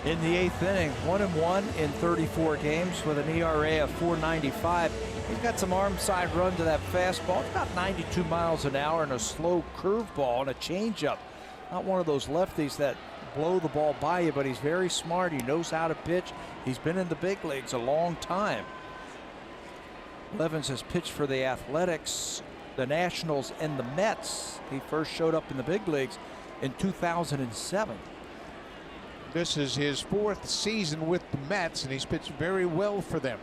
in the 8th inning. 1-1 in 34 games with an ERA of 4.95. He's got some arm side run to that fastball. It's about 92 miles an hour and a slow curveball and a changeup. Not one of those lefties that blow the ball by you, but he's very smart. He knows how to pitch. He's been in the big leagues a long time. Blevins has pitched for the Athletics, the Nationals, and the Mets. He first showed up in the big leagues in 2007. This is his 4th season with the Mets, and he's pitched very well for them.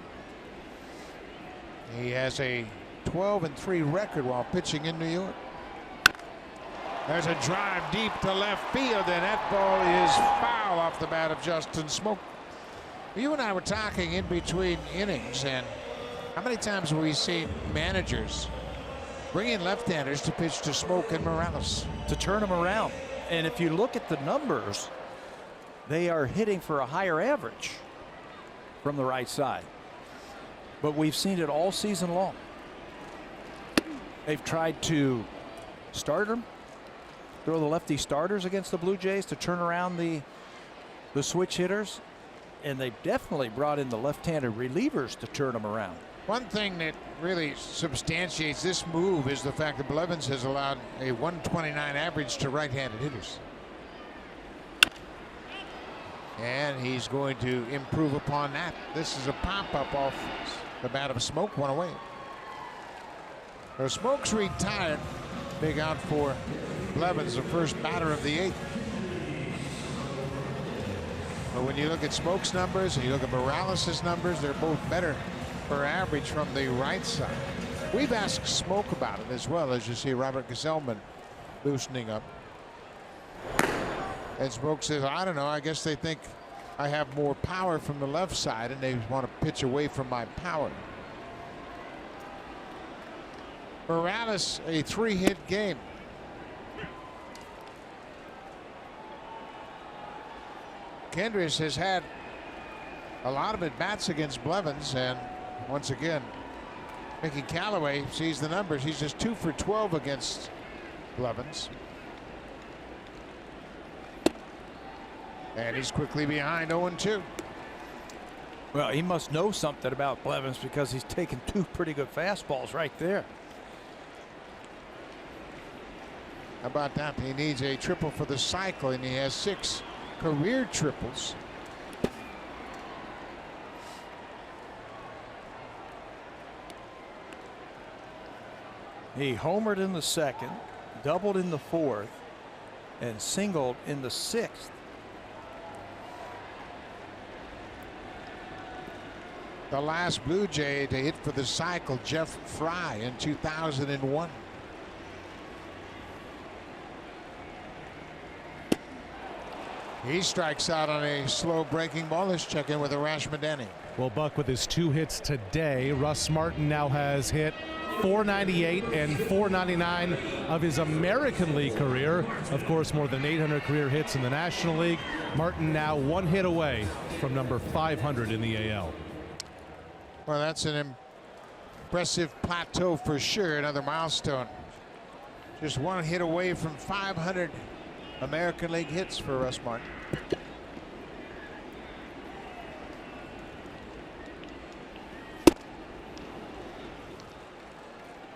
He has a 12-3 record while pitching in New York. There's a drive deep to left field, and that ball is foul off the bat of Justin Smoak. You and I were talking in between innings, and how many times have we seen managers bring in left-handers to pitch to Smoak and Morales? To turn them around. And if you look at the numbers, they are hitting for a higher average from the right side. But we've seen it all season long. They've tried to start them, throw the lefty starters against the Blue Jays to turn around the switch hitters, and they've definitely brought in the left-handed relievers to turn them around. One thing that really substantiates this move is the fact that Blevins has allowed a 129 average to right-handed hitters. And he's going to improve upon that. This is a pop-up off the bat of Smoak, one away. So Smoak's retired. Big out for Blevins, the first batter of the 8th. But when you look at Smoak's numbers and you look at Morales' numbers, they're both better per average from the right side. We've asked Smoak about it as well, as you see Robert Gesellman loosening up. And Smoak says, I don't know, I guess they think I have more power from the left side and they want to pitch away from my power. Morales, a 3-hit game. Kendrick has had a lot of at-bats against Blevins, and once again, Mickey Callaway sees the numbers. He's just 2 for 12 against Blevins. And he's quickly behind 0-2. Well, he must know something about Blevins because he's taken 2 pretty good fastballs right there. How about that? He needs a triple for the cycle, and he has 6 career triples. He homered in the 2nd, doubled in the 4th, and singled in the 6th. The last Blue Jay to hit for the cycle, Jeff Fry, in 2001. He strikes out on a slow breaking ball. Let's check in with Arash Madani. Well, Buck, with his 2 hits today, Russ Martin now has hit .498 and .499 of his American League career. Of course, more than 800 career hits in the National League. Martin now 1 hit away from number 500 in the AL. Well, that's an impressive plateau for sure. Another milestone. Just 1 hit away from 500 American League hits for Russ Martin.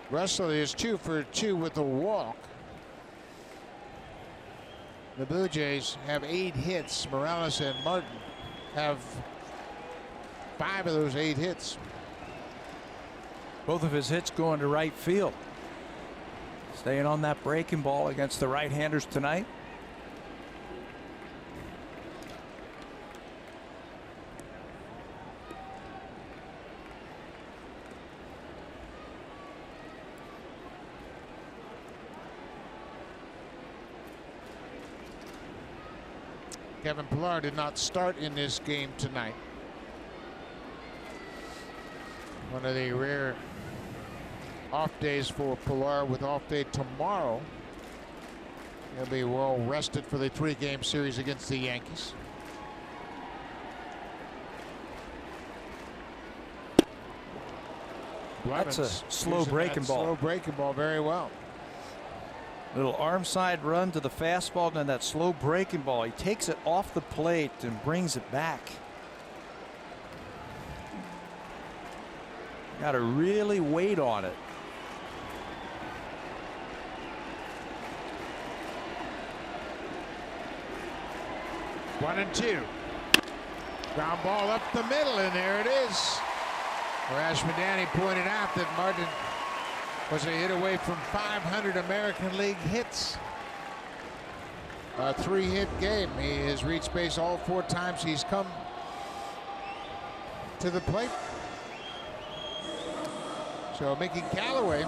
Russell is 2 for 2 with a walk. The Blue Jays have 8 hits. Morales and Martin have 5 of those 8 hits. Both of his hits going to right field. Staying on that breaking ball against the right-handers tonight. Kevin Pillar did not start in this game tonight. One of the rare off days for Pillar, with off day tomorrow. He'll be well rested for the 3-game series against the Yankees. That's a slow breaking ball. Slow breaking ball very well. Little arm side run to the fastball, and then that slow breaking ball. He takes it off the plate and brings it back. Got to really wait on it. One and two. Ground ball up the middle, and there it is. Rash Madani pointed out that Martin was a hit away from 500 American League hits. A 3-hit game. He has reached base all 4 times he's come to the plate. So Mickey Callaway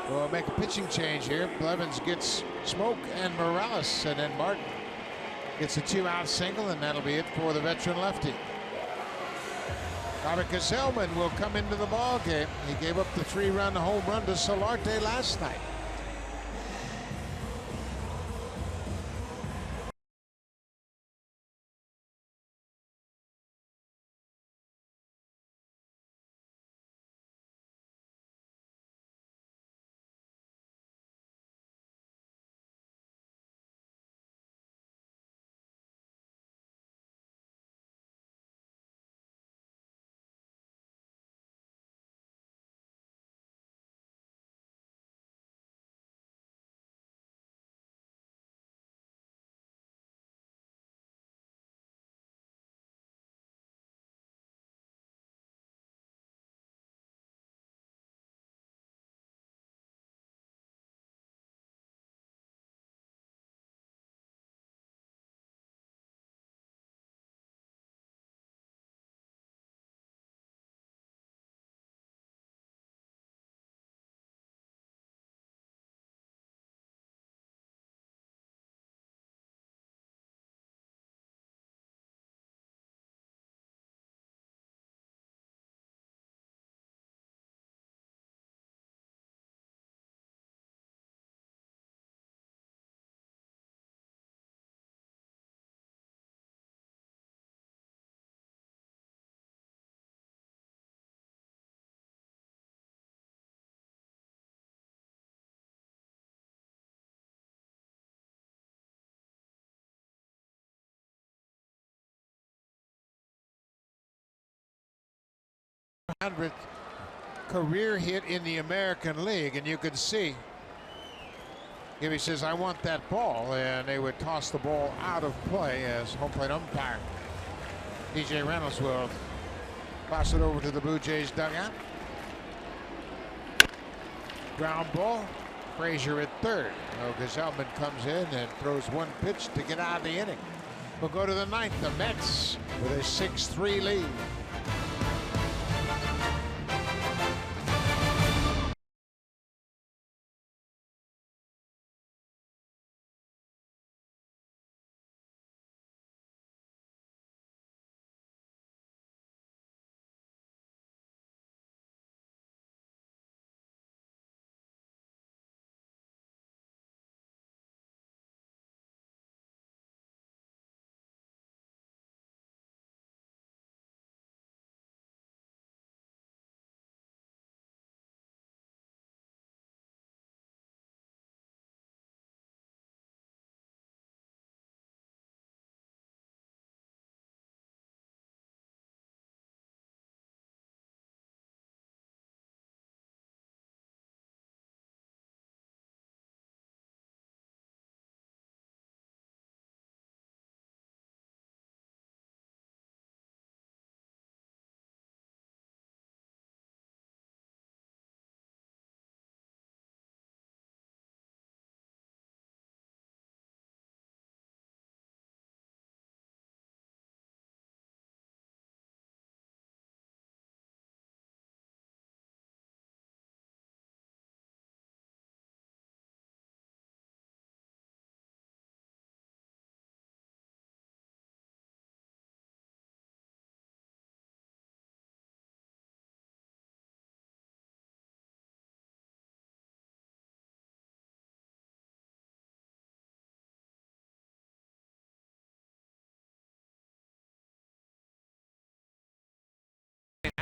will make a pitching change here. Blevins gets Smoke and Morales, and then Martin gets a 2-out single, and that'll be it for the veteran lefty. Robert Gsellman will come into the ball game. He gave up the 3-run home run to Solarte last night. th career hit in the American League, and you can see Gibby says, I want that ball, and they would toss the ball out of play as home plate umpire DJ Reynolds will pass it over to the Blue Jays dugout. Ground ball. Frazier at third. Gsellman comes in and throws one pitch to get out of the inning. We'll go to the ninth. The Mets with a 6-3 lead.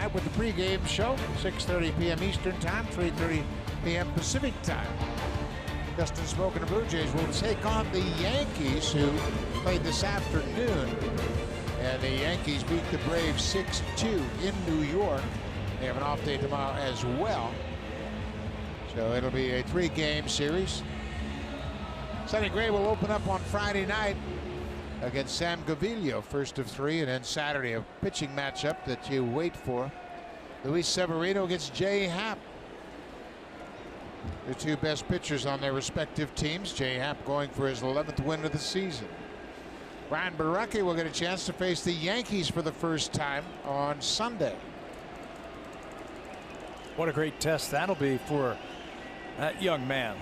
tonight with the pregame show, 6:30 p.m. Eastern Time, 3:30 p.m. Pacific Time. Justin Smoke and the Blue Jays will take on the Yankees, who played this afternoon. And the Yankees beat the Braves 6-2 in New York. They have an off day tomorrow as well. So it'll be a 3-game series. Sonny Gray will open up on Friday night against Sam Gaviglio, first of 3, and then Saturday a pitching matchup that you wait for. Luis Severino against Jay Happ. The two best pitchers on their respective teams. Jay Happ going for his 11th win of the season. Ryan Borucki will get a chance to face the Yankees for the first time on Sunday. What a great test that'll be for that young man.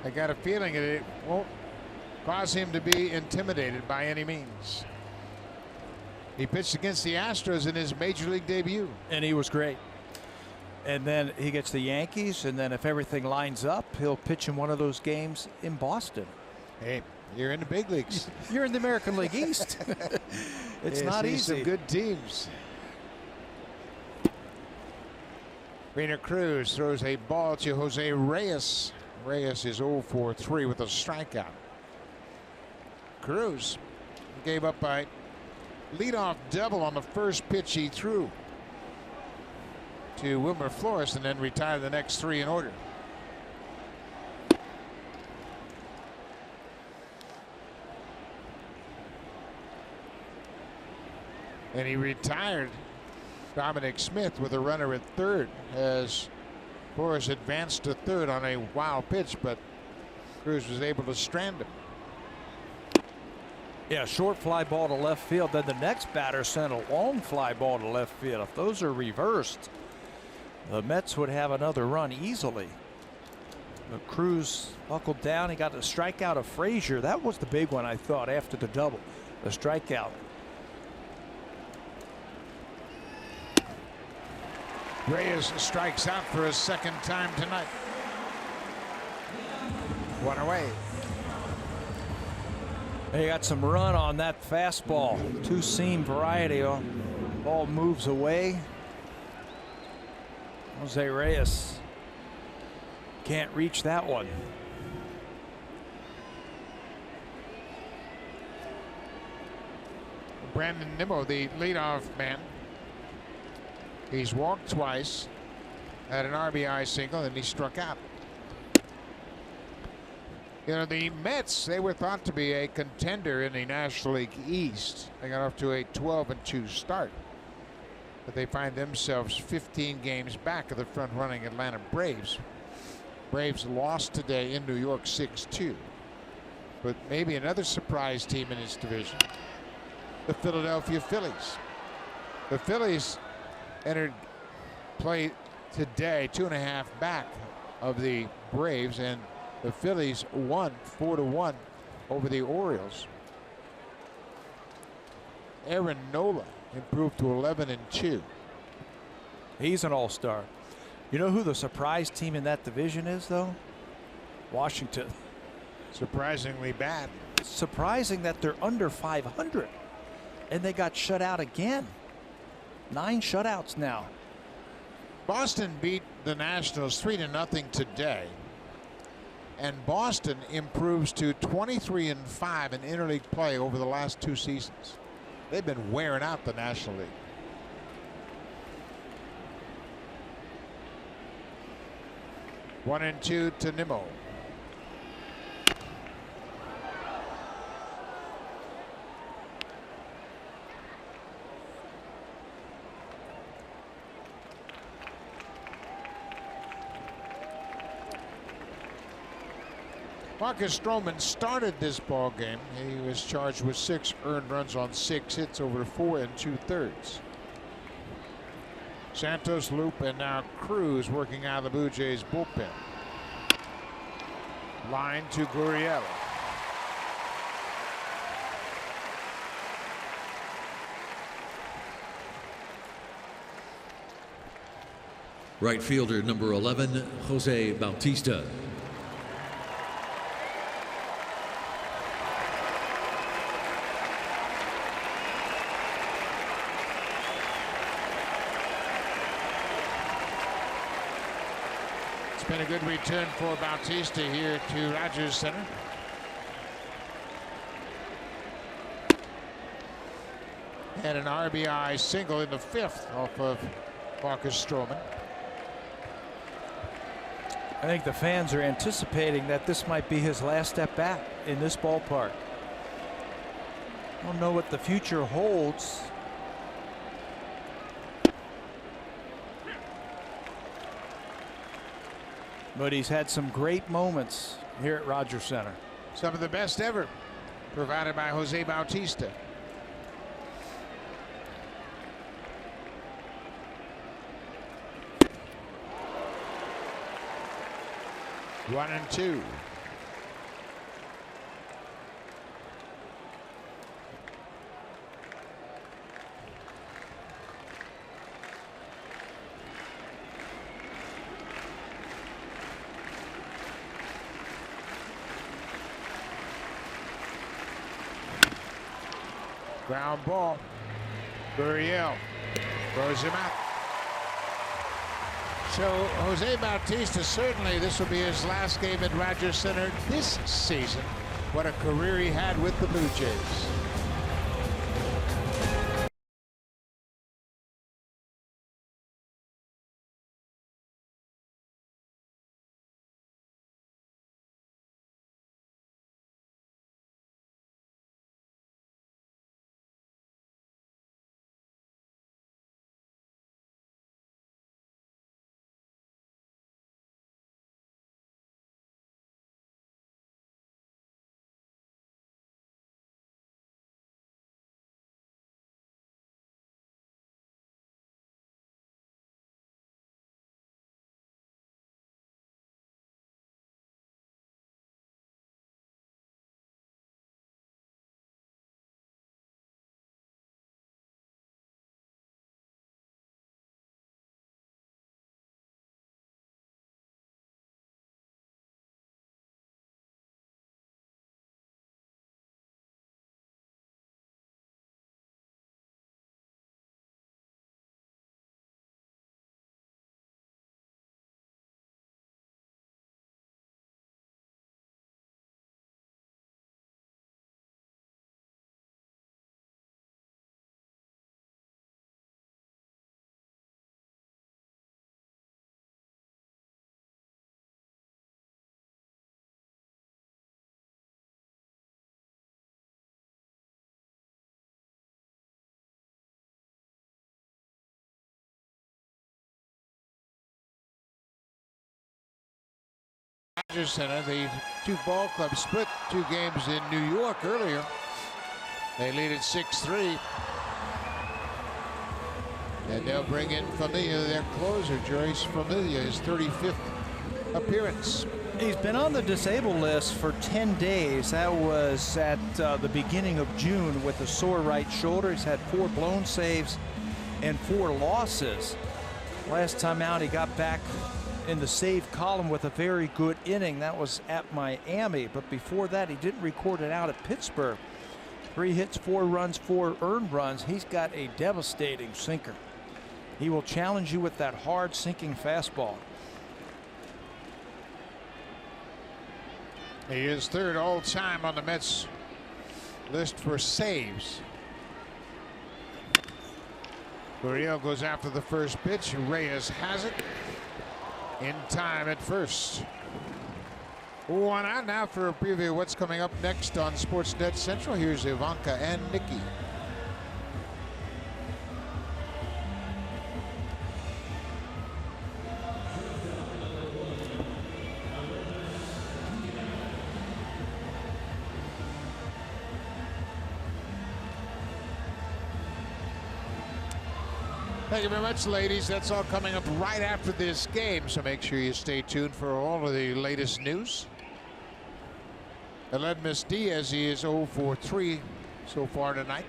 I got a feeling it won't cause him to be intimidated by any means. He pitched against the Astros in his major league debut. And he was great. And then he gets the Yankees, and then if everything lines up, he'll pitch in one of those games in Boston. Hey, you're in the big leagues. You're in the American League East. It's not easy. Some good teams. Rainer Cruz throws a ball to Jose Reyes. Reyes is 0 for 3 with a strikeout. Cruz gave up a leadoff double on the first pitch he threw to Wilmer Flores, and then retired the next 3 in order. And he retired Dominic Smith with a runner at third as Flores advanced to third on a wild pitch, but Cruz was able to strand him. Yeah, short fly ball to left field. Then the next batter sent a long fly ball to left field. If those are reversed, the Mets would have another run easily. But Cruz buckled down. He got the strikeout of Frazier. That was the big one, I thought, after the double. The strikeout. Reyes strikes out for a second time tonight. 1 away. He got some run on that fastball. 2-seam variety. Ball moves away. Jose Reyes can't reach that one. Brandon Nimmo, the leadoff man. He's walked twice, had an RBI single, and he struck out. You know, the Mets, they were thought to be a contender in the National League East. They got off to a 12-2 start, but they find themselves 15 games back of the front-running Atlanta Braves. Braves lost today in New York 6-2, but maybe another surprise team in its division, the Philadelphia Phillies. The Phillies entered play today 2.5 back of the Braves, and the Phillies won 4-1 over the Orioles. Aaron Nola improved to 11-2. He's an all-star. You know who the surprise team in that division is, though? Washington. Surprisingly bad. Surprising that they're under 500, and they got shut out again. 9 shutouts now. Boston beat the Nationals 3-0 today, and Boston improves to 23-5 in interleague play over the last 2 seasons. They've been wearing out the National League. One and 2 to Nimmo. Marcus Stroman started this ball game. He was charged with 6 earned runs on 6 hits over 4 2/3. Santos, Loop, and now Cruz working out of the Blue Jays bullpen. Line to Gurriel. Right fielder number 11, Jose Bautista. Been a good return for Bautista here to Rogers Center. And an RBI single in the 5th off of Marcus Stroman. I think the fans are anticipating that this might be his last at bat in this ballpark. I don't know what the future holds. But he's had some great moments here at Rogers Center. Some of the best ever provided by Jose Bautista. One and two. Ground ball. Gurriel throws him out. So Jose Bautista, certainly this will be his last game at Rogers Center this season. What a career he had with the Blue Jays. Rogers Center, the two ball clubs split 2 games in New York earlier. They lead at 6-3. And they'll bring in Familia, their closer. Joyce Familia, his 35th appearance. He's been on the disabled list for 10 days. That was at the beginning of June with a sore right shoulder. He's had 4 blown saves and 4 losses. Last time out, he got back in the save column with a very good inning. That was at Miami, but before that he didn't record it out at Pittsburgh. 3 hits, 4 runs, 4 earned runs. He's got a devastating sinker. He will challenge you with that hard sinking fastball. He is 3rd all time on the Mets list for saves. Gurriel goes after the first pitch. Reyes has it in time at first. 1 out now for a preview of what's coming up next on Sportsnet Central. Here's Ivanka and Nikki. Thank you very much, ladies. That's all coming up right after this game, so make sure you stay tuned for all of the latest news. Aledmus Diaz, he is 0 for 3 so far tonight.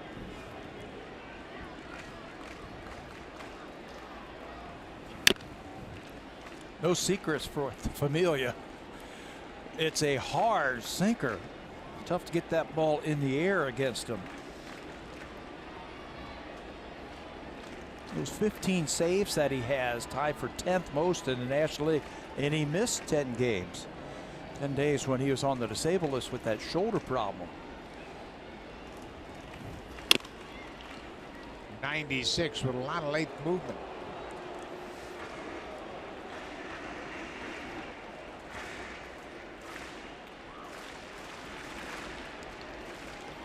No secrets for Familia. It's a hard sinker. Tough to get that ball in the air against him. Those 15 saves that he has, tied for 10th most in the National League. And he missed 10 games. 10 days when he was on the disabled list with that shoulder problem. 96 with a lot of late movement.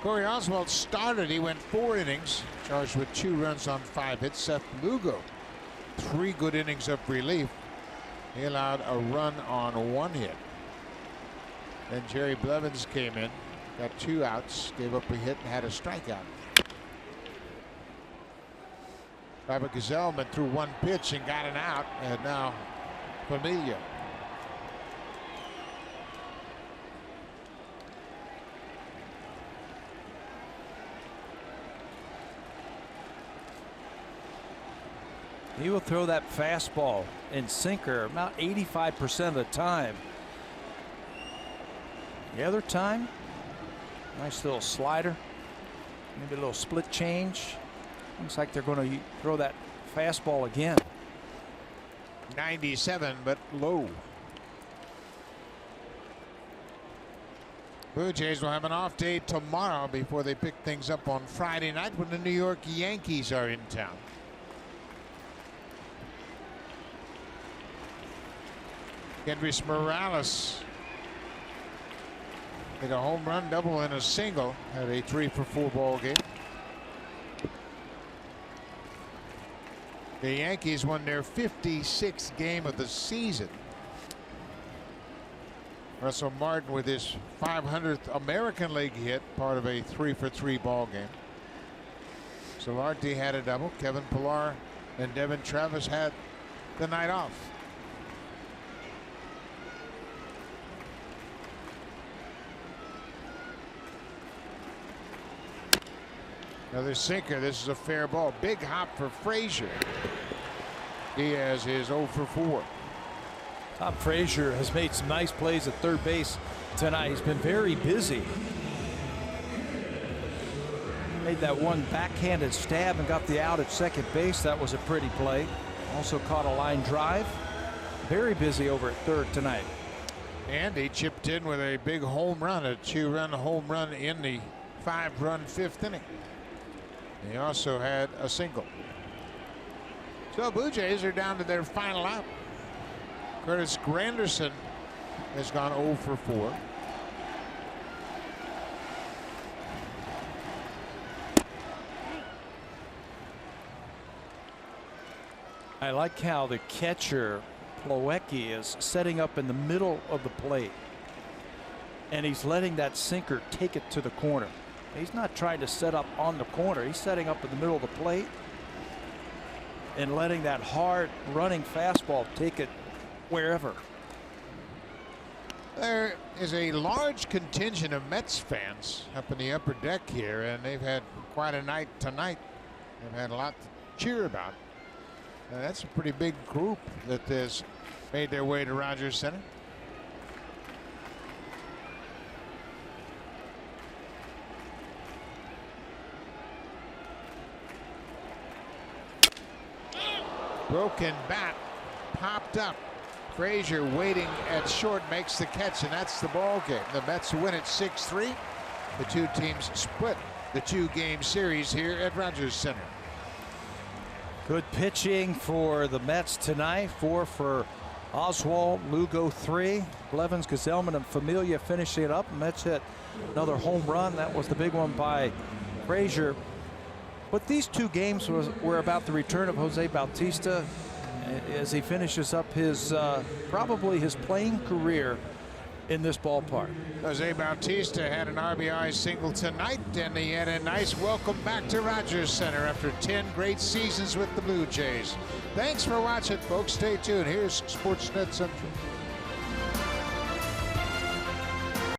Corey Oswald started. He went 4 innings, charged with 2 runs on 5 hits. Seth Lugo, 3 good innings of relief. He allowed a run on 1 hit. Then Jerry Blevins came in, got 2 outs, gave up a hit, and had a strikeout. Robert Gazelman threw 1 pitch and got an out, and now Familia. He will throw that fastball and sinker about 85% of the time. The other time, nice little slider, maybe a little split change. Looks like they're going to throw that fastball again. 97, but low. Blue Jays will have an off day tomorrow before they pick things up on Friday night when the New York Yankees are in town. Kendrys Morales hit a home run, double, and a single. Had a 3-for-4 ball game. The Yankees won their 56th game of the season. Russell Martin with his 500th American League hit, part of a 3-for-3 ball game. Solarte had a double. Kevin Pillar and Devin Travis had the night off. Another sinker. This is a fair ball. Big hop for Frazier. Diaz is 0 for 4. Top Frazier has made some nice plays at third base tonight. He's been very busy. He made that one backhanded stab and got the out at second base. That was a pretty play. Also caught a line drive. Very busy over at third tonight. And he chipped in with a big home run, a 2-run home run in the 5-run 5th inning. He also had a single. So Blue Jays are down to their final out. Curtis Granderson has gone 0 for 4. I like how the catcher Plawecki is setting up in the middle of the plate, and he's letting that sinker take it to the corner. He's not trying to set up on the corner. He's setting up in the middle of the plate and letting that hard running fastball take it wherever. There is a large contingent of Mets fans up in the upper deck here, and they've had quite a night tonight. They've had a lot to cheer about. That's a pretty big group that has made their way to Rogers Center. Broken bat popped up. Frazier waiting at short makes the catch, and that's the ball game. The Mets win it 6-3. The two teams split the 2-game series here at Rogers Center. Good pitching for the Mets tonight. 4 for Oswald, Lugo 3, Blevins, Gazelman, and Familia finishing it up. Mets hit another home run. That was the big one by Frazier. But these 2 games were about the return of Jose Bautista as he finishes up his probably his playing career in this ballpark. Jose Bautista had an RBI single tonight, and he had a nice welcome back to Rogers Center after 10 great seasons with the Blue Jays. Thanks for watching, folks. Stay tuned. Here's Sportsnet Central.